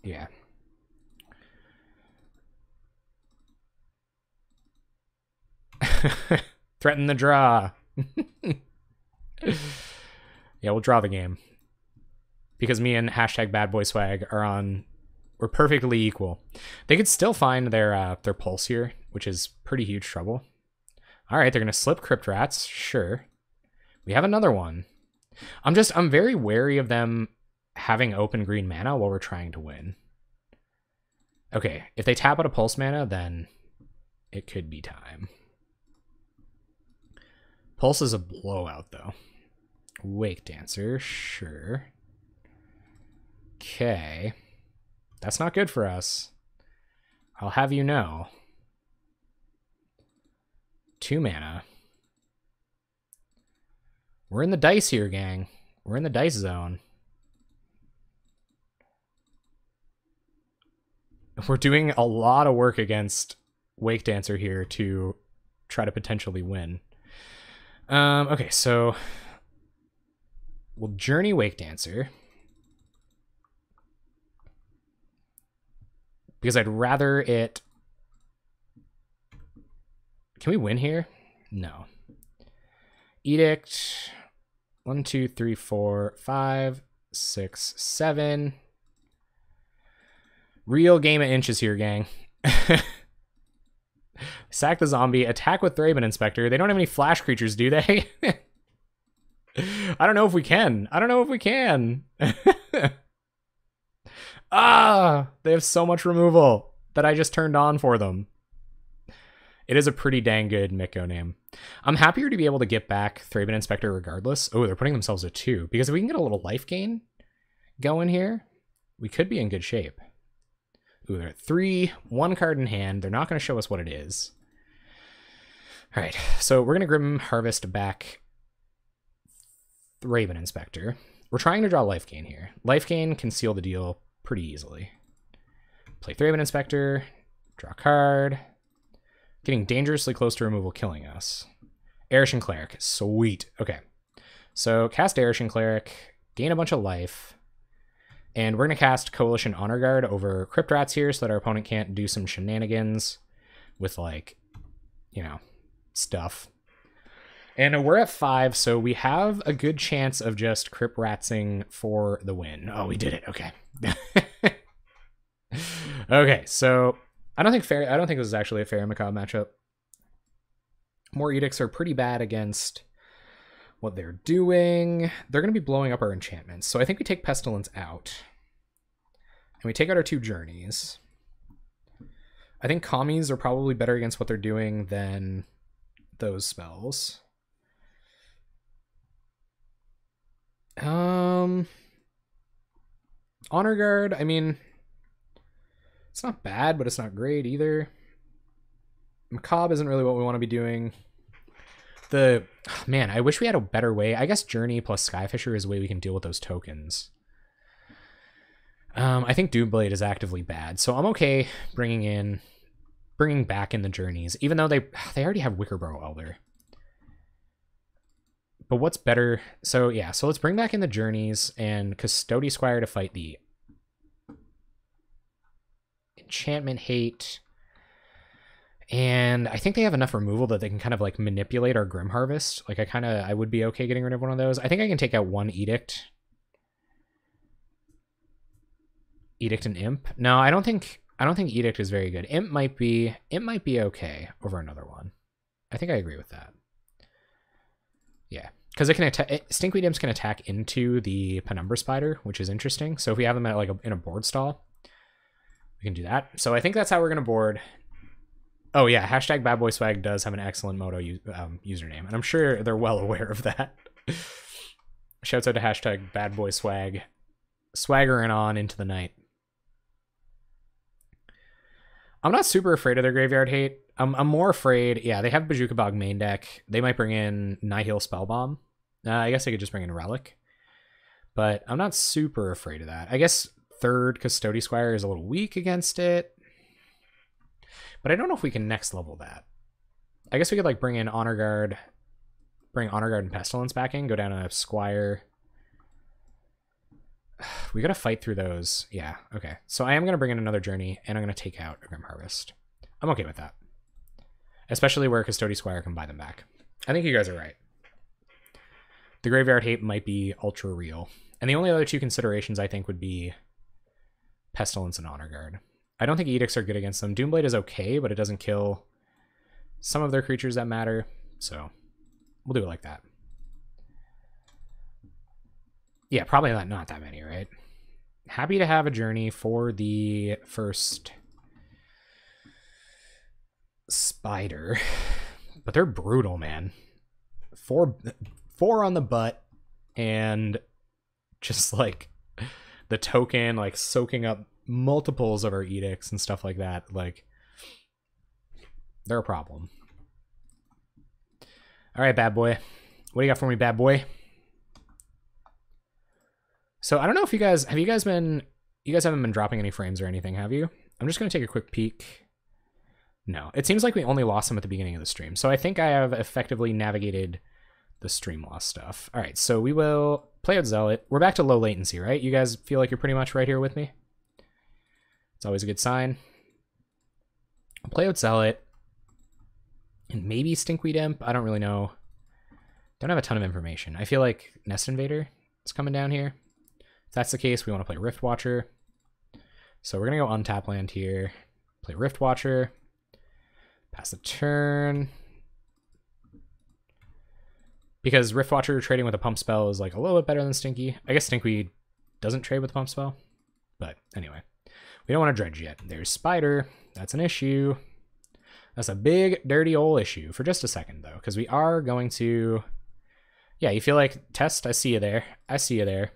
Yeah. Threaten the draw. Yeah, we'll draw the game. Because me and #BadBoySwag we're perfectly equal. They could still find their Pulse here, which is pretty huge trouble. Alright, they're gonna slip Crypt Rats, sure. We have another one. I'm very wary of them having open green mana while we're trying to win. Okay, if they tap out a Pulse mana, then it could be time. Pulse is a blowout, though. Wake Dancer, sure. Okay. That's not good for us. I'll have you know. 2 mana. We're in the dice here, gang. We're in the dice zone. We're doing a lot of work against Wake Dancer here to try to potentially win. Okay, so we'll Journey Wake Dancer. Because I'd rather it... Can we win here? No. Edict. 1, 2, 3, 4, 5, 6, 7. Real game of inches here, gang. Sack the zombie, attack with Thraben Inspector. They don't have any flash creatures, do they? I don't know if we can. Ah, they have so much removal that I just turned on for them. It is a pretty dang good Mikko name. I'm happier to be able to get back Thraben Inspector regardless. Oh, they're putting themselves at 2. Because if we can get a little life gain going here, we could be in good shape. Ooh, they're at 3, 1 card in hand. They're not going to show us what it is. All right, so we're going to Grim Harvest back Thraben Inspector. We're trying to draw life gain here. Life gain can seal the deal pretty easily. Play Thraben Inspector, draw a card. Getting dangerously close to removal, killing us. Arishan Cleric, sweet. Okay, so cast Arishan Cleric, gain a bunch of life. And we're going to cast Coalition Honor Guard over Crypt Rats here so that our opponent can't do some shenanigans with, like, you know, stuff. And we're at 5, so we have a good chance of just Crypt Ratsing for the win. Oh, we did it. Okay. Okay, so I don't think this is actually a fair Macabre matchup. More edicts are pretty bad against what they're doing. They're going to be blowing up our enchantments. So I think we take Pestilence out. And we take out our 2 journeys. I think commies are probably better against what they're doing than those spells. Honor Guard, I mean, it's not bad, but it's not great either. Macabre isn't really what we want to be doing. Man, I wish we had a better way. I guess Journey plus Skyfisher is a way we can deal with those tokens. I think Doomblade is actively bad, so I'm okay bringing back in the Journeys, even though they already have Wickerboro Elder. But what's better? So yeah, so let's bring back in the Journeys and Custody Squire to fight the Enchantment Hate. And I think they have enough removal that they can kind of like manipulate our Grim Harvest. Like I would be okay getting rid of one of those. I think I can take out 1 Edict. Edict and Imp. No, I don't think Edict is very good. Imp might be okay over another one. I think I agree with that. Yeah, because it can attack. Stinkweed Imps can attack into the Penumbra Spider, which is interesting. So if we have them at like in a board stall, we can do that. So I think that's how we're gonna board. Oh yeah, hashtag Bad Boy Swag does have an excellent Moto username, and I'm sure they're well aware of that. Shouts out to hashtag Bad Boy Swag, swaggering on into the night. I'm not super afraid of their Graveyard Hate. I'm more afraid, yeah, they have Bazooka Bog main deck. They might bring in Nihil Spellbomb. I guess they could just bring in Relic. But I'm not super afraid of that. I guess 3rd Custody Squire is a little weak against it. But I don't know if we can next level that. I guess we could like bring in Honor Guard, bring Honor Guard and Pestilence back in, go down a Squire. We gotta fight through those. Yeah, okay. So I am gonna bring in another Journey, and I'm gonna take out a Grim Harvest. I'm okay with that. Especially where Custody Squire can buy them back. I think you guys are right. The Graveyard Hate might be ultra real. And the only other 2 considerations I think would be Pestilence and Honor Guard. I don't think Edicts are good against them. Doomblade is okay, but it doesn't kill some of their creatures that matter. So we'll do it like that. Yeah, probably not that many, right? Happy to have a Journey for the first Spider. But they're brutal, man. 4 on the butt, and just like the token, like soaking up multiples of our edicts and stuff like that. Like, they're a problem. All right, bad boy. What do you got for me, bad boy? So I don't know if you guys haven't been dropping any frames or anything, have you? I'm just gonna take a quick peek. No, it seems like we only lost them at the beginning of the stream. So I think I have effectively navigated the stream loss stuff. All right, so we will play out Zealot. We're back to low latency, right? You guys feel like you're pretty much right here with me? It's always a good sign. I'll play out Zealot. And maybe Stinkweed Imp. I don't really know. Don't have a ton of information. I feel like Nest Invader is coming down here. If that's the case, we want to play Rift Watcher. So we're going to go untap land here. Play Rift Watcher. Pass the turn. Because Rift Watcher trading with a pump spell is like a little bit better than Stinky. I guess Stinkweed doesn't trade with a pump spell. But anyway, we don't want to dredge yet. There's Spider. That's an issue. That's a big, dirty old issue for just a second, though, because we are going to... Yeah, you feel like test? I see you there. I see you there.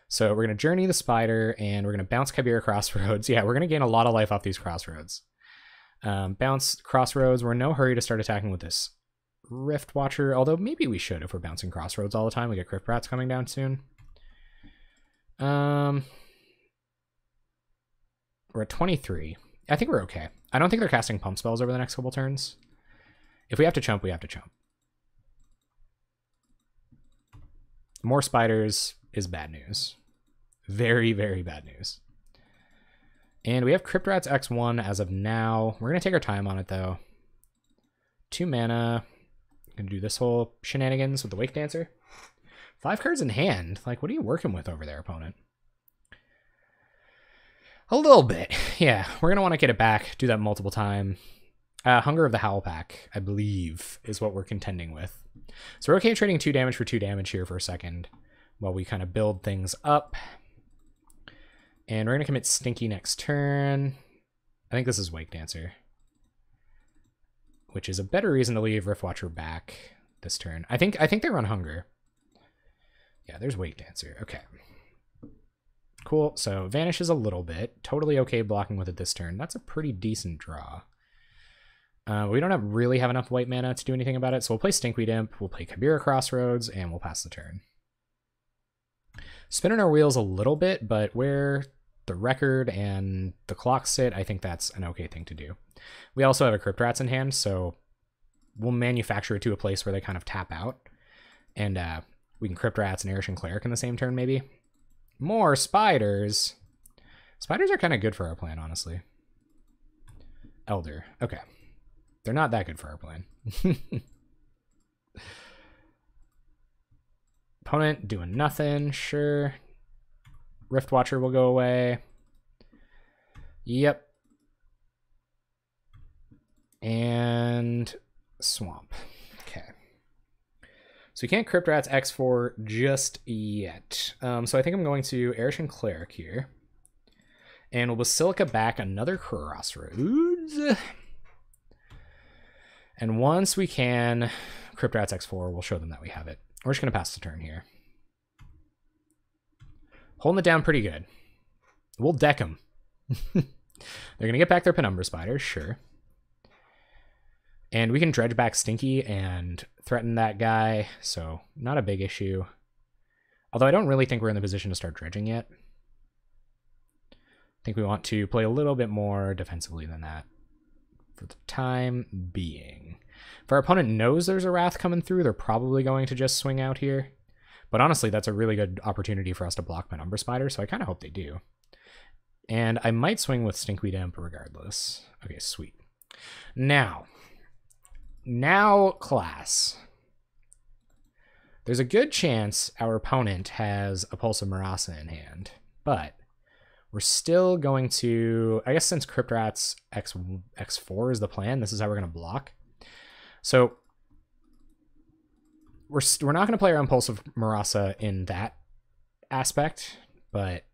So we're going to Journey the Spider, and we're going to bounce Chimera Crossroads. Yeah, we're going to gain a lot of life off these Crossroads. Bounce Crossroads. We're in no hurry to start attacking with this Rift Watcher, although maybe we should if we're bouncing Crossroads all the time. We get Crypt Rats coming down soon. We're at 23. I think we're okay. I don't think they're casting pump spells over the next couple turns. If we have to chump, we have to chump. More spiders is bad news. Very, very bad news. And we have Crypt Rats X1 as of now. We're going to take our time on it, though. 2 mana. Going to do this whole shenanigans with the Wake Dancer. 5 cards in hand. Like, what are you working with over there, opponent? A little bit. Yeah, we're going to want to get it back. Do that multiple times. Hunger of the Howl Pack, I believe, is what we're contending with. So we're okay trading 2 damage for 2 damage here for a second while we kind of build things up. And we're going to commit Stinky next turn. I think this is Wake Dancer, which is a better reason to leave Riftwatcher back this turn. I think they run Hunger. Yeah, there's Wake Dancer. Okay. Cool. So vanishes a little bit. Totally okay blocking with it this turn. That's a pretty decent draw. We don't really have enough white mana to do anything about it, so we'll play Stinkweed Imp, we'll play Kabira Crossroads, and we'll pass the turn. Spinning our wheels a little bit, but where the record and the clock sit, I think that's an okay thing to do. We also have a Crypt Rats in hand, so we'll manufacture it to a place where they kind of tap out, and we can Crypt Rats and Erishan Cleric in the same turn, maybe. More spiders. Spiders are kind of good for our plan, honestly. Elder. Okay. They're not that good for our plan. Opponent doing nothing. Sure. Riftwatcher will go away. Yep. And Swamp. Okay. So we can't Crypt Rats X4 just yet. So I think I'm going to Erishan Cleric here. And we'll Basilica back another Crossroads. And once we can Crypt Rats X4, we'll show them that we have it. We're just going to pass the turn here. Holding it down pretty good. We'll deck them. They're going to get back their Penumbra Spiders, sure. And we can dredge back Stinky and threaten that guy, so not a big issue. Although I don't really think we're in the position to start dredging yet. I think we want to play a little bit more defensively than that for the time being. If our opponent knows there's a Wrath coming through, they're probably going to just swing out here. But honestly, that's a really good opportunity for us to block Penumbra Spider, so I kind of hope they do. And I might swing with Stinkweed Imp regardless. Okay, sweet. Now, class. There's a good chance our opponent has a Pulse of Marasa in hand, but we're still going to, I guess since Crypt Rats X4 is the plan, this is how we're going to block. So we're not going to play our Impulse of Marasa in that aspect, but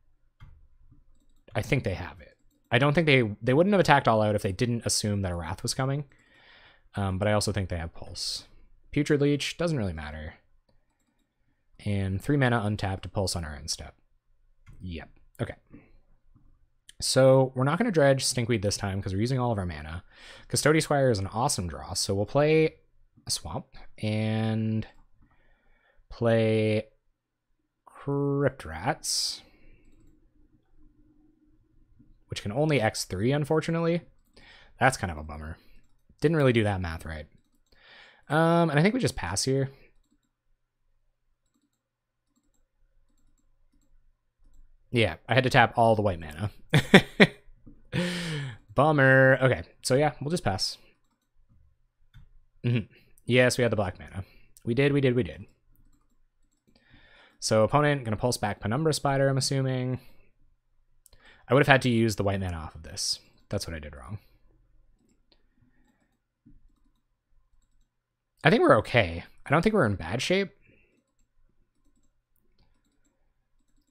I think they have it. I don't think they wouldn't have attacked all out if they didn't assume that a Wrath was coming. But I also think they have Pulse. Putrid Leech, doesn't really matter. And 3 mana untapped to Pulse on our end step. Yep. Okay. So we're not going to dredge Stinkweed this time because we're using all of our mana. Custodian Squire is an awesome draw, so we'll play a Swamp and play Crypt Rats, which can only X3, unfortunately. That's kind of a bummer. Didn't really do that math right. And I think we just pass here. Yeah, I had to tap all the white mana. Bummer. Okay, so yeah, we'll just pass. Yes, we had the black mana. We did. So opponent gonna pulse back Penumbra Spider, I'm assuming. I would have had to use the white mana off of this. That's what I did wrong. I think we're okay. I don't think we're in bad shape.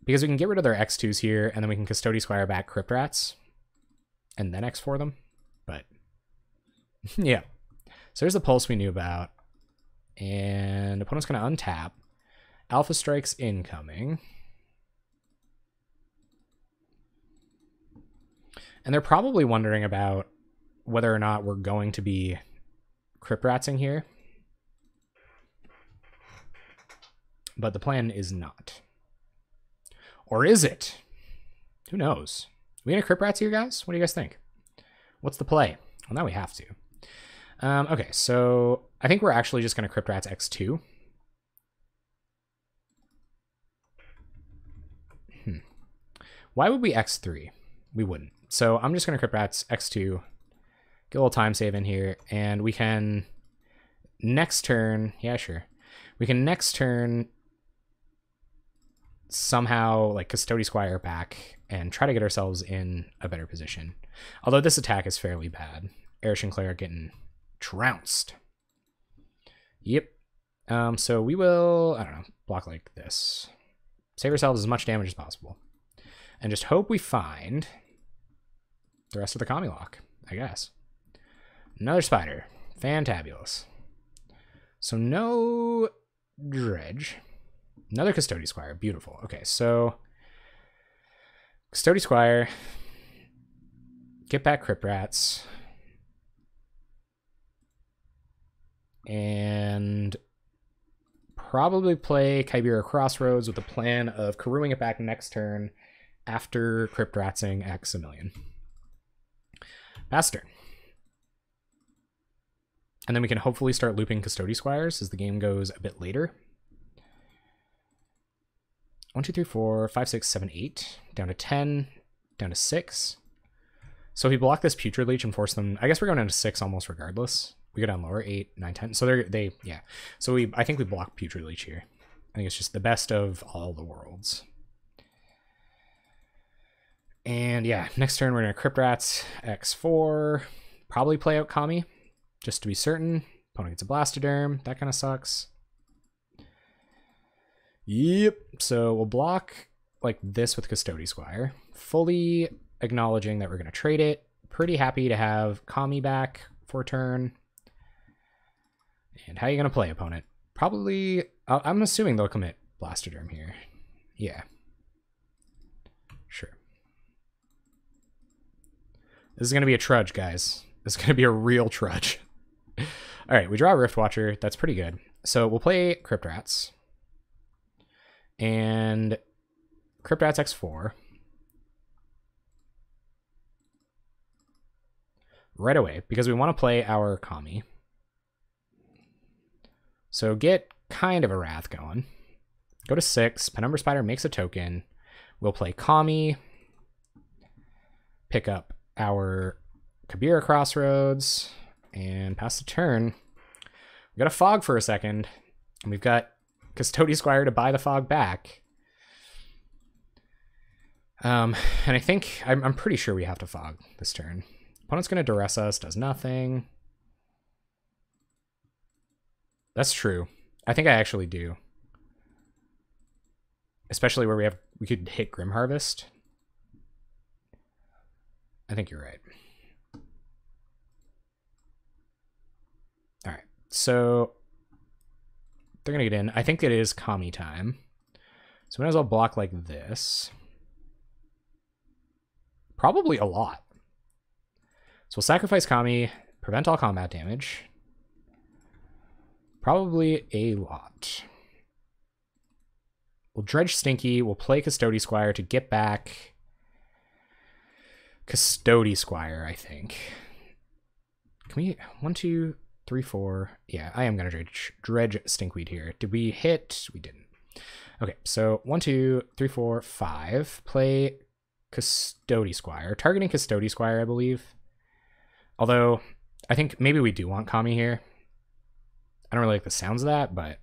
Because we can get rid of their X2s here, and then we can Custodian Squire back Crypt Rats, and then X4 them. But, yeah. So there's the Pulse we knew about. And opponent's going to untap. Alpha Strike's incoming. And they're probably wondering about whether or not we're going to be Crypt Ratsing here. But the plan is not. Or is it? Who knows? We gonna Crypt Rats here, guys? What do you guys think? What's the play? Well, now we have to. Okay, so I think we're actually just gonna Crypt Rats X2. Why would we X3? We wouldn't. So I'm just gonna Crypt Rats X2. Get a little time save in here, and we can next turn. Yeah, sure. We can next turn somehow like Custodian Squire back and try to get ourselves in a better position. Although this attack is fairly bad. Arishan Cleric getting trounced. Yep. So we will, I don't know, block like this. Save ourselves as much damage as possible. And just hope we find the rest of the Kami lock, I guess. Another spider. Fantabulous. So no dredge. Another Custody Squire. Beautiful. Okay, so Custody Squire. Get back Crypt Rats. And probably play Kybera Crossroads with the plan of Karooing it back next turn after Crypt Ratsing X a million. Pass turn. And then we can hopefully start looping Custody Squires as the game goes a bit later. 1, 2, 3, 4, 5, 6, 7, 8. Down to 10. Down to 6. So if we block this Putrid Leech and force them... I guess we're going down to 6 almost regardless. We go down lower, 8, 9, 10. So yeah. So I think we block Putrid Leech here. I think it's just the best of all the worlds. And yeah, next turn we're going to Crypt Rats X4. Probably play out Kami, just to be certain. Opponent gets a Blastoderm. That kind of sucks. Yep. So we'll block like this with Custody Squire. Fully acknowledging that we're going to trade it. Pretty happy to have Kami back for a turn. And how are you going to play, opponent? Probably, I'm assuming they'll commit Blastoderm here. Yeah. Sure. This is going to be a trudge, guys. This is going to be a real trudge. All right, we draw a Rift Watcher. That's pretty good. So we'll play Crypt Rats. And Crypt Rats X4. Right away, because we want to play our Kami. So get kind of a Wrath going. Go to 6. Penumbra Spider makes a token. We'll play Kami. Pick up our Kybera Crossroads. And pass the turn. We got a Fog for a second. And we've got Custody Squire to buy the Fog back. And I think, I'm pretty sure we have to Fog this turn. Opponent's going to Duress us, does nothing. That's true. I think I actually do. Especially where we could hit Grim Harvest. I think you're right. All right, so they're going to get in. I think it is Kami time. So we might as well block like this. Probably a lot. So we'll sacrifice Kami, prevent all combat damage. Probably a lot. We'll dredge Stinky. We'll play Custody Squire to get back Custody Squire, I think. Can we... 1, 2, 3, 4... Yeah, I am going to dredge Stinkweed here. Did we hit? We didn't. Okay, so 1, 2, 3, 4, 5. Play Custody Squire. Targeting Custody Squire, I believe. Although, I think maybe we do want Kami here. I don't really like the sounds of that, but...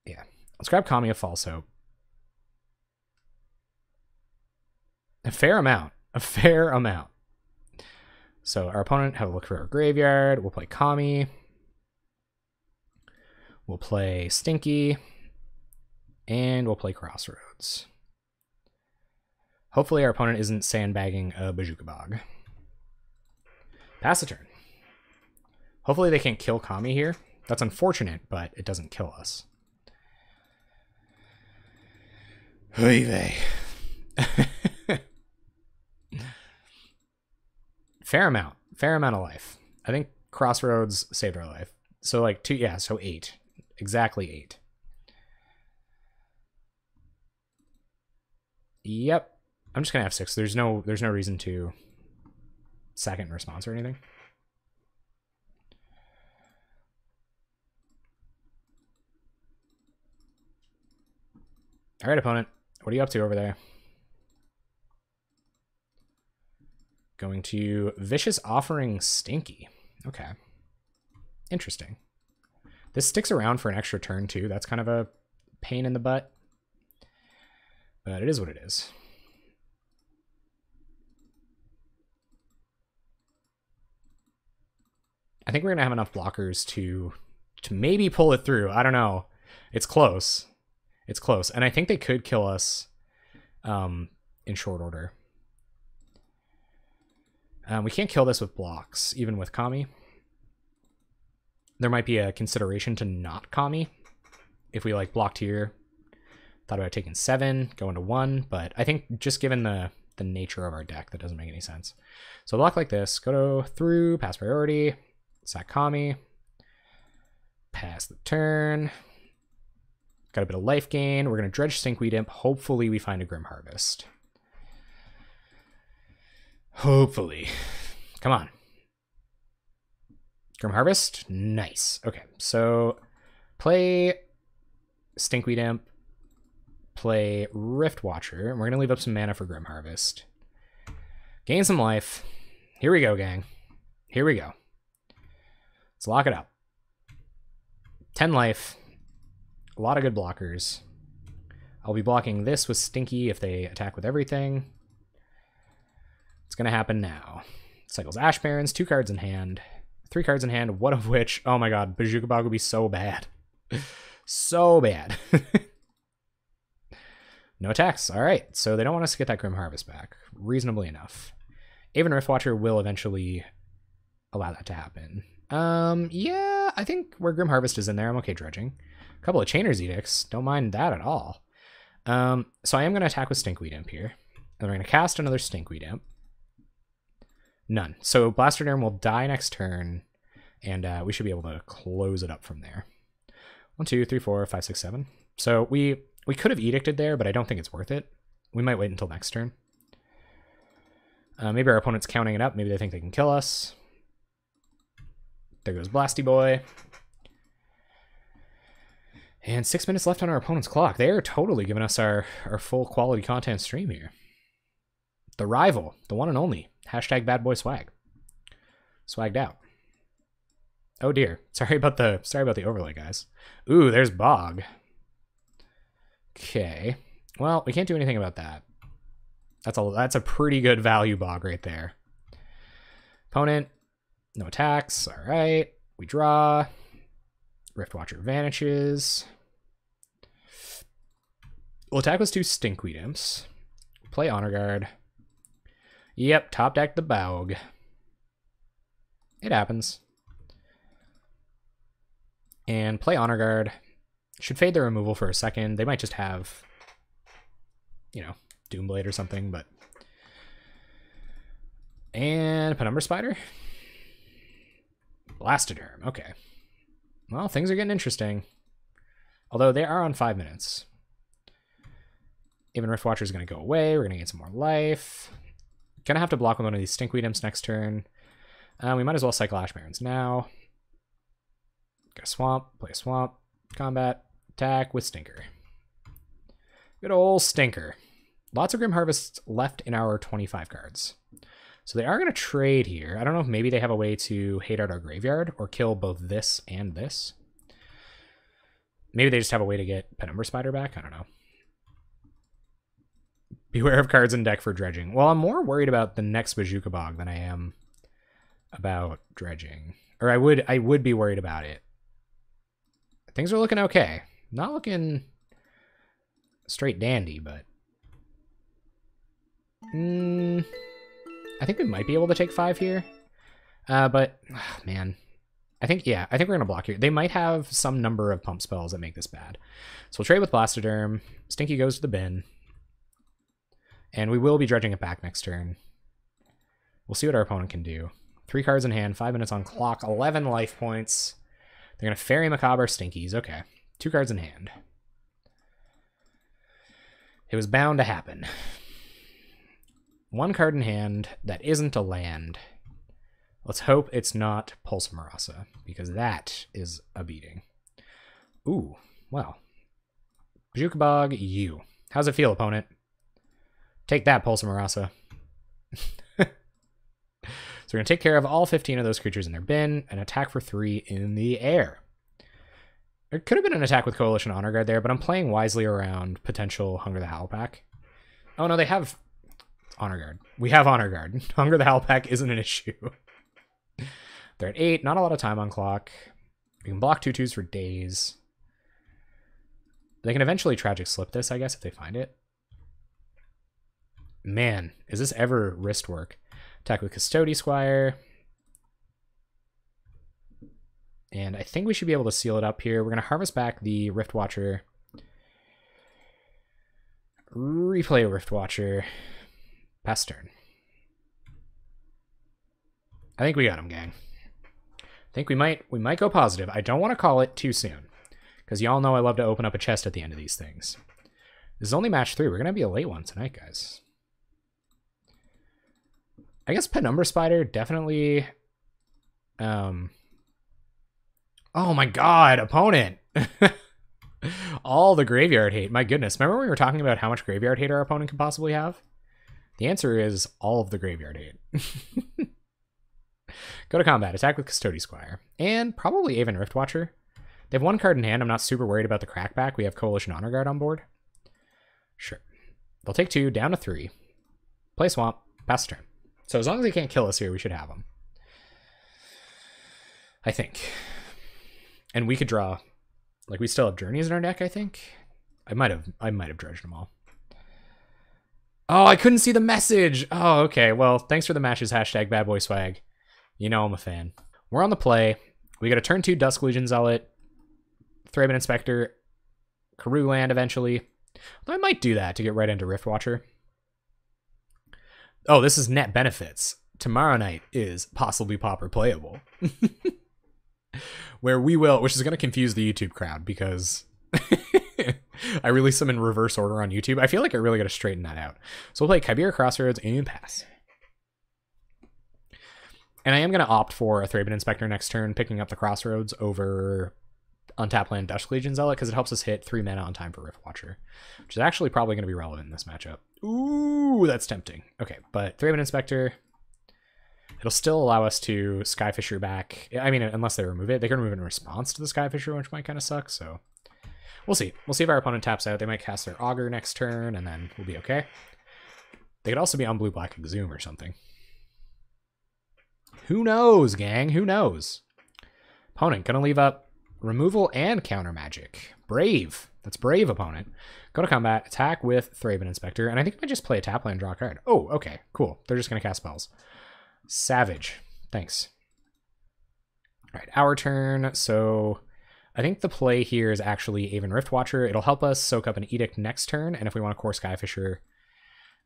yeah. Let's grab Kami a False Hope. A fair amount. A fair amount. So our opponent have a look for our graveyard. We'll play Kami. We'll play Stinky. And we'll play Crossroads. Hopefully our opponent isn't sandbagging a Bazooka Bog. Pass the turn. Hopefully they can't kill Kami here. That's unfortunate, but it doesn't kill us. Oy vey. Fair amount of life. I think Crossroads saved our life. So like 2, yeah, so 8. Exactly 8. Yep. I'm just gonna have 6. There's no reason to sack it in response or anything. All right, opponent. What are you up to over there? Going to Vicious Offering Stinky. Okay. Interesting. This sticks around for an extra turn too. That's kind of a pain in the butt. But it is what it is. I think we're gonna have enough blockers to maybe pull it through. I don't know. It's close. It's close. And I think they could kill us in short order. We can't kill this with blocks, even with Kami. There might be a consideration to not Kami if we like blocked here. Thought about taking 7, going to 1, but I think just given the nature of our deck, that doesn't make any sense. So block like this, go through, pass priority, sack Kami, pass the turn. Got a bit of life gain. We're going to dredge Stinkweed Imp. Hopefully we find a Grim Harvest. Hopefully. Come on. Grim Harvest? Nice. Okay, so play Stinkweed Imp, play Rift Watcher, and we're going to leave up some mana for Grim Harvest. Gain some life. Here we go, gang. Here we go. Let's lock it up. 10 life. A lot of good blockers. I'll be blocking this with Stinky if they attack with everything. It's going to happen now. Cycles Ash Barrens, 2 cards in hand. 3 cards in hand, one of which, oh my god, Bojuka Bog would be so bad. So bad. No attacks. All right, so they don't want us to get that Grim Harvest back. Reasonably enough. Aven Riftwatcher will eventually allow that to happen. Yeah, I think where Grim Harvest is in there, I'm okay dredging. A couple of Chainer's Edicts, don't mind that at all. So I am going to attack with Stinkweed Imp here. And we're going to cast another Stinkweed Imp. None. So Blastoderm will die next turn, and we should be able to close it up from there. 1, 2, 3, 4, 5, 6, 7. So we could have Edicted there, but I don't think it's worth it. We might wait until next turn. Maybe our opponent's counting it up. Maybe they think they can kill us. There goes Blasty Boy. And 6 minutes left on our opponent's clock. They are totally giving us our full quality content stream here. The rival, the one and only. Hashtag bad boy swag. Swagged out. Oh dear. Sorry about the overlay, guys. Ooh, there's Bog. Okay. Well, we can't do anything about that. That's a pretty good value Bog right there. Opponent, no attacks. All right. We draw. Riftwatcher vanishes. We'll attack with 2 Stinkweed Imps. Play Honor Guard. Yep, top deck the Bog. It happens. And play Honor Guard. Should fade their removal for a second. They might just have, you know, Doomblade or something, but... And Penumbra Spider. Blastoderm, okay. Well, things are getting interesting. Although they are on 5 minutes. Even Riftwatcher is going to go away. We're going to get some more life. Gonna have to block with one of these Stinkweed Imps next turn. We might as well cycle Ash Barrens now. Got a Swamp, play a Swamp, combat, attack with Stinker. Good old Stinker. Lots of Grim Harvests left in our 25 cards. So they are going to trade here. I don't know if maybe they have a way to hate out our graveyard or kill both this and this. Maybe they just have a way to get Penumbra Spider back. I don't know. Beware of cards in deck for dredging. Well, I'm more worried about the next Bojuka Bog than I am about dredging. Or I would be worried about it. Things are looking okay. Not looking straight dandy, but... I think we might be able to take 5 here. But, oh, man. I think we're going to block here. They might have some number of pump spells that make this bad. So we'll trade with Blastoderm. Stinky goes to the bin. And we will be dredging it back next turn. We'll see what our opponent can do. 3 cards in hand, 5 minutes on clock, 11 life points. They're going to Fairy Macabre Stinkies. Okay. 2 cards in hand. It was bound to happen. 1 card in hand that isn't a land. Let's hope it's not Pulse Marasa, because that is a beating. Ooh, well. Bojuka Bog, you. How's it feel, opponent? Take that, Pulse Marasa. So we're going to take care of all 15 of those creatures in their bin and attack for 3 in the air. There could have been an attack with Coalition Honor Guard there, but I'm playing wisely around potential Hunger the Howl Pack. Oh no, they have Honor Guard. We have Honor Guard. Hunger the Howl Pack isn't an issue. They're at 8. Not a lot of time on clock. We can block 2/2s for days. They can eventually Tragic Slip this, I guess, if they find it. Man, is this ever wrist work? Attack with Custody Squire. And I think we should be able to seal it up here. We're going to harvest back the Rift Watcher. Replay Rift Watcher. Pass turn. I think we got him, gang. I think we might go positive. I don't want to call it too soon, because y'all know I love to open up a chest at the end of these things. This is only match 3. We're going to be a late one tonight, guys. I guess Penumbra Spider definitely... Oh my god, opponent! All the graveyard hate. My goodness. Remember when we were talking about how much graveyard hate our opponent could possibly have? The answer is all of the graveyard hate. Go to combat. Attack with Custody Squire. And probably Aven Rift Watcher. They have 1 card in hand. I'm not super worried about the crackback. We have Coalition Honor Guard on board. Sure. They'll take 2, down to 3. Play Swamp. Pass turn. So as long as they can't kill us here, we should have them. I think. And we could draw... Like, we still have Journeys in our deck, I think. I might have dredged them all. Oh, I couldn't see the message! Oh, okay. Well, thanks for the matches, hashtag Bad Boy Swag. You know I'm a fan. We're on the play. We got a turn 2 Dusk Legion Zealot, Thraben Inspector, Karoo Land eventually. Although I might do that to get right into Rift Watcher. Oh, this is net benefits. Tomorrow night is possibly Pauper playable. Where we will, which is going to confuse the YouTube crowd because I release them in reverse order on YouTube. I feel like I really got to straighten that out. So we'll play Chimera Crossroads and pass. And I am going to opt for a Thraben Inspector next turn, picking up the Crossroads over Untap Land Dusk Legion Zealot, because it helps us hit 3 mana on time for Rift Watcher, which is actually probably going to be relevant in this matchup. Ooh, that's tempting. Okay, but Thraben Inspector, it'll still allow us to Skyfisher back. I mean, unless they remove it. They can remove it in response to the Skyfisher, which might kind of suck, so we'll see. We'll see if our opponent taps out. They might cast their Augur next turn, and then we'll be okay. They could also be on blue-black Exhume or something. Who knows, gang? Who knows? Opponent gonna leave up removal and counter magic. Brave. That's brave, opponent. Go to combat, attack with Thraben Inspector, and I think I might just play a tap land, draw a card. Oh, okay, cool. They're just gonna cast spells. Savage. Thanks. All right, our turn. So I think the play here is actually Aven Rift Watcher. It'll help us soak up an Edict next turn, and if we want to core Skyfisher,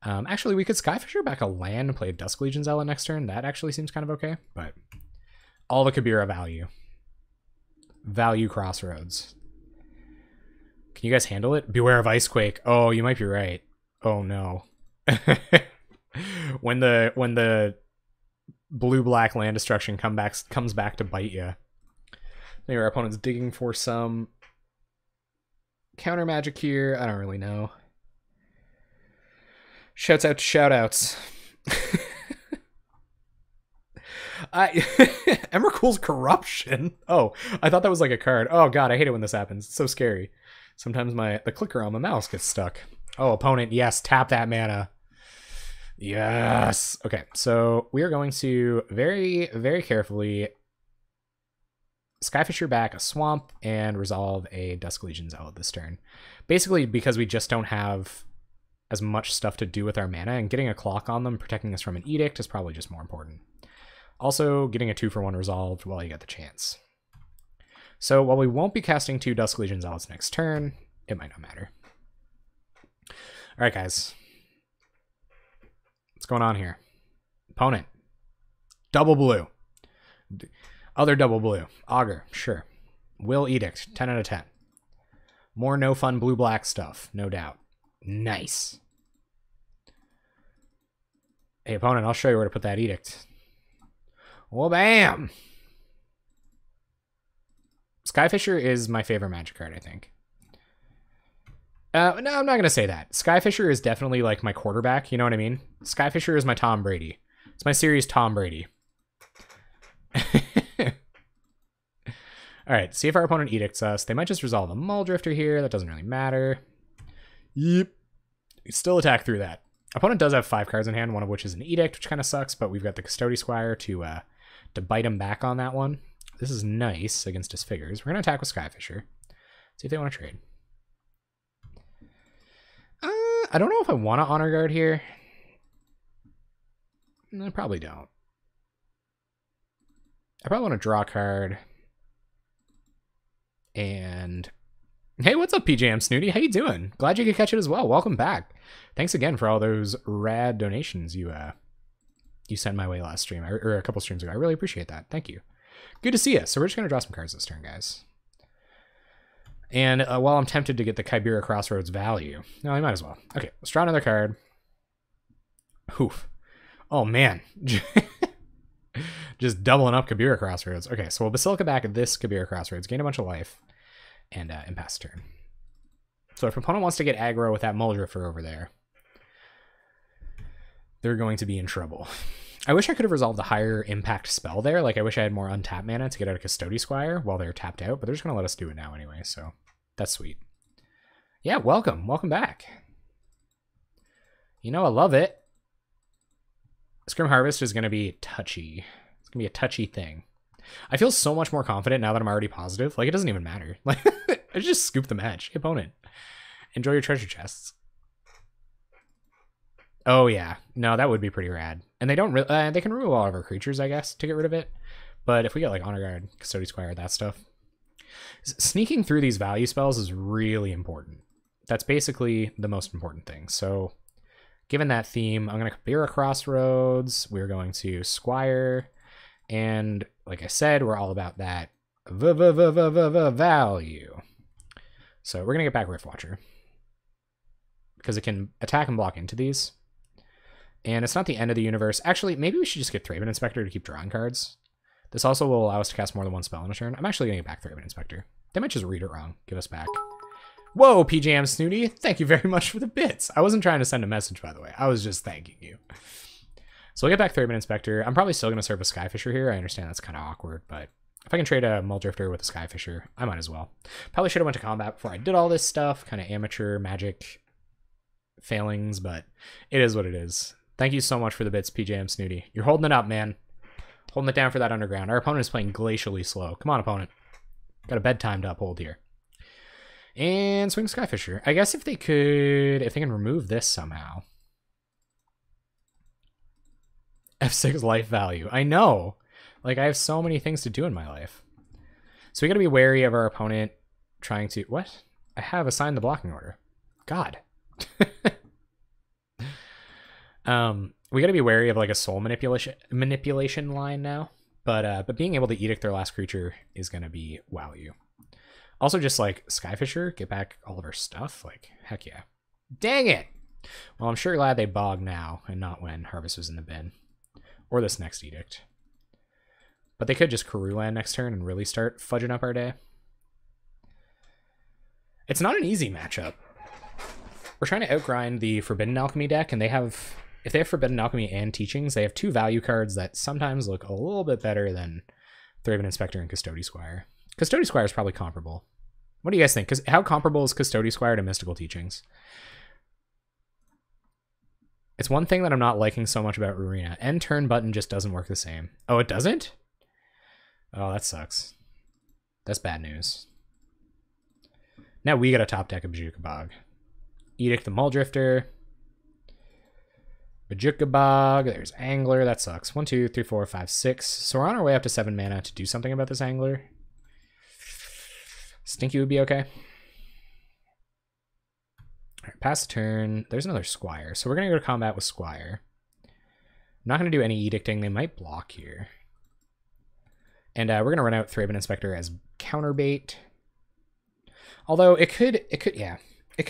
actually we could Skyfisher back a land and play a Dusk Legion Zealot next turn. That actually seems kind of okay, but all the Kabira value. Value Crossroads. Can you guys handle it? Beware of Icequake. Oh, you might be right. Oh no. when the blue-black land destruction comes back to bite you. Maybe our opponent's digging for some counter magic here. I don't really know. Shouts out to shoutouts. Emrakul's Corruption. Oh, I thought that was like a card. Oh god, I hate it when this happens. It's so scary. Sometimes the clicker on my mouse gets stuck. Oh, opponent, yes, tap that mana. Yes. Okay, so we are going to very, very carefully Skyfisher back a Swamp and resolve a Dusk Legion Zealot this turn. Basically because we just don't have as much stuff to do with our mana, and getting a clock on them, protecting us from an Edict, is probably just more important. Also, getting a 2-for-1 resolved while you get the chance. So while we won't be casting 2 Dusk Legion Zealots next turn, it might not matter. Alright, guys. What's going on here? Opponent. Double blue. Other double blue. Augur, sure. Will Edict, 10 out of 10. More no fun blue-black stuff, no doubt. Nice. Hey, opponent, I'll show you where to put that Edict. Well, bam! Skyfisher is my favorite Magic card, I think. No, I'm not going to say that. Skyfisher is definitely like my quarterback, you know what I mean? Skyfisher is my Tom Brady. It's my series Tom Brady. Alright, see if our opponent edicts us. They might just resolve a Muldrifter here. That doesn't really matter. Yep. Still attack through that. Opponent does have 5 cards in hand, one of which is an Edict, which kind of sucks, but we've got the Custody Squire to to bite him back on that one. This is nice against his figures. We're going to attack with Skyfisher. See if they want to trade. I don't know if I want to Honor Guard here. I probably don't. I probably want to draw a card. And hey, what's up, PJM Snooty? How you doing? Glad you could catch it as well. Welcome back. Thanks again for all those rad donations you sent my way last stream, or a couple streams ago. I really appreciate that. Thank you. Good to see you. So we're just going to draw some cards this turn, guys. And while I'm tempted to get the Kibera Crossroads value, no, I might as well. Okay, let's draw another card. Oof. Oh, man. Just doubling up Kibera Crossroads. Okay, so we'll Basilica back at this Kibera Crossroads, gain a bunch of life, and pass turn. So if opponent wants to get aggro with that Muldrifter over there, they're going to be in trouble. I wish I could have resolved the higher impact spell there. Like, I wish I had more untapped mana to get out of Custody Squire while they're tapped out, but they're just going to let us do it now anyway, so that's sweet. Yeah, welcome. Welcome back. You know, I love it. Scrim Harvest is going to be touchy. It's going to be a touchy thing. I feel so much more confident now that I'm already positive. Like, it doesn't even matter. Like, I just scoop the match. Hey, opponent. Enjoy your treasure chests. Oh, yeah. No, that would be pretty rad. And they don't they can remove all of our creatures, I guess, to get rid of it. But if we get, like, Honor Guard, Custody Squire, that stuff. Sneaking through these value spells is really important. That's basically the most important thing. So, given that theme, I'm going to Kibera Crossroads. We're going to Squire. And, like I said, we're all about that value. So, we're going to get back Rift Watcher. Because it can attack and block into these. And it's not the end of the universe. Actually, maybe we should just get Thraben Inspector to keep drawing cards. This also will allow us to cast more than one spell in a turn. I'm actually going to get back Thraben Inspector. They might just read it wrong. Give us back. Whoa, PJM Snooty. Thank you very much for the bits. I wasn't trying to send a message, by the way. I was just thanking you. So we'll get back Thraben Inspector. I'm probably still going to serve a Skyfisher here. I understand that's kind of awkward, but if I can trade a Muldrifter with a Skyfisher, I might as well. Probably should have went to combat before I did all this stuff. Kind of amateur magic failings, but it is what it is. Thank you so much for the bits, PJM Snooty. You're holding it up, man. Holding it down for that underground. Our opponent is playing glacially slow. Come on, opponent. Got a bedtime to uphold here. And swing Skyfisher. I guess if they can remove this somehow. F6 life value. I know. Like, I have so many things to do in my life. So we got to be wary of our opponent trying to... What? I have assigned the blocking order. God. We got to be wary of like a soul manipulation line now, but being able to edict their last creature is going to be wow you. Also, just like Skyfisher, get back all of our stuff. Like, heck yeah. Dang it! Well, I'm sure glad they bogged now and not when Harvest was in the bin. Or this next edict. But they could just Karoo land next turn and really start fudging up our day. It's not an easy matchup. We're trying to outgrind the Forbidden Alchemy deck, and they have... If they have Forbidden Alchemy and Teachings, they have two value cards that sometimes look a little bit better than Thraben Inspector and Custody Squire. Custody Squire is probably comparable. What do you guys think? How comparable is Custody Squire to Mystical Teachings? It's one thing that I'm not liking so much about Arena. End turn button just doesn't work the same. Oh, it doesn't? Oh, that sucks. That's bad news. Now we got a top deck of Bajuka Bog. Edict the Muldrifter. Bajuka Bog. There's Angler. That sucks. 1, 2, 3, 4, 5, 6. So we're on our way up to 7 mana to do something about this Angler. Stinky would be okay. Alright, pass the turn. There's another Squire. So we're going to go to combat with Squire. I'm not going to do any edicting. They might block here. And we're going to run out Thraben Inspector as counterbait. Although it could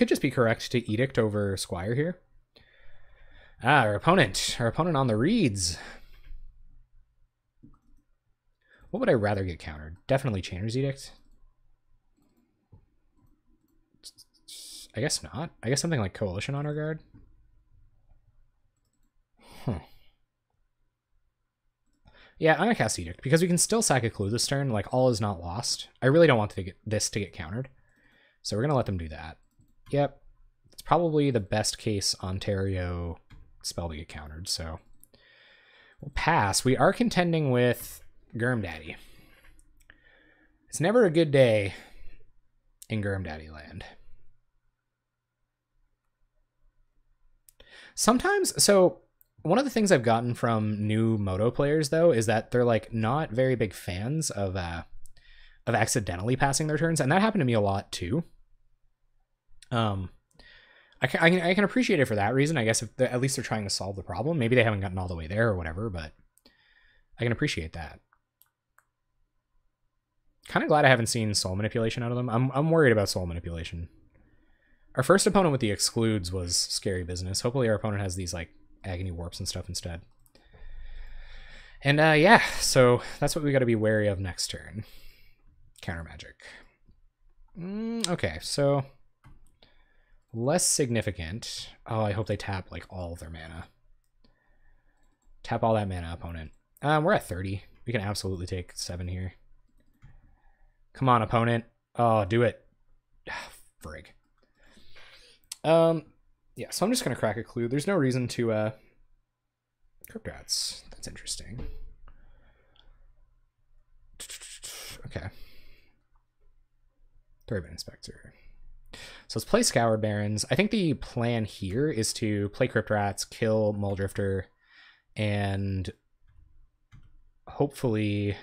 just be correct to edict over Squire here. Ah, our opponent on the reeds. What would I rather get countered? Definitely Chainer's Edict. I guess not. I guess something like Coalition Honor Guard. Huh. Yeah, I'm gonna cast Edict because we can still sack a clue this turn. Like, all is not lost. I really don't want this to get countered, so we're gonna let them do that. Yep, it's probably the best case Ontario spell to get countered. So we'll pass. We are contending with Gurm Daddy. It's never a good day in Gurm Daddy land. Sometimes, so one of the things I've gotten from new Moto players, though, is that they're like not very big fans of accidentally passing their turns, and that happened to me a lot too. I can appreciate it for that reason. I guess if at least they're trying to solve the problem. Maybe they haven't gotten all the way there or whatever, but I can appreciate that. Kind of glad I haven't seen soul manipulation out of them. I'm worried about soul manipulation. Our first opponent with the excludes was scary business. Hopefully our opponent has these like agony warps and stuff instead. And yeah, so that's what we got to be wary of next turn. Counter magic. Okay, so less significant. Oh, I hope they tap like all of their mana. Tap all that mana, opponent. We're at 30. We can absolutely take 7 here. Come on, opponent. Oh, do it. Frig. Yeah, so I'm just gonna crack a clue. There's no reason to Cryptrats. That's interesting. Okay. Threadbane Inspector. So let's play Scoured Barrens. I think the plan here is to play Cryptrats, kill Muldrifter, and hopefully,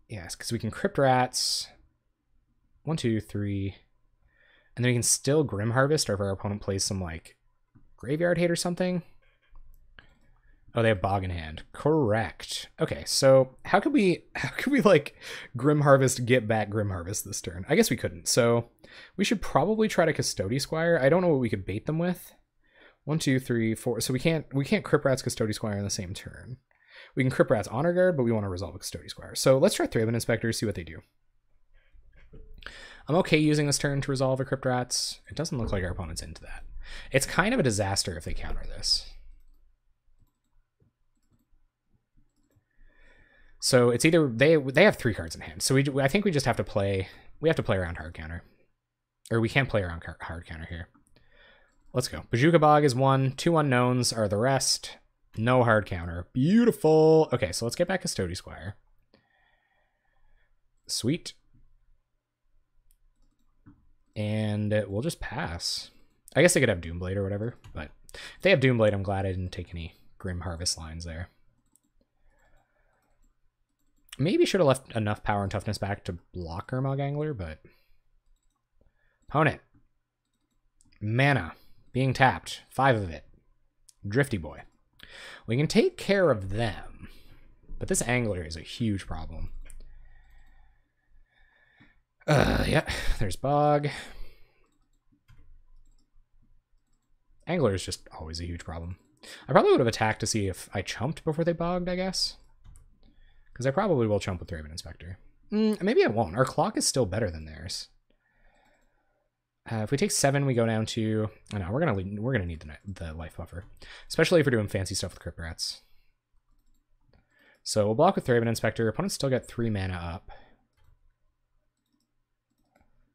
yes, because we can Cryptrats 1, 2, 3, and then we can still Grim Harvest, or if our opponent plays some like Graveyard Hate or something. Oh, they have Bog in hand. Correct. Okay, so how could we like Grim Harvest get back Grim Harvest this turn? I guess we couldn't. So we should probably try to Custody Squire. I don't know what we could bait them with. 1, 2, 3, 4. So we can't Cryptrats Custody Squire in the same turn. We can Cryptrats Honor Guard, but we want to resolve a Custody Squire. So let's try Thraben Inspector, see what they do. I'm okay using this turn to resolve a Cryptrats. It doesn't look like our opponent's into that. It's kind of a disaster if they counter this. So it's either they have 3 cards in hand. So I think we just have to play around hard counter. Or we can't play around hard counter here. Let's go. Bojuka Bog is 1. 2 unknowns are the rest. No hard counter. Beautiful. Okay, so let's get back Custody Squire. Sweet. And we'll just pass. I guess they could have Doomblade or whatever, but if they have Doomblade, I'm glad I didn't take any Grim Harvest lines there. Maybe should have left enough power and toughness back to block Gurmag Angler, but opponent. Mana being tapped. 5 of it. Drifty Boy. We can take care of them, but this Angler is a huge problem. Yeah, there's Bog. Angler is just always a huge problem. I probably would have attacked to see if I chumped before they bogged, I guess. Because I probably will chump with Thraben Inspector. Maybe I won't. Our clock is still better than theirs. If we take 7, we go down to... Oh no, we're gonna need the life buffer. Especially if we're doing fancy stuff with Cryptrats. So we'll block with Thraben Inspector. Opponent's still got 3 mana up.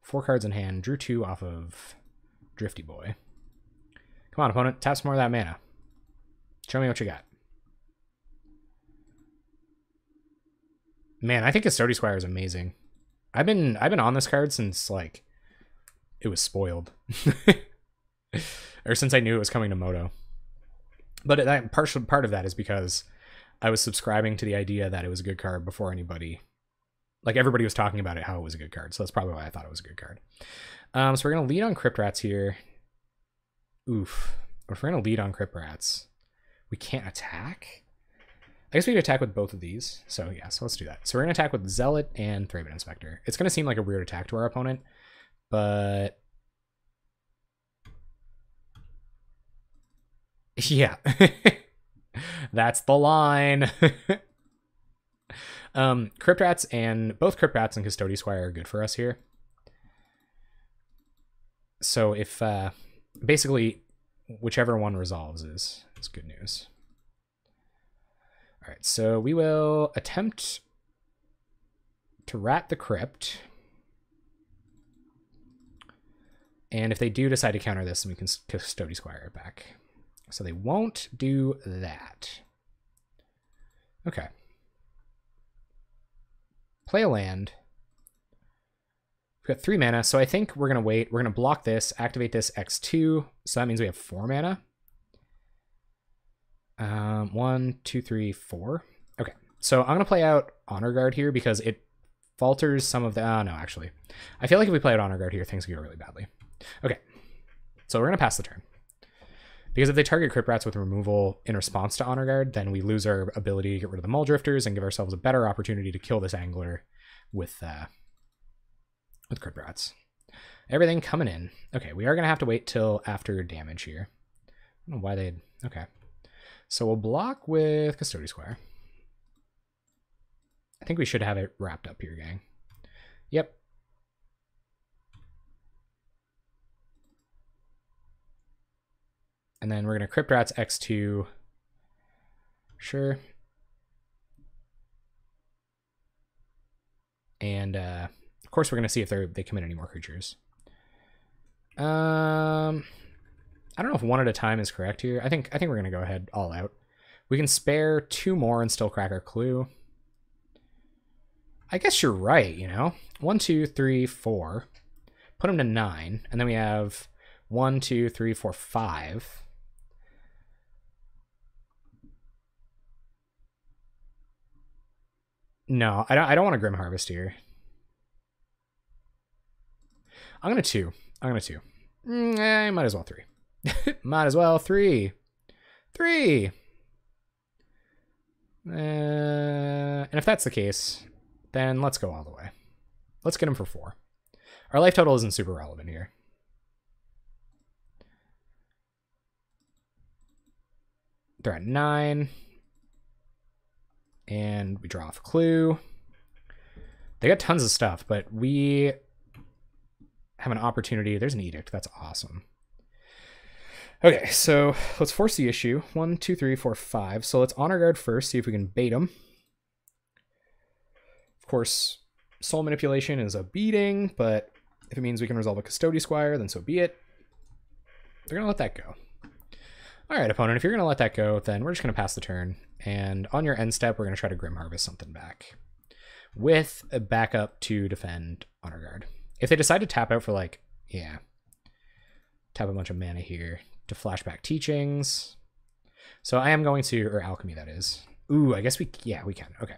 4 cards in hand. Drew 2 off of Drifty Boy. Come on, opponent. Tap some more of that mana. Show me what you got. Man, I think Custody Squire is amazing. I've been on this card since like it was spoiled. Or since I knew it was coming to Moto. But that part of that is because I was subscribing to the idea that it was a good card before anybody, like everybody was talking about it, how it was a good card. So that's probably why I thought it was a good card. So we're going to lead on Cryptrats here. Oof. If we're going to lead on Cryptrats, we can't attack? I guess we could attack with both of these. So yeah, so let's do that. So we're going to attack with Zealot and Thraben Inspector. It's going to seem like a weird attack to our opponent, but yeah, that's the line. Cryptrats and both Cryptrats and Custody Squire are good for us here. So if basically whichever one resolves is good news. All right, so we will attempt to rat the Crypt. And if they do decide to counter this, then we can Custody Squire it back. So they won't do that. Okay. Play a land. We've got 3 mana, so I think we're going to wait. We're going to block this, activate this X2, so that means we have 4 mana. 1, 2, 3, 4. Okay, so I'm going to play out Honor Guard here because it falters some of the... no, actually. I feel like if we play out Honor Guard here, things could go really badly. Okay, so we're going to pass the turn. Because if they target Crypt Rats with removal in response to Honor Guard, then we lose our ability to get rid of the Mull Drifters and give ourselves a better opportunity to kill this Angler with Crypt Rats. Everything coming in. Okay, we are going to have to wait till after damage here. I don't know why they'd... Okay. So we'll block with Custody Squire. I think we should have it wrapped up here, gang. Yep. And then we're going to Crypt Rats X2. Sure. And of course we're going to see if they commit any more creatures. I don't know if 1 at a time is correct here. I think we're going to go ahead all out. We can spare 2 more and still crack our clue. I guess you're right, you know. 1, 2, 3, 4. Put them to 9. And then we have 1, 2, 3, 4, 5. No, I don't want to Grim Harvest here. I'm going to 2. I might as well 3. Might as well 3. 3. And if that's the case, then let's go all the way. Let's get him for 4. Our life total isn't super relevant here. They're at 9. And we draw off a clue. They got tons of stuff, but we have an opportunity. There's an edict. That's awesome. Okay, so let's force the issue. 1, 2, 3, 4, 5. So let's Honor Guard first, see if we can bait them. Of course, Soul Manipulation is a beating, but if it means we can resolve a Custody Squire, then so be it. They're going to let that go. All right, opponent, if you're going to let that go, then we're just going to pass the turn. And on your end step, we're going to try to Grim Harvest something back with a backup to defend Honor Guard. If they decide to tap out for like, yeah, tap a bunch of mana here to Flashback Teachings. So I am going to, or Alchemy that is. Ooh, I guess we can. Okay.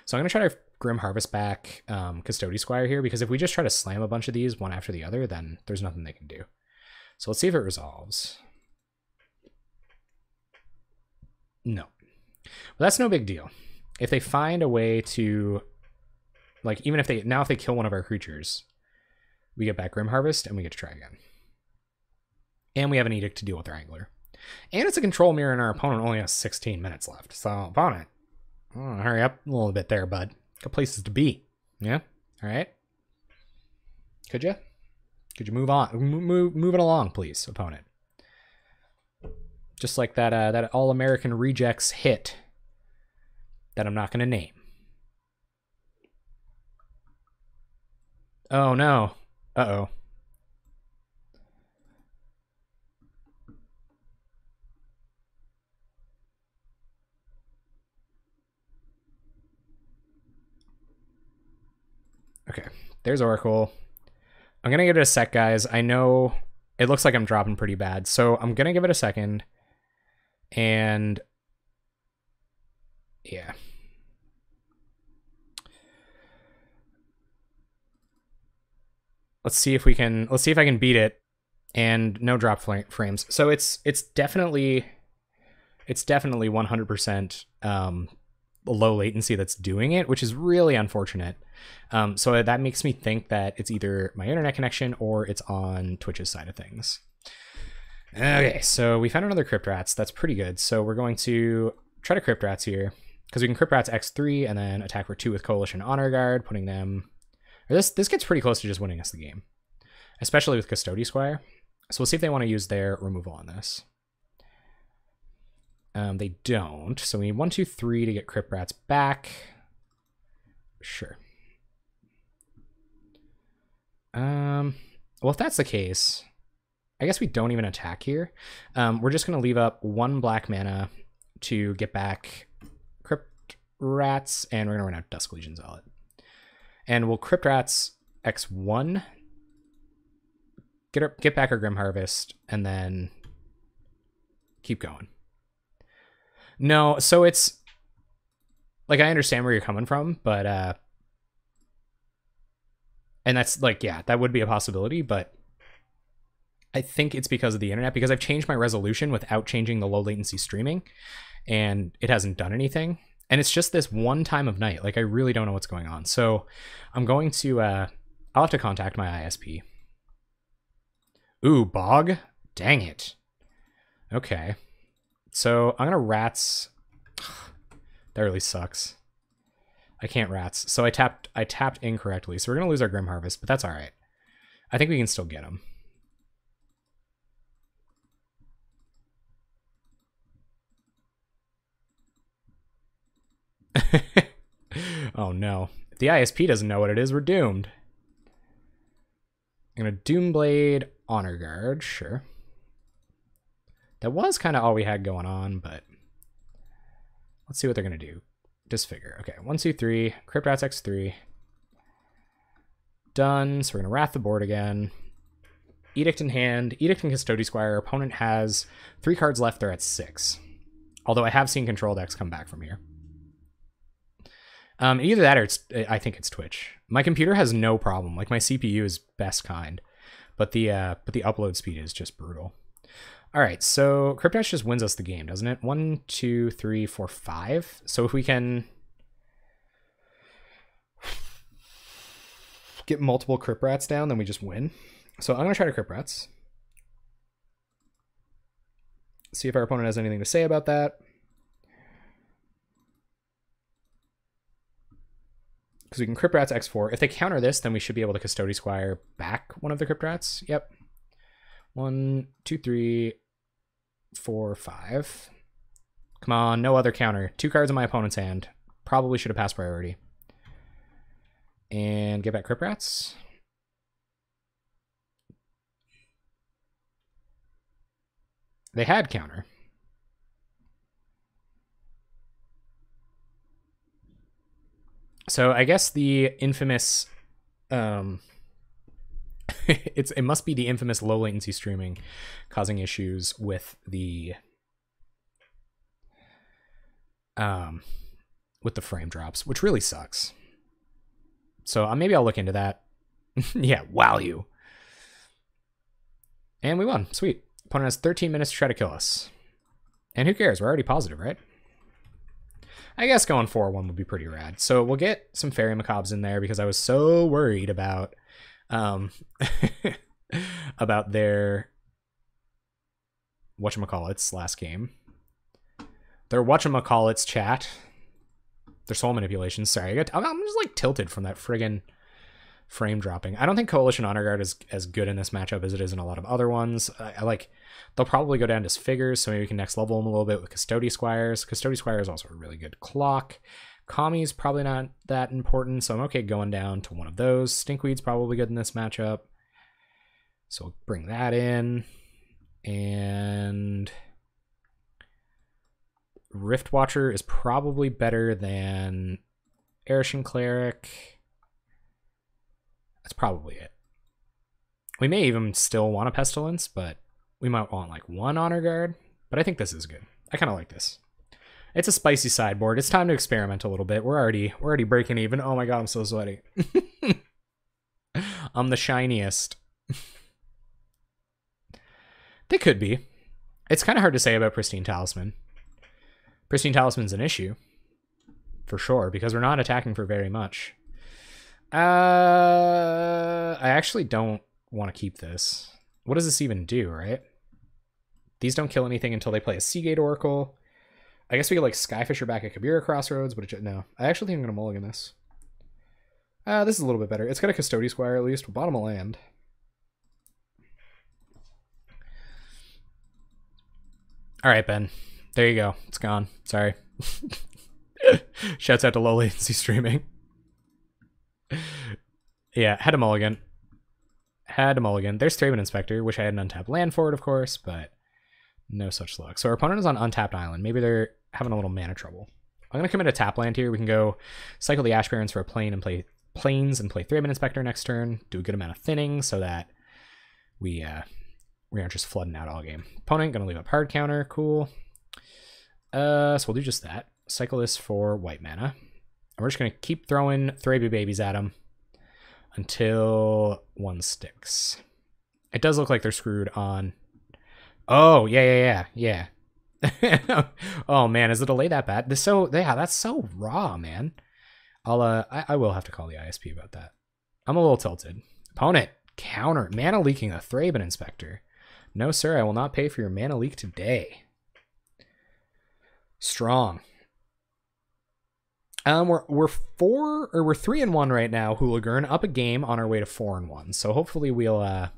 So I'm going to try to Grim Harvest back Custody Squire here, because if we just try to slam a bunch of these one after the other, then there's nothing they can do. So let's see if it resolves. No. Well, that's no big deal. If they find a way to, like, even if they, now if they kill one of our creatures, we get back Grim Harvest and we get to try again. And we have an Edict to deal with their Angler. And it's a control mirror and our opponent only has 16 minutes left. So, opponent, hurry up a little bit there, bud. Got places to be. Yeah? All right? Could you? Could you move on? Move it along, please, opponent. Just like that All-American Rejects hit that I'm not going to name. Oh, no. Uh-oh. Okay, there's Oracle. I'm going to give it a sec, guys. I know it looks like I'm dropping pretty bad, so I'm going to give it a second. And yeah. Let's see if I can beat it and no drop frames. So it's definitely 100% low latency that's doing it, which is really unfortunate. So that makes me think that it's either my internet connection or it's on Twitch's side of things. Okay, so we found another Crypt Rats. That's pretty good. So we're going to try to Crypt Rats here, because we can Crypt Rats X3 and then attack for 2 with Coalition Honor Guard, putting them... Or this gets pretty close to just winning us the game, especially with Custody Squire. So we'll see if they want to use their removal on this. They don't. So we need 1, 2, 3 to get Crypt Rats back. Sure. Well, if that's the case, I guess we don't even attack here. We're just going to leave up 1 black mana to get back Crypt Rats, and we're going to run out Dusk Legion Zealot. And we'll Crypt Rats X1, get back our Grim Harvest, and then keep going. No, so it's... Like, I understand where you're coming from, but... And that's, like, yeah, that would be a possibility, but... I think it's because of the internet, because I've changed my resolution without changing the low latency streaming, and it hasn't done anything. And it's just this one time of night. Like, I really don't know what's going on. So I'm going to, I'll have to contact my ISP. Ooh, Bog? Dang it. Okay. So I'm going to Rats. That really sucks. I can't Rats. So I tapped incorrectly. So we're going to lose our Grim Harvest, but that's all right. I think we can still get him. Oh no. If the ISP doesn't know what it is, we're doomed. I'm gonna Doomblade Honor Guard, sure. That was kind of all we had going on, but let's see what they're gonna do. Disfigure. Okay, 1, 2, 3. Crypt Rats X3. Done. So we're gonna Wrath the board again. Edict in hand. Edict and Custody Squire. Opponent has 3 cards left. They're at 6. Although I have seen control decks come back from here. Either that or I think it's Twitch. My computer has no problem. Like, my CPU is best kind, but the upload speed is just brutal. All right, so Crypt Rats just wins us the game, doesn't it? 1, 2, 3, 4, 5. So if we can get multiple Crypt Rats down, then we just win. So I'm gonna try to Crypt Rats. See if our opponent has anything to say about that. Because we can Crypt Rats X4. If they counter this, then we should be able to Custody Squire back one of the Crypt Rats. Yep. 1, 2, 3, 4, 5. Come on, no other counter. 2 cards in my opponent's hand. Probably should have passed priority. And get back Crypt Rats. They had counter. So I guess the infamous, it must be the infamous low latency streaming causing issues with the frame drops, which really sucks. So maybe I'll look into that. Yeah, wow you. And we won. Sweet. Opponent has 13 minutes to try to kill us. And who cares? We're already positive, right? I guess going 4-1 would be pretty rad. So we'll get some Fairy Macabres in there because I was so worried about about their whatchamacallits last game. Their whatchamacallits chat. Their soul manipulations. Sorry, I'm just like tilted from that friggin' frame dropping. I don't think Coalition Honor Guard is as good in this matchup as it is in a lot of other ones. I like, they'll probably go down to figures, so maybe we can next level them a little bit with Custody Squires. Custody Squire is also a really good clock. Kami's probably not that important, so I'm okay going down to one of those. Stinkweed's probably good in this matchup, so we'll bring that in. And Rift Watcher is probably better than Erishan Cleric. That's probably it. We may even still want a Pestilence, but we might want like 1 Honor Guard. But I think this is good. I kind of like this. It's a spicy sideboard. It's time to experiment a little bit. We're already breaking even. Oh my god, I'm so sweaty. I'm the shiniest. They could be. It's kind of hard to say about Pristine Talisman. Pristine Talisman's an issue. For sure, because we're not attacking for very much. I actually don't want to keep this. What does this even do, right? These don't kill anything until they play a Seagate Oracle. I guess we could like Skyfisher back at Kabira Crossroads, but no. I actually think I'm going to mulligan this. This is a little bit better. It's got a Custody Squire at least. Bottom of land. All right, Ben. There you go. It's gone. Sorry. Shouts out to low latency streaming. Yeah, had a mulligan. Had a mulligan. There's Thraben Inspector, which I had an untapped land for it, of course, but no such luck. So our opponent is on Untapped Island. Maybe they're having a little mana trouble. I'm going to commit a tap land here. We can go cycle the Ash Barrens for a plane and play planes and play Thraben Inspector next turn. Do a good amount of thinning so that we aren't just flooding out all game. Opponent going to leave up hard counter. Cool. So we'll do just that. Cycle this for white mana. And we're just going to keep throwing Thraby babies at him until one sticks. It does look like they're screwed on. Oh, yeah. Oh man, is the delay that bad? That's so raw, man. I will have to call the ISP about that. I'm a little tilted. Opponent, counter, mana leaking a Thraben Inspector. No, sir, I will not pay for your mana leak today. Strong. We're 3-1 right now, Hooligan, up a game on our way to 4-1. So hopefully we'll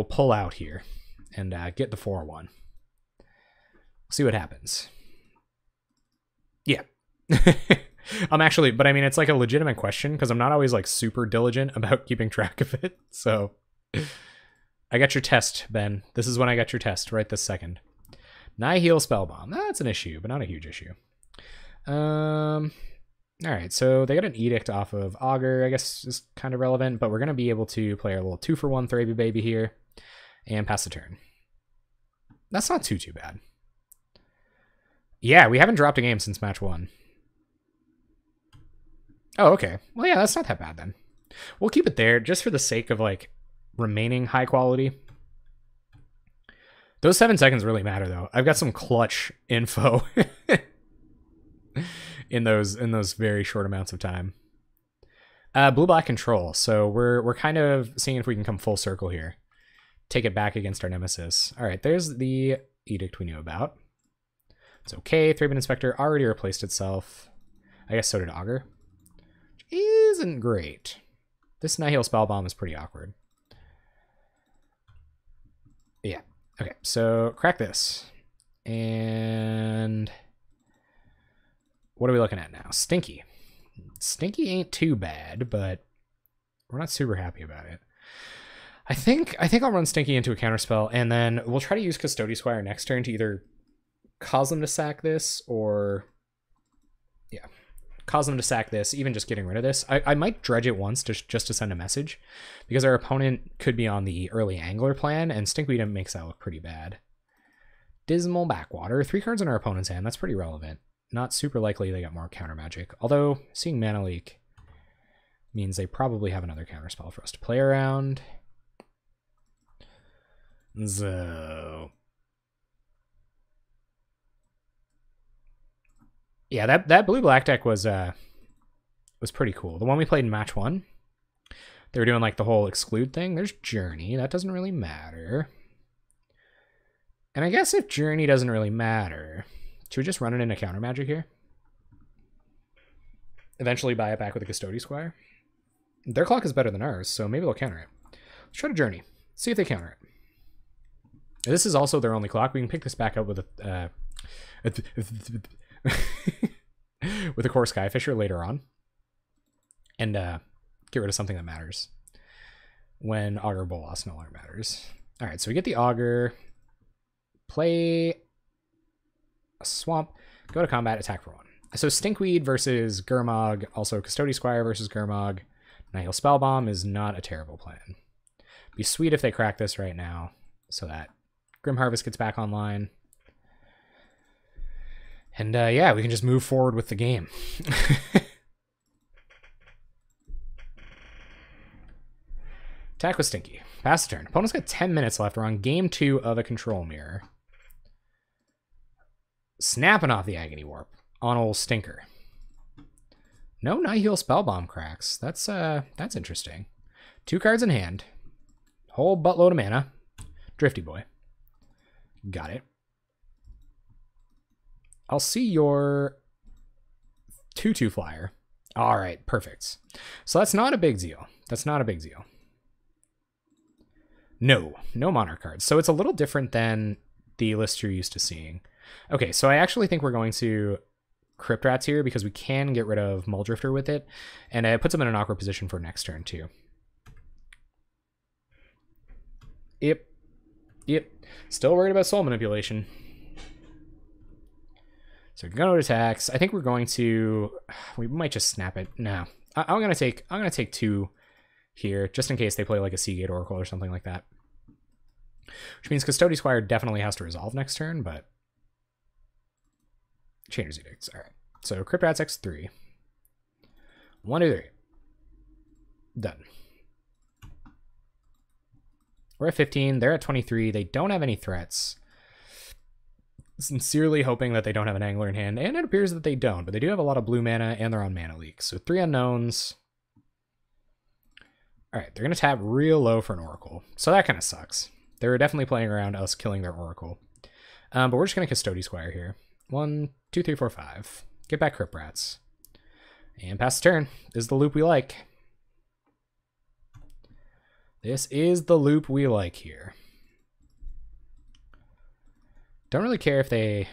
pull out here and get the 4-1. See what happens. Yeah. I'm actually, but I mean, it's like a legitimate question because I'm not always like super diligent about keeping track of it. So I got your test, Ben. This is when I got your test right this second. Nihil Spellbomb. That's an issue, but not a huge issue. All right, so they got an edict off of Augur, I guess is kind of relevant, but we're going to be able to play our little 2-for-1 Thraby baby here and pass the turn. That's not too bad. Yeah, we haven't dropped a game since match 1. Oh, okay. Well, yeah, that's not that bad then. We'll keep it there just for the sake of like remaining high quality. Those 7 seconds really matter though. I've got some clutch info in those very short amounts of time. Blue-black control. So we're kind of seeing if we can come full circle here. Take it back against our nemesis. All right, there's the edict we knew about. It's okay. Thraben Inspector already replaced itself. I guess so did Augur. Which isn't great. This Nihil Spellbomb is pretty awkward. Yeah. Okay, so crack this. And what are we looking at now? Stinky. Stinky ain't too bad, but we're not super happy about it. I think I'll run Stinky into a counterspell, and then we'll try to use Custody Squire next turn to either cause them to sack this, or yeah, cause them to sack this, even just getting rid of this. I might dredge it once just to send a message, because our opponent could be on the early Angler plan, and Stinkweed makes that look pretty bad. Dismal Backwater. 3 cards in our opponent's hand. That's pretty relevant. Not super likely they got more counter magic, although seeing Mana Leak means they probably have another counterspell for us to play around. So yeah, that blue-black deck was pretty cool. The one we played in match 1, they were doing like the whole exclude thing. There's Journey. That doesn't really matter. And I guess if Journey doesn't really matter, should we just run it into counter magic here? Eventually buy it back with a Custody Squire? Their clock is better than ours, so maybe they'll counter it. Let's try to Journey. See if they counter it. This is also their only clock. We can pick this back up with a with a core Skyfisher later on, and get rid of something that matters when Augur Bolas no longer matters. All right, so we get the Augur, play a swamp, go to combat, attack for 1. So Stinkweed versus Gurmag, also Custody Squire versus Gurmag. Nihil Spellbomb is not a terrible plan. Be sweet if they crack this right now, so that Grim Harvest gets back online. And yeah, we can just move forward with the game. Attack with Stinky. Pass the turn. Opponent's got 10 minutes left. We're on game 2 of a control mirror. Snapping off the Agony Warp on old Stinker. No Nihil Spellbomb cracks. That's interesting. 2 cards in hand. Whole buttload of mana. Drifty Boy. Got it. I'll see your 2/2 flyer. All right, perfect. So that's not a big deal. That's not a big deal. No Monarch cards. So it's a little different than the list you're used to seeing. Okay, so I actually think we're going to Crypt Rats here because we can get rid of Muldrifter with it, and it puts them in an awkward position for next turn too. Yep. Still worried about soul manipulation. So we can go to attacks. I think we're going to, we might just snap it. No, I'm gonna take 2 here just in case they play like a Seagate Oracle or something like that. Which means Custody Squire definitely has to resolve next turn, but Chainer's Edicts. All right. So Crypt Rats X3. 1, 2, 3. Done. We're at 15. They're at 23. They don't have any threats. Sincerely hoping that they don't have an Angler in hand, and it appears that they don't, but they do have a lot of blue mana, and they're on mana leak. So 3 unknowns. All right, they're going to tap real low for an Oracle. So that kind of sucks. They're definitely playing around us killing their Oracle. But we're just going to Custody Squire here. 1, 2, 3, 4, 5. Get back Crypt Rats. And pass the turn. This is the loop we like. This is the loop we like here. Don't really care if they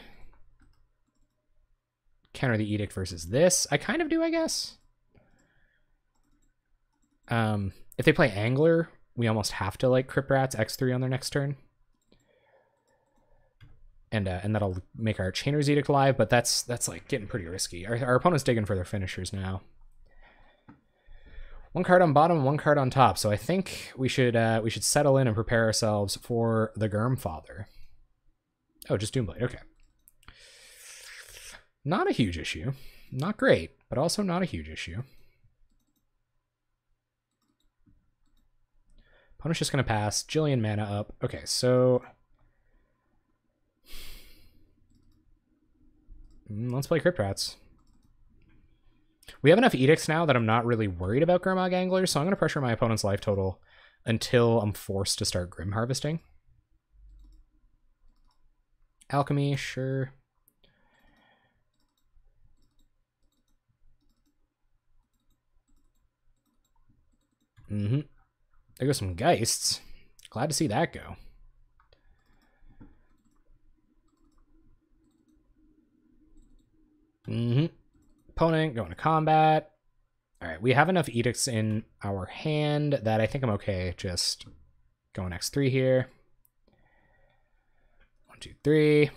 counter the Edict versus this. I kind of do, I guess. If they play Angler, we almost have to like Crypt Rats X3 on their next turn. And that'll make our Chainer's Edict live, but that's like getting pretty risky. Our opponent's digging for their finishers now. 1 card on bottom, 1 card on top. So I think we should settle in and prepare ourselves for the Germfather. Oh, just Doomblade. Okay. Not a huge issue. Not great, but also not a huge issue. Opponent's just going to pass. Jillian mana up. Okay, so let's play Crypt Rats. We have enough Edicts now that I'm not really worried about Gurmag Angler, so I'm going to pressure my opponent's life total until I'm forced to start Grim Harvesting. Alchemy, sure. There goes some Geists. Glad to see that go. Opponent going to combat. All right, we have enough Edicts in our hand that I think I'm okay just going X3 here. 1, 2, 3.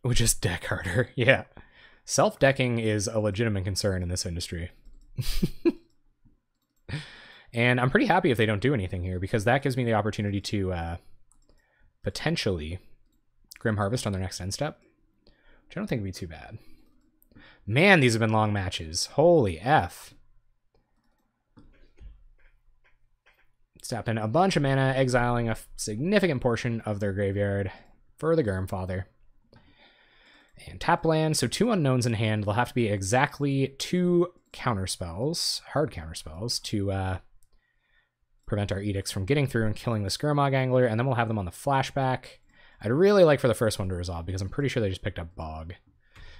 We just deck harder. Yeah. Self-decking is a legitimate concern in this industry. And I'm pretty happy if they don't do anything here, because that gives me the opportunity to potentially Grim Harvest on their next end step, which I don't think would be too bad. Man, these have been long matches. Holy F. Tap in a bunch of mana, exiling a significant portion of their graveyard for the Germfather. And tap land, so 2 unknowns in hand. They'll have to be exactly 2 counterspells, hard counterspells, to prevent our Edicts from getting through and killing this Gurmag Angler, and then we'll have them on the flashback. I'd really like for the first one to resolve, because I'm pretty sure they just picked up Bog.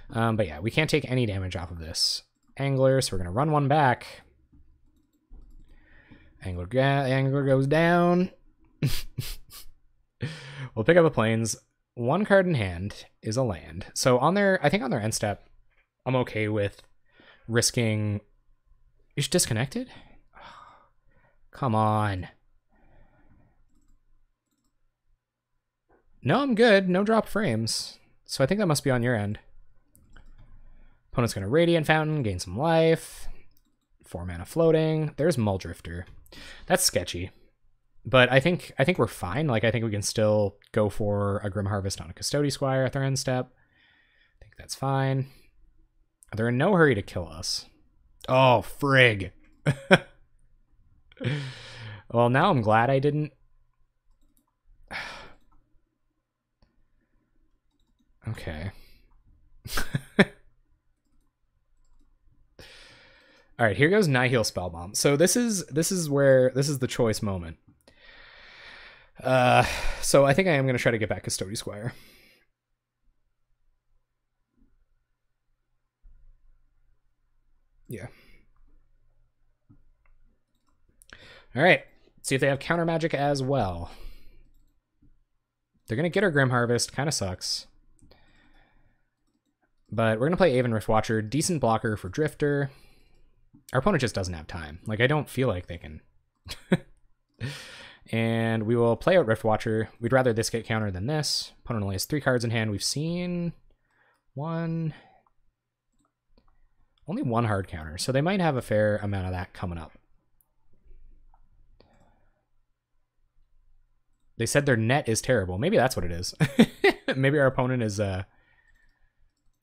But yeah, we can't take any damage off of this Angler, so we're going to run 1 back. Angler goes down. We'll pick up a Plains. 1 card in hand is a land. So on their, I think on their end step, I'm okay with risking... Is she disconnected? Oh, come on. No, I'm good. No drop frames. So I think that must be on your end. Opponent's going to Radiant Fountain, gain some life. 4 mana floating. There's Muldrifter. That's sketchy. But I think we're fine. Like, I think we can still go for a Grim Harvest on a Custody Squire at their end step. I think that's fine. They're in no hurry to kill us. Oh, frig. Well, now I'm glad I didn't. Okay. All right, here goes Nihil Spellbomb. So this is the choice moment. So I think I am going to try to get back Custody Squire. Yeah. All right. See if they have counter magic as well. They're going to get our Grim Harvest. Kind of sucks. But we're going to play Aven Riftwatcher. Decent blocker for Drifter. Our opponent just doesn't have time. Like, I don't feel like they can. And we will play out Rift Watcher. We'd rather this get countered than this. Opponent only has 3 cards in hand. We've seen only one hard counter, so they might have a fair amount of that coming up. They said their net is terrible. Maybe that's what it is. Maybe our opponent is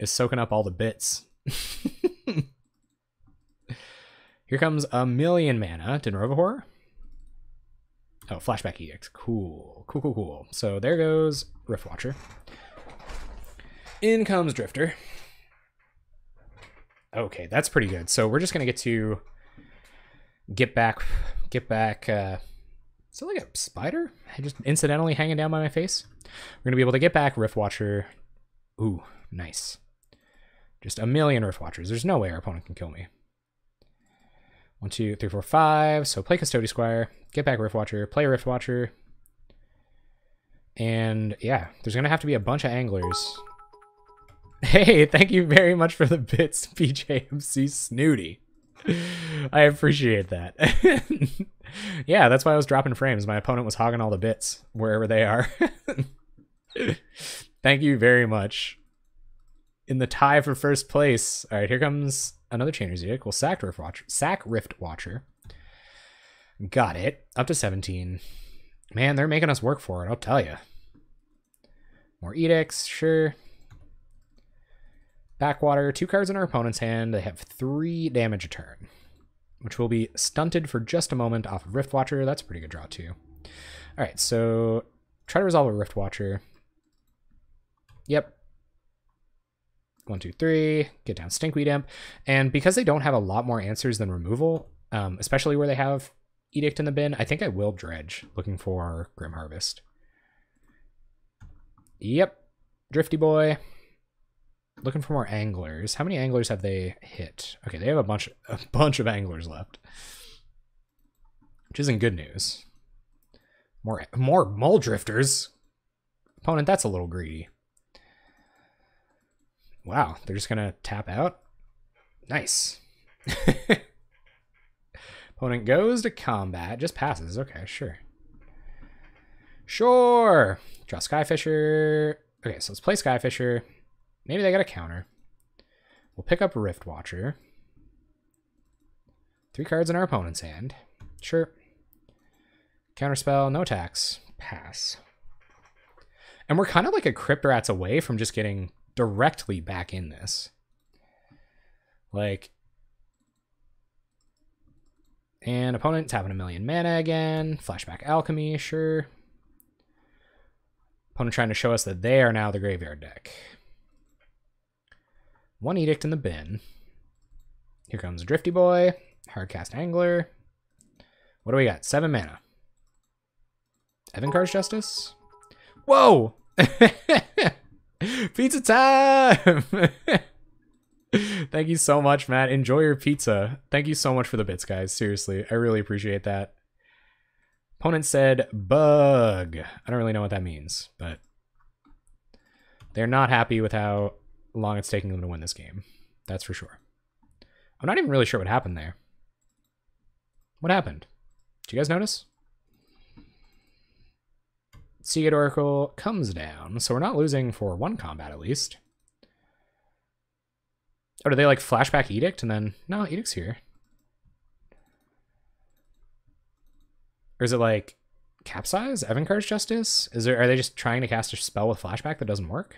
soaking up all the bits. Here comes a 1,000,000 mana to Norovahor. Oh, Flashback Edict. Cool. Cool, cool, cool. So there goes Rift Watcher. In comes Drifter. Okay, that's pretty good. So we're just going to get back. Is it like a spider? Just incidentally hanging down by my face? We're going to be able to get back Rift Watcher. Ooh, nice. Just 1,000,000 Rift Watchers. There's no way our opponent can kill me. 1, 2, 3, 4, 5. So play Custody Squire, get back Rift Watcher, play Rift Watcher. And yeah, there's going to have to be a bunch of anglers. Hey, thank you very much for the bits, PJMC Snooty. I appreciate that. Yeah, that's why I was dropping frames. My opponent was hogging all the bits wherever they are. Thank you very much. In the tie for first place. All right, here comes another Chainer's Edict. We'll sack Rift Watcher. Got it. Up to 17. Man, they're making us work for it, I'll tell you. More edicts, sure. Backwater, 2 cards in our opponent's hand. They have 3 damage a turn, which will be stunted for just a moment off of Rift Watcher. That's a pretty good draw, too. All right, so try to resolve a Rift Watcher. Yep. 1, 2, 3. Get down Stinkweed Imp. And because they don't have a lot more answers than removal, especially where they have Edict in the bin, I think I will Dredge, looking for Grim Harvest. Yep. Drifty Boy. Looking for more anglers. How many anglers have they hit? Okay, they have a bunch of anglers left, which isn't good news. More mole drifters. Opponent, that's a little greedy. Wow, they're just gonna tap out. Nice. Opponent goes to combat. Just passes. Okay, sure. Sure. Draw Skyfisher. Okay, so let's play Skyfisher. Maybe they got a counter. We'll pick up Rift Watcher. 3 cards in our opponent's hand. Sure. Counterspell, no attacks. Pass. And we're kind of like a Crypt Rats away from just getting directly back in this. Like... And opponent's having 1,000,000 mana again. Flashback Alchemy, sure. Opponent trying to show us that they are now the graveyard deck. 1 Edict in the bin. Here comes Drifty Boy. Hardcast Angler. What do we got? 7 mana. Evankar's Justice. Whoa! Pizza time! Thank you so much, Matt. Enjoy your pizza. Thank you so much for the bits, guys. Seriously, I really appreciate that. Opponent said bug. I don't really know what that means, but they're not happy with how long it's taking them to win this game. That's for sure. I'm not even really sure what happened there. What happened? Did you guys notice? Seagate Oracle comes down, so we're not losing for 1 combat at least. Oh, do they like Flashback Edict and then... No, Edict's here. Or is it like Capsize? Evankar's Justice? Are they just trying to cast a spell with Flashback that doesn't work?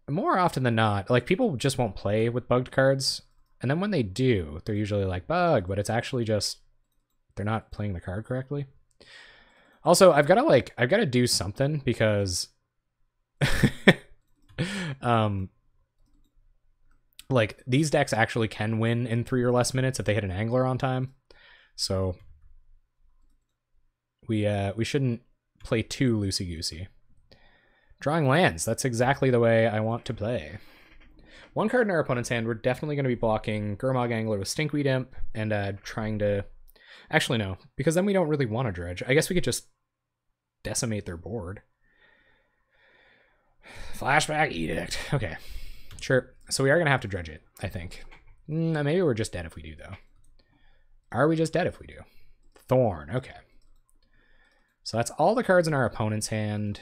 More often than not, like, people just won't play with bugged cards, and then when they do, they're usually like, bug, but it's actually just they're not playing the card correctly. Also, I've got to do something because like, these decks actually can win in 3 or less minutes if they hit an angler on time. So we shouldn't play too loosey-goosey. Drawing lands, that's exactly the way I want to play. 1 card in our opponent's hand, we're definitely going to be blocking Gurmag Angler with Stinkweed Imp and trying to... Actually, no, because then we don't really want to dredge. I guess we could just decimate their board. Flashback Edict. Okay, sure. So we are going to have to dredge it, I think. Maybe we're just dead if we do, though. Are we just dead if we do? Thorn, okay. So that's all the cards in our opponent's hand.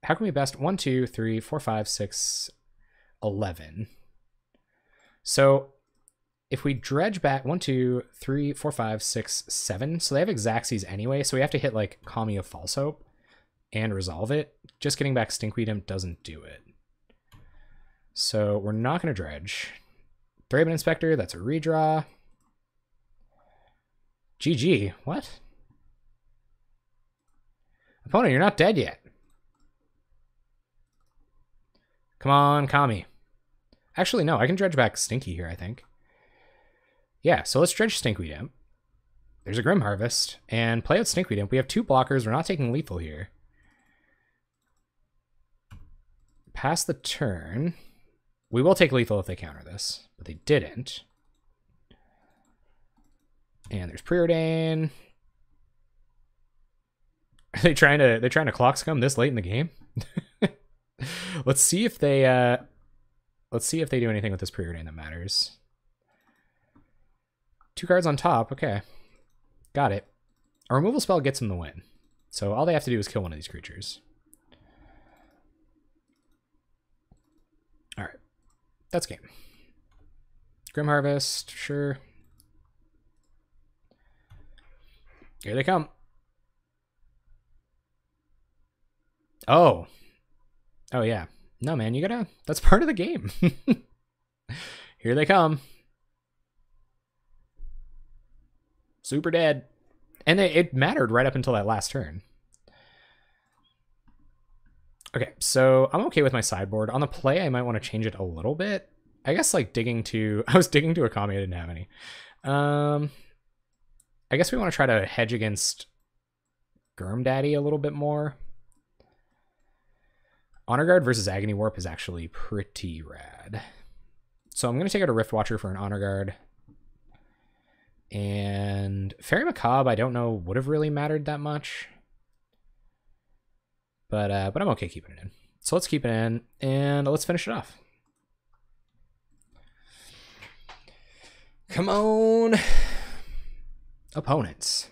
How can we best? 1, 2, 3, 4, 5, 6, 11. So if we dredge back 1, 2, 3, 4, 5, 6, 7. So they have Xaxes anyway. So we have to hit like Kami of False Hope and resolve it. Just getting back Stinkweed Imp doesn't do it. So we're not going to dredge. Thraben Inspector, that's a redraw. GG. What? Opponent, you're not dead yet. Come on, Kami. Actually, no, I can dredge back Stinky here, I think. Yeah, so let's dredge Stinkweed Imp. There's a Grim Harvest, and play out Stinkweed Imp. We have 2 blockers. We're not taking lethal here. Pass the turn. We will take lethal if they counter this, but they didn't. And there's Preordain. Are they trying to clock scum this late in the game? Let's see if they do anything with this Preordain that matters. 2 cards on top, okay. Got it. A removal spell gets them the win. So all they have to do is kill one of these creatures. Alright. That's game. Grim Harvest, sure. Here they come. Oh. Oh, yeah. No, man, you gotta... That's part of the game. Here they come. Super dead. And it mattered right up until that last turn. Okay, so I'm okay with my sideboard. On the play, I might want to change it a little bit. I guess, like, digging to... I was digging to a Kami, I didn't have any. I guess we want to try to hedge against Germ Daddy a little bit more. Honor Guard versus Agony Warp is actually pretty rad. So I'm going to take out a Rift Watcher for an Honor Guard. And Fairy Macabre, I don't know, would have really mattered that much. But I'm okay keeping it in. So let's keep it in, and let's finish it off. Come on, opponents.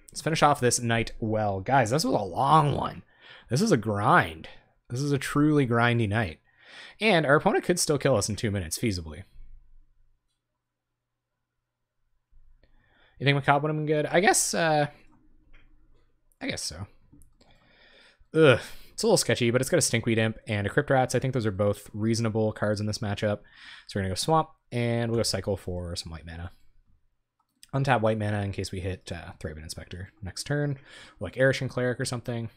Let's finish off this night well. Guys, this was a long one. This is a grind. This is a truly grindy night. And our opponent could still kill us in 2 minutes, feasibly. You think Macabre would have been good? I guess so. Ugh. It's a little sketchy, but it's got a Stinkweed Imp and a Crypt Rats. I think those are both reasonable cards in this matchup. So we're going to go Swamp, and we'll go Cycle for some white mana. Untap white mana in case we hit Thraben Inspector next turn, or like Erishan Cleric or something.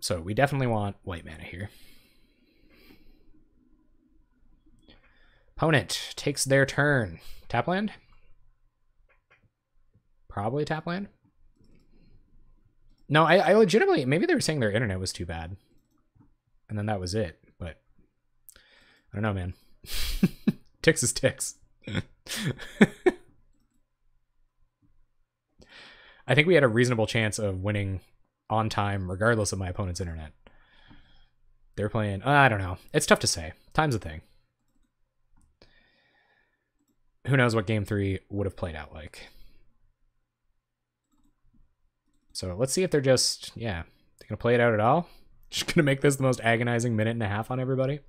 So we definitely want white mana here. Opponent takes their turn. Tap land? Probably tap land. No, I legitimately, maybe they were saying their internet was too bad. And then that was it, but I don't know, man. Ticks is ticks. I think we had a reasonable chance of winning on time, regardless of my opponent's internet. They're playing, I don't know. It's tough to say. Time's a thing. Who knows what game 3 would have played out like. So let's see if they're just, yeah, they're going to play it out at all. Just going to make this the most agonizing minute and a half on everybody.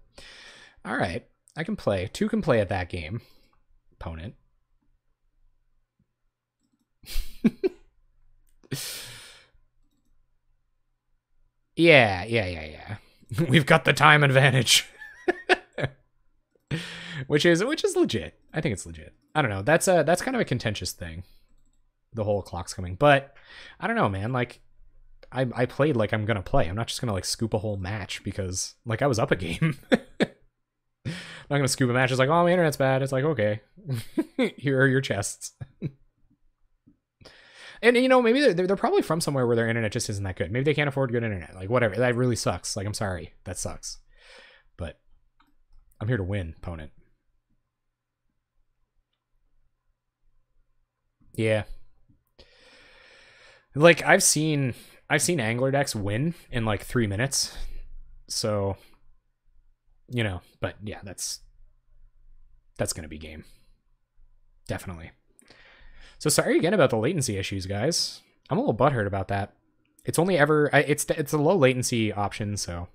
All right, I can play. 2 can play at that game. Opponent. Yeah. We've got the time advantage. which is legit. I think it's legit. I don't know. That's kind of a contentious thing. The whole clock's coming, but I don't know, man. Like, I played like I'm gonna play. I'm not just gonna like scoop a whole match because like I was up a game. I'm not gonna scoop a match. It's like, oh, my internet's bad. It's like, okay, here are your chests. And you know, maybe they're probably from somewhere where their internet just isn't that good. Maybe they can't afford good internet. Like whatever. That really sucks. Like I'm sorry, that sucks. But I'm here to win, opponent. Yeah. Like I've seen angler decks win in like 3 minutes. So, you know, but yeah, that's that's going to be game. Definitely. So sorry again about the latency issues, guys. I'm a little butthurt about that. It's only ever... it's a low latency option, so